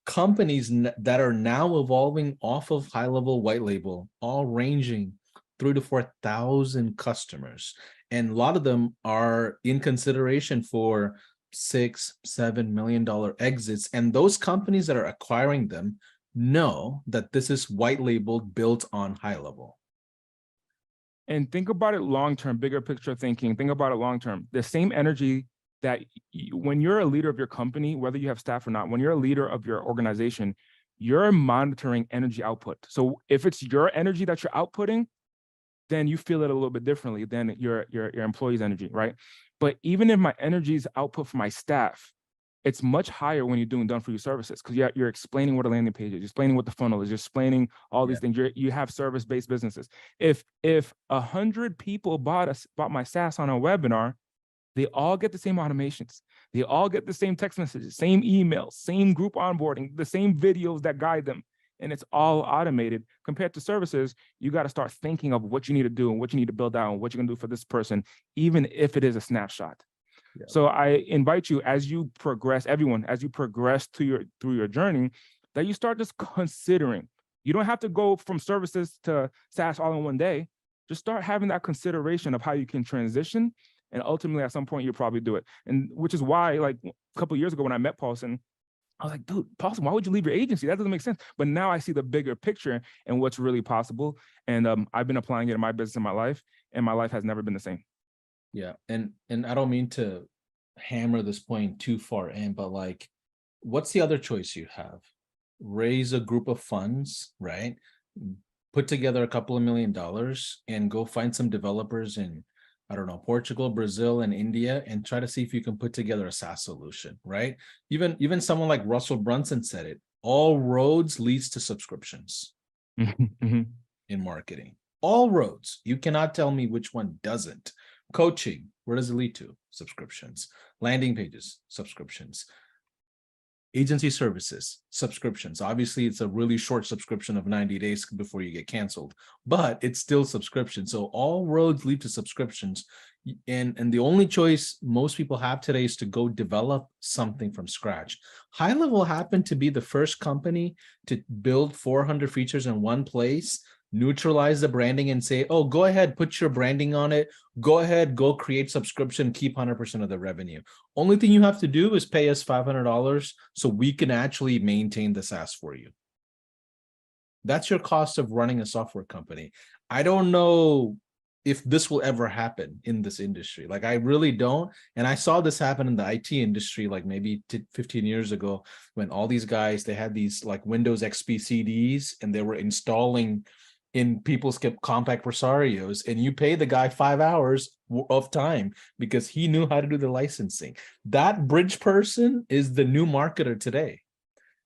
companies that are now evolving off of high level white label, all ranging 3,000 to 4,000 customers. And a lot of them are in consideration for $6-7 million exits. And those companies that are acquiring them know that this is white labeled, built on high level. And think about it long-term, bigger picture thinking. Think about it long-term. The same energy that when you're a leader of your company, whether you have staff or not, when you're a leader of your organization, you're monitoring energy output. So if it's your energy that you're outputting, then you feel it a little bit differently than your employees' energy, right? But even if my energy is output for my staff, it's much higher when you're doing done-for-you services, because you're explaining what a landing page is, you're explaining what the funnel is, you're explaining all these things. You have service-based businesses. If 100 people bought my SaaS on a webinar, they all get the same automations. They all get the same text messages, same emails, same group onboarding, the same videos that guide them. And it's all automated. Compared to services, you got to start thinking of what you need to do and what you need to build out and what you're going to do for this person, even if it is a snapshot. Yeah. So I invite you, as you progress, everyone, as you progress through your journey, that you start just considering. You don't have to go from services to SaaS all in one day. Just start having that consideration of how you can transition. And ultimately, at some point, you'll probably do it. And which is why, like a couple of years ago when I met Paulson, I was like, dude, Paulson, why would you leave your agency? That doesn't make sense. But now I see the bigger picture and what's really possible. And I've been applying it in my business, in my life, and my life has never been the same. Yeah. And I don't mean to hammer this point too far in, but like, what's the other choice you have? Raise a group of funds, right? Put together a couple of $1 million and go find some developers in, I don't know, Portugal, Brazil, and India, and try to see if you can put together a SaaS solution, right? Even someone like Russell Brunson said it, all roads leads to subscriptions in marketing. All roads. You cannot tell me which one doesn't. Coaching, where does it lead to? Subscriptions. Landing pages, subscriptions. Agency services, subscriptions. Obviously, it's a really short subscription of 90 days before you get canceled, but it's still subscription. So all roads lead to subscriptions. And the only choice most people have today is to go develop something from scratch. High Level happened to be the first company to build 400 features in one place, neutralize the branding and say, oh, go ahead, put your branding on it. Go ahead, go create subscription, keep 100% of the revenue. Only thing you have to do is pay us $500 so we can actually maintain the SaaS for you. That's your cost of running a software company. I don't know if this will ever happen in this industry. Like, I really don't. And I saw this happen in the IT industry, like maybe 15 years ago, when all these guys, they had these like Windows XP CDs and they were installing in people's compact Presarios, and you pay the guy 5 hours of time because he knew how to do the licensing. That bridge person is the new marketer today.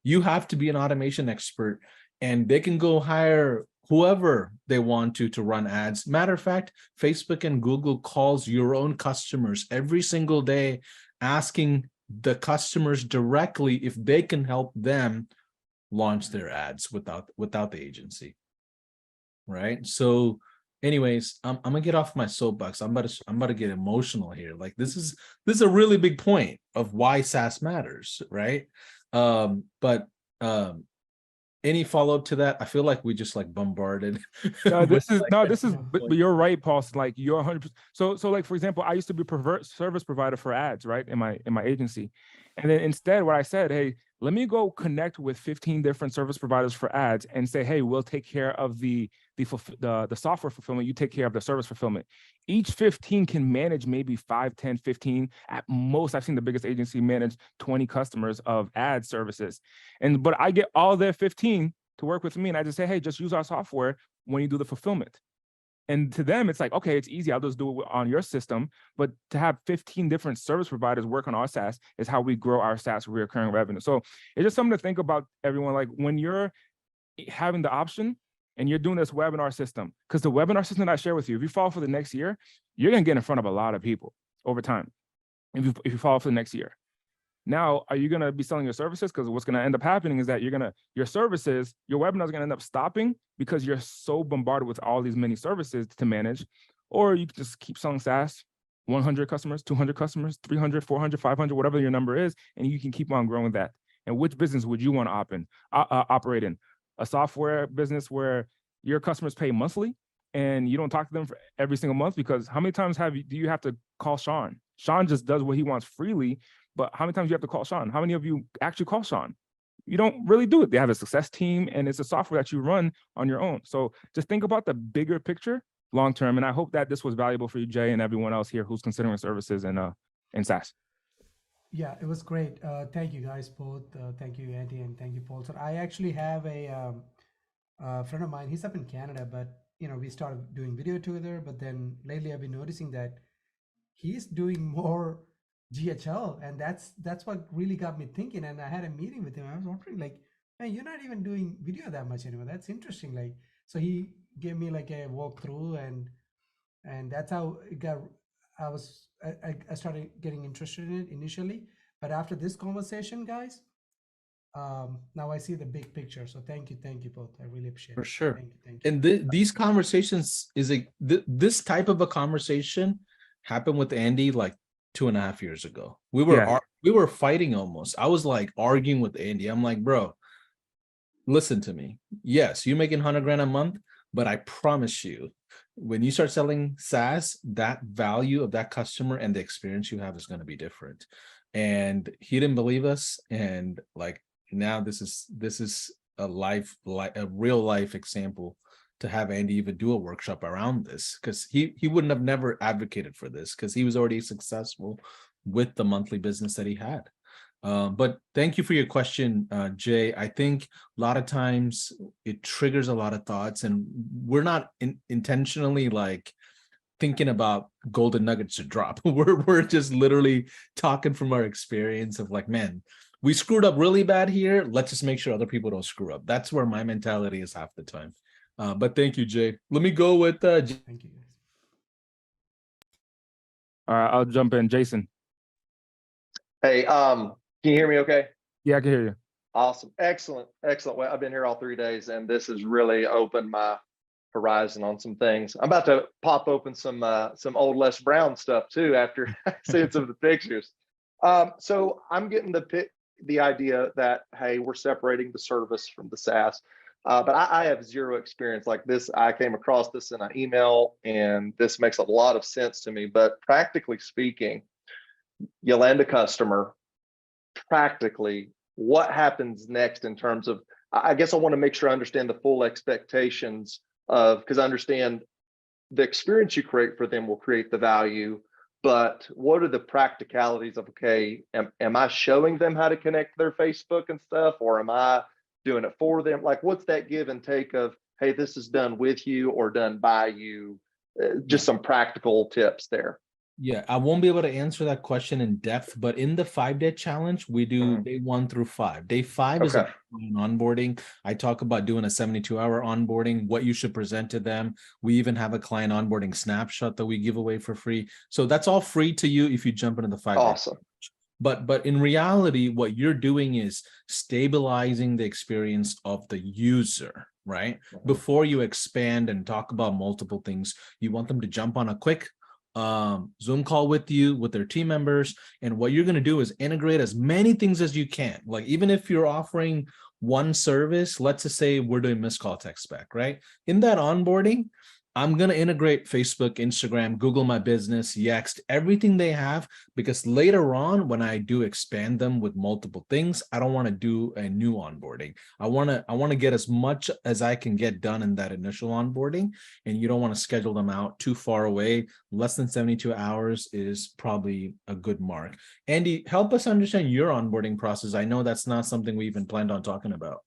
You have to be an automation expert, and they can go hire whoever they want to run ads. Matter of fact, Facebook and Google calls your own customers every single day, asking the customers directly if they can help them launch their ads without the agency. Right. So anyways, I'm gonna get off my soapbox. I'm about to get emotional here. Like, this is a really big point of why SaaS matters, right? But any follow-up to that? I feel like we just like bombarded. But you're right, Paul. Like, you're 100%. So like, for example, I used to be a service provider for ads, right, in my agency. And then instead, what I said, hey, let me go connect with 15 different service providers for ads and say, hey, we'll take care of the software fulfillment. You take care of the service fulfillment. Each 15 can manage maybe 5, 10, 15. At most, I've seen the biggest agency manage 20 customers of ad services. But I get all their 15 to work with me. And I just say, hey, just use our software when you do the fulfillment. And to them, it's like, okay, it's easy. I'll just do it on your system. But to have 15 different service providers work on our SaaS is how we grow our SaaS recurring revenue. So it's just something to think about, everyone. Like, when you're having the option and you're doing this webinar system, because the webinar system that I share with you, if you follow for the next year, you're going to get in front of a lot of people over time. If you follow for the next year. Now, are you going to be selling your services? Because what's going to end up happening is that your services, your webinar is going to end up stopping because you're so bombarded with all these many services to manage. Or you can just keep selling SaaS 100 customers, 200 customers, 300, 400, 500, whatever your number is, and you can keep on growing that. And which business would you want to operate in? A software business where your customers pay monthly and you don't talk to them for every single month? Because how many times do you have to call Sean? Sean just does what he wants freely, but how many times do you have to call Sean? How many of you actually call Sean? You don't really do it. They have a success team, and it's a software that you run on your own. So just think about the bigger picture long term. And I hope that this was valuable for you, Jay, and everyone else here who's considering services in SaaS. Yeah, it was great. Thank you guys both. Thank you, Andy, and thank you, Paulson. I actually have a friend of mine. He's up in Canada, but we started doing video together. But then lately, I've been noticing that he's doing more GHL, and that's what really got me thinking. And I had a meeting with him. I was wondering, like, man, you're not even doing video that much anymore. That's interesting. Like, so he gave me like a walkthrough, and that's how it got. I started getting interested in it initially, but after this conversation, guys, now I see the big picture. So thank you both. I really appreciate it. For sure. Thank you. And these conversations this type of a conversation happened with Andy like 2.5 years ago. We were fighting almost. I was like arguing with Andy. I'm like, bro, listen to me. Yes, you're making $100,000 a month, but I promise you, when you start selling SaaS, that value of that customer and the experience you have is going to be different. And he didn't believe us. And like now this is a real life example to have Andy even do a workshop around this, because he wouldn't have never advocated for this because he was already successful with the monthly business that he had. But thank you for your question, Jay. I think a lot of times it triggers a lot of thoughts, and we're not intentionally like thinking about golden nuggets to drop. We're just literally talking from our experience of like, man, we screwed up really bad here. Let's just make sure other people don't screw up. That's where my mentality is half the time. But thank you, Jay. Let me go with thank you, guys. All right, I'll jump in. Jason. Hey, can you hear me okay? Yeah, I can hear you. Awesome. Excellent. Well, I've been here all 3 days, and this has really opened my horizon on some things. I'm about to pop open some old Les Brown stuff too after seeing some of the pictures. So I'm getting the idea that, hey, we're separating the service from the SaaS. But I have zero experience like this. I came across this in an email, and this makes a lot of sense to me. But practically speaking, you land a customer. Practically, what happens next in terms of, I guess I want to make sure I understand the full expectations of, because I understand the experience you create for them will create the value, but what are the practicalities of, okay, am I showing them how to connect their Facebook and stuff, or am I doing it for them? Like, what's that give and take of, hey, this is done with you or done by you? Just some practical tips there. Yeah, I won't be able to answer that question in depth, but in the 5-day challenge, we do day 1 through 5. Day 5 is an onboarding. I talk about doing a 72-hour onboarding, what you should present to them. We even have a client onboarding snapshot that we give away for free. So that's all free to you if you jump into the 5-day. Awesome. But in reality, what you're doing is stabilizing the experience of the user, right? Before you expand and talk about multiple things, you want them to jump on a quick Zoom call with you, with their team members. And what you're going to do is integrate as many things as you can. Like, even if you're offering one service, let's just say we're doing missed call text back, right? In that onboarding, I'm going to integrate Facebook, Instagram, Google My Business, Yext, everything they have, because later on, when I do expand them with multiple things, I don't want to do a new onboarding. I want to get as much as I can get done in that initial onboarding, and you don't want to schedule them out too far away. Less than 72 hours is probably a good mark. Andy, help us understand your onboarding process. I know that's not something we even planned on talking about.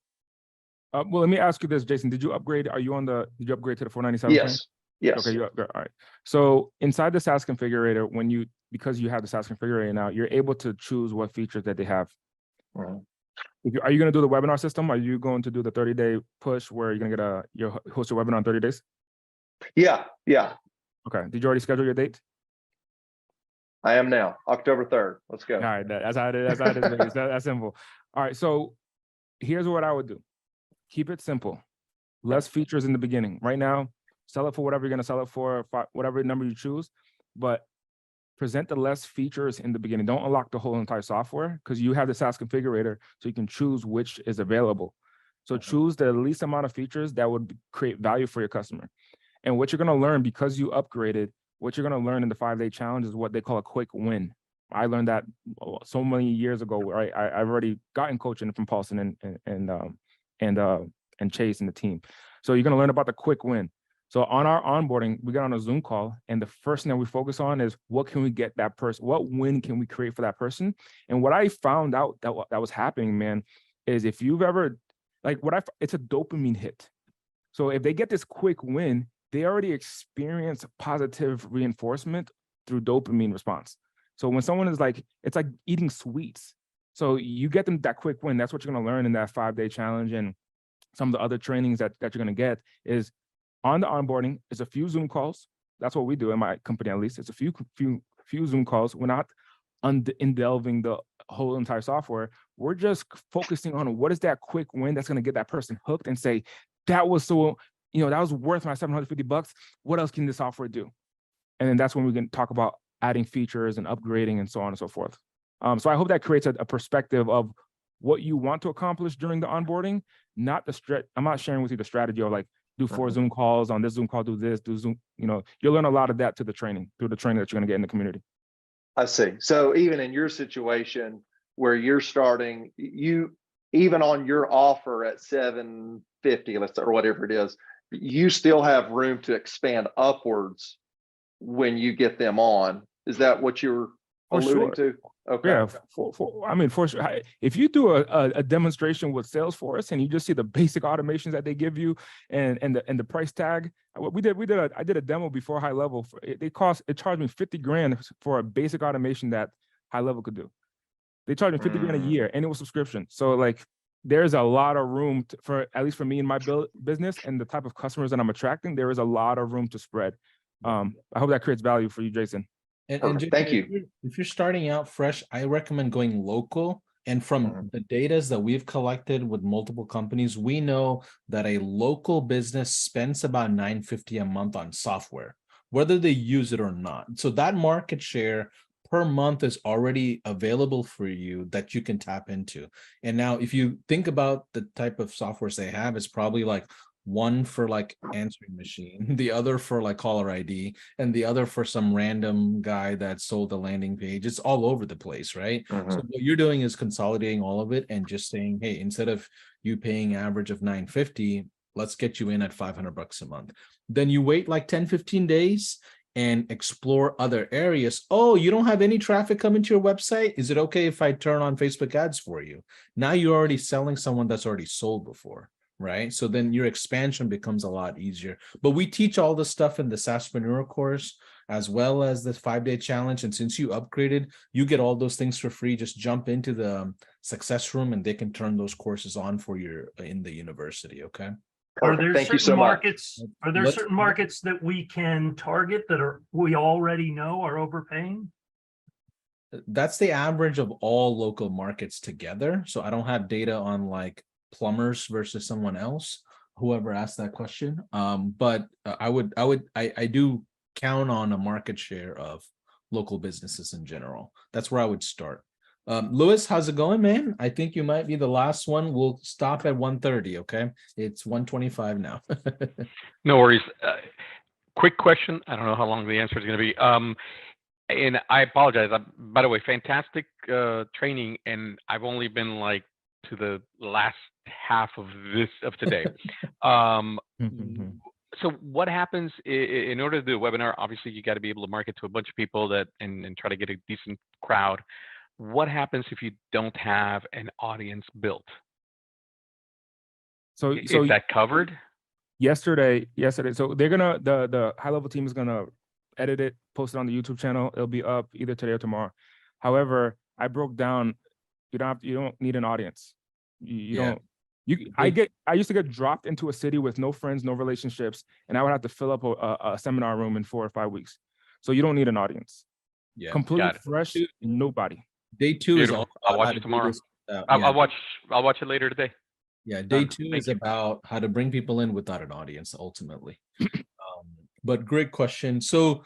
Well, let me ask you this, Jason. Did you upgrade? Did you upgrade to the 497? Yes. Plan? Yes. Okay, you upgrade. All right. So inside the SaaS configurator, because you have the SaaS configurator now, you're able to choose what features that they have. Are you going to do the webinar system? Are you going to do the 30-day push where you're going to get host your webinar in 30 days? Yeah. Okay. Did you already schedule your date? I am now, October 3rd. Let's go. All right. That's how it is. That's simple. All right. So here's what I would do. Keep it simple. Less features in the beginning. Right now, sell it for whatever you're going to sell it for, whatever number you choose. But present the less features in the beginning. Don't unlock the whole entire software, because you have the SaaS configurator, so you can choose which is available. So choose the least amount of features that would create value for your customer. And what you're going to learn, because you upgraded, what you're going to learn in the 5-day challenge is what they call a quick win. I learned that so many years ago, right? I've already gotten coaching from Paulson and Chase and the team. So you're going to learn about the quick win. So on our onboarding, we got on a Zoom call, and the first thing that we focus on is what can we get that person? What win can we create for that person? And what I found out that was happening, man, is if you've ever, it's a dopamine hit. So if they get this quick win, they already experience positive reinforcement through dopamine response. So when someone is like, it's like eating sweets. So you get them that quick win. That's what you're going to learn in that 5-day challenge. And some of the other trainings that you're going to get is on the onboarding is a few Zoom calls. That's what we do in my company, at least. It's a few Zoom calls. We're not delving the whole entire software. We're just focusing on what is that quick win that's going to get that person hooked and say, that was so, that was worth my $750. What else can this software do? And then that's when we can talk about adding features and upgrading and so on and so forth. So I hope that creates a perspective of what you want to accomplish during the onboarding, not the I'm not sharing with you the strategy of like, do 4 Zoom calls on this Zoom call, do this, do Zoom, you'll learn a lot of that through the training that you're going to get in the community. I see. So even in your situation where you're starting, you, even on your offer at 750, let's say, or whatever it is, you still have room to expand upwards when you get them on. Is that what you're alluding to? Okay. Yeah, for sure. If you do a demonstration with Salesforce and you just see the basic automations that they give you and the price tag, I did a demo before High Level. It charged me $50,000 for a basic automation that High Level could do. They charged me $50,000 a year, and it was subscription. So like, there's a lot of room for, at least for me in my business and the type of customers that I'm attracting, there is a lot of room to spread. I hope that creates value for you, Jason. And thank you. If you're starting out fresh, I recommend going local. And from the data that we've collected with multiple companies, we know that a local business spends about $950 a month on software, whether they use it or not. So that market share per month is already available for you that you can tap into. And now if you think about the type of softwares they have, it's probably like one for like answering machine, the other for like caller ID, and the other for some random guy that sold the landing page. It's all over the place, right? So what you're doing is consolidating all of it and just saying, hey, instead of you paying average of $950, let's get you in at $500 a month. Then you wait like 10-15 days and explore other areas. Oh, you don't have any traffic coming to your website? Is it okay if I turn on Facebook ads for you? Now you're already selling someone that's already sold before, right? So then your expansion becomes a lot easier. But we teach all this stuff in the SaaSpreneur course, as well as the 5-day challenge. And since you upgraded, you get all those things for free. Just jump into the success room and they can turn those courses on for you in the university, okay? Are there certain markets? Are there certain markets that we can target that we already know are overpaying? That's the average of all local markets together. So I don't have data on like plumbers versus someone else, whoever asked that question. But I do count on a market share of local businesses in general. That's where I would start. Louis, how's it going, man? I think you might be the last one. We'll stop at 1:30. Okay, it's 1:25 now. No worries. Quick question. I don't know how long the answer is going to be. And I apologize. By the way, fantastic training, and I've only been like to the last half of today. So what happens in order to do a webinar? Obviously, you got to be able to market to a bunch of people and try to get a decent crowd. What happens if you don't have an audience built? So is that covered? Yesterday. So they're gonna the high level team is gonna edit it, post it on the YouTube channel. It'll be up either today or tomorrow. However, I broke down. You don't need an audience. I used to get dropped into a city with no friends, no relationships, and I would have to fill up a seminar room in 4 or 5 weeks. So you don't need an audience. Yeah, completely fresh. Nobody. Day 2 is all. I'll watch it tomorrow. I'll watch it later today. Yeah, day 2 is about how to bring people in without an audience, ultimately. But great question. So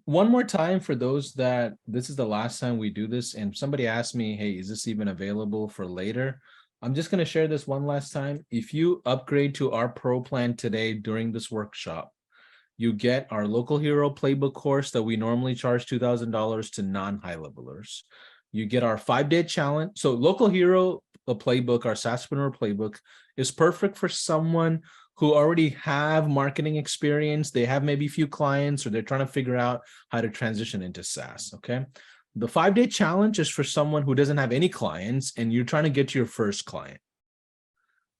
One more time for those that this is the last time we do this, and somebody asked me, hey, is this even available for later? I'm just going to share this one last time. If you upgrade to our pro plan today during this workshop, you get our local hero playbook course that we normally charge $2,000 to non-high levelers. You get our 5-day challenge. So local hero playbook, our SaaSpreneur playbook, is perfect for someone who already have marketing experience. They have maybe a few clients, or they're trying to figure out how to transition into SaaS. Okay. The 5-day challenge is for someone who doesn't have any clients and you're trying to get to your first client.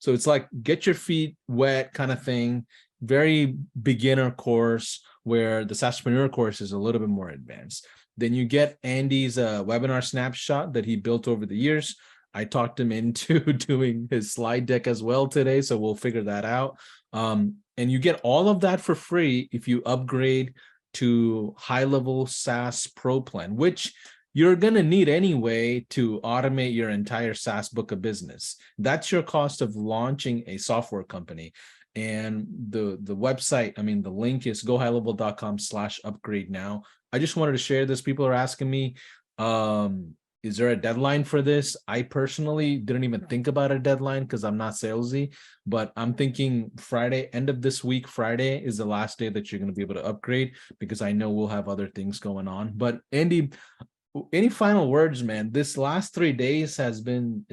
So it's like get your feet wet kind of thing. Very beginner course, where the SaaSpreneur course is a little bit more advanced. Then you get Andy's webinar snapshot that he built over the years. I talked him into doing his slide deck as well today, so we'll figure that out. And you get all of that for free if you upgrade to high-level SaaS Pro plan, which you're going to need anyway to automate your entire SaaS book of business. That's your cost of launching a software company. And the website, I mean, the link is gohighlevel.com/upgrade now. I just wanted to share this. People are asking me, is there a deadline for this? I personally didn't even think about a deadline because I'm not salesy, but I'm thinking Friday, end of this week, Friday is the last day that you're going to be able to upgrade, because I know we'll have other things going on. But Andy, any final words, man? This last 3 days has been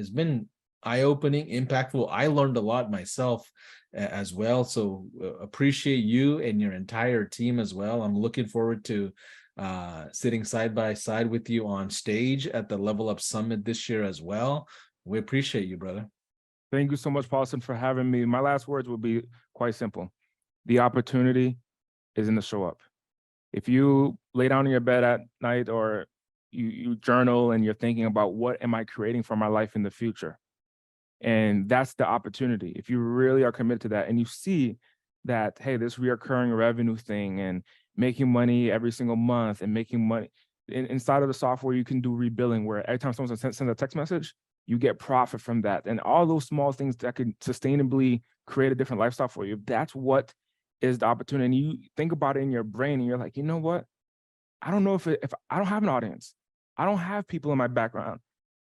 eye-opening, impactful. I learned a lot myself as well. So appreciate you and your entire team as well. I'm looking forward to sitting side by side with you on stage at the Level Up Summit this year as well. We appreciate you, brother. Thank you so much, Paulson, for having me. My last words will be quite simple. The opportunity is in the show up. If you lay down in your bed at night, or you journal and you're thinking about what am I creating for my life in the future, and that's the opportunity. If you really are committed to that, and you see that, hey, this reoccurring revenue thing and making money every single month and making money inside of the software, you can do rebilling, where every time someone sends a text message, you get profit from that. And all those small things that can sustainably create a different lifestyle for you. That's what is the opportunity. And you think about it in your brain and you're like, you know what? I don't know if I don't have an audience. I don't have people in my background.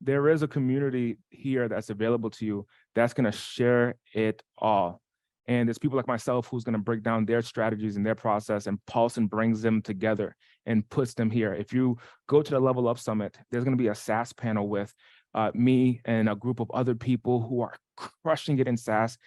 There is a community here that's available to you that's going to share it all. And there's people like myself who's going to break down their strategies and their process, and Paulson brings them together and puts them here. If you go to the Level Up Summit, there's going to be a SaaS panel with me and a group of other people who are crushing it in SaaS.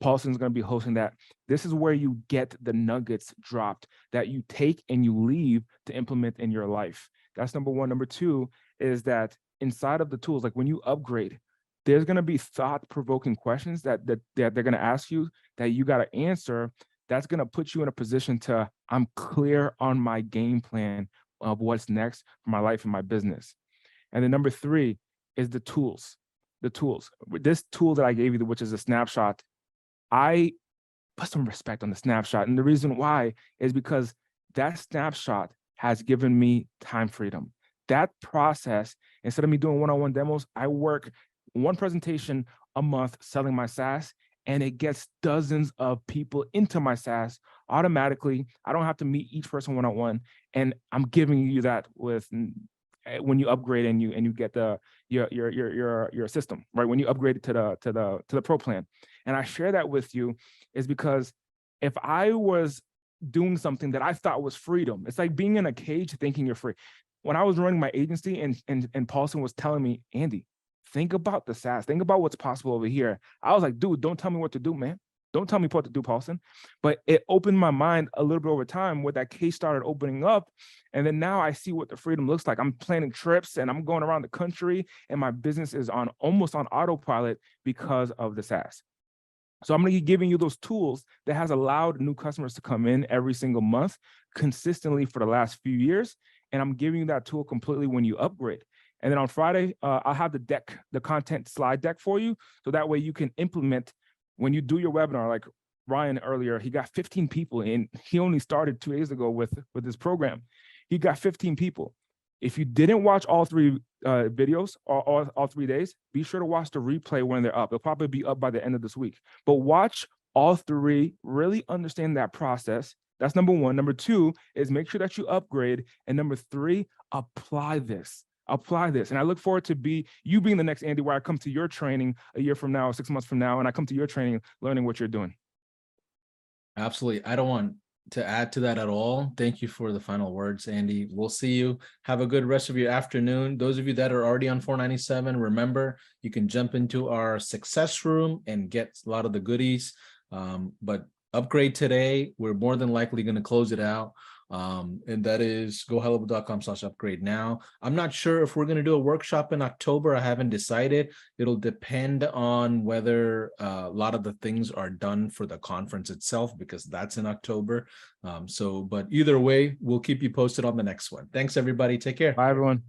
Paulson's going to be hosting that. This is where you get the nuggets dropped that you take and you leave to implement in your life. That's number one. Number two is that inside of the tools, like when you upgrade, there's going to be thought-provoking questions that they're going to ask you that you got to answer. That's going to put you in a position to, I'm clear on my game plan of what's next for my life and my business. And then number three is the tools. The tools. This tool that I gave you, which is a snapshot, I put some respect on the snapshot. And the reason why is because that snapshot has given me time freedom. That process, instead of me doing one-on-one demos, I work one presentation a month selling my SaaS, and it gets dozens of people into my SaaS automatically. I don't have to meet each person one-on-one, and I'm giving you that with when you upgrade and you get your system, right? When you upgrade it to the Pro plan. And I share that with you is because if I was doing something that I thought was freedom, it's like being in a cage thinking you're free. When I was running my agency and Paulson was telling me, Andy, think about the SaaS, think about what's possible over here. I was like, dude, don't tell me what to do, man. Don't tell me what to do, Paulson. But it opened my mind a little bit over time, where that case started opening up. And then now I see what the freedom looks like. I'm planning trips and I'm going around the country, and my business is almost on autopilot because of the SaaS. So I'm going to be giving you those tools that has allowed new customers to come in every single month consistently for the last few years. And I'm giving you that tool completely when you upgrade. And then on Friday, I'll have the content slide deck for you. So that way you can implement when you do your webinar. Like Ryan earlier, he got 15 people in. He only started 2 days ago with this program. He got 15 people. If you didn't watch all three videos or all 3 days, be sure to watch the replay when they're up. They'll probably be up by the end of this week. But watch all three, really understand that process, That's number one. Number two is make sure that you upgrade. And number three, apply this. Apply this. And I look forward to you being the next Andy, where I come to your training a year from now, 6 months from now, and I come to your training, learning what you're doing. Absolutely. I don't want to add to that at all. Thank you for the final words, Andy. We'll see you. Have a good rest of your afternoon. Those of you that are already on 497, remember, you can jump into our success room and get a lot of the goodies. But upgrade today. We're more than likely going to close it out. And that is gohelloable.com/upgrade now. I'm not sure if we're going to do a workshop in October. I haven't decided. It'll depend on whether a lot of the things are done for the conference itself, because that's in October. But either way, we'll keep you posted on the next one. Thanks, everybody. Take care. Bye, everyone.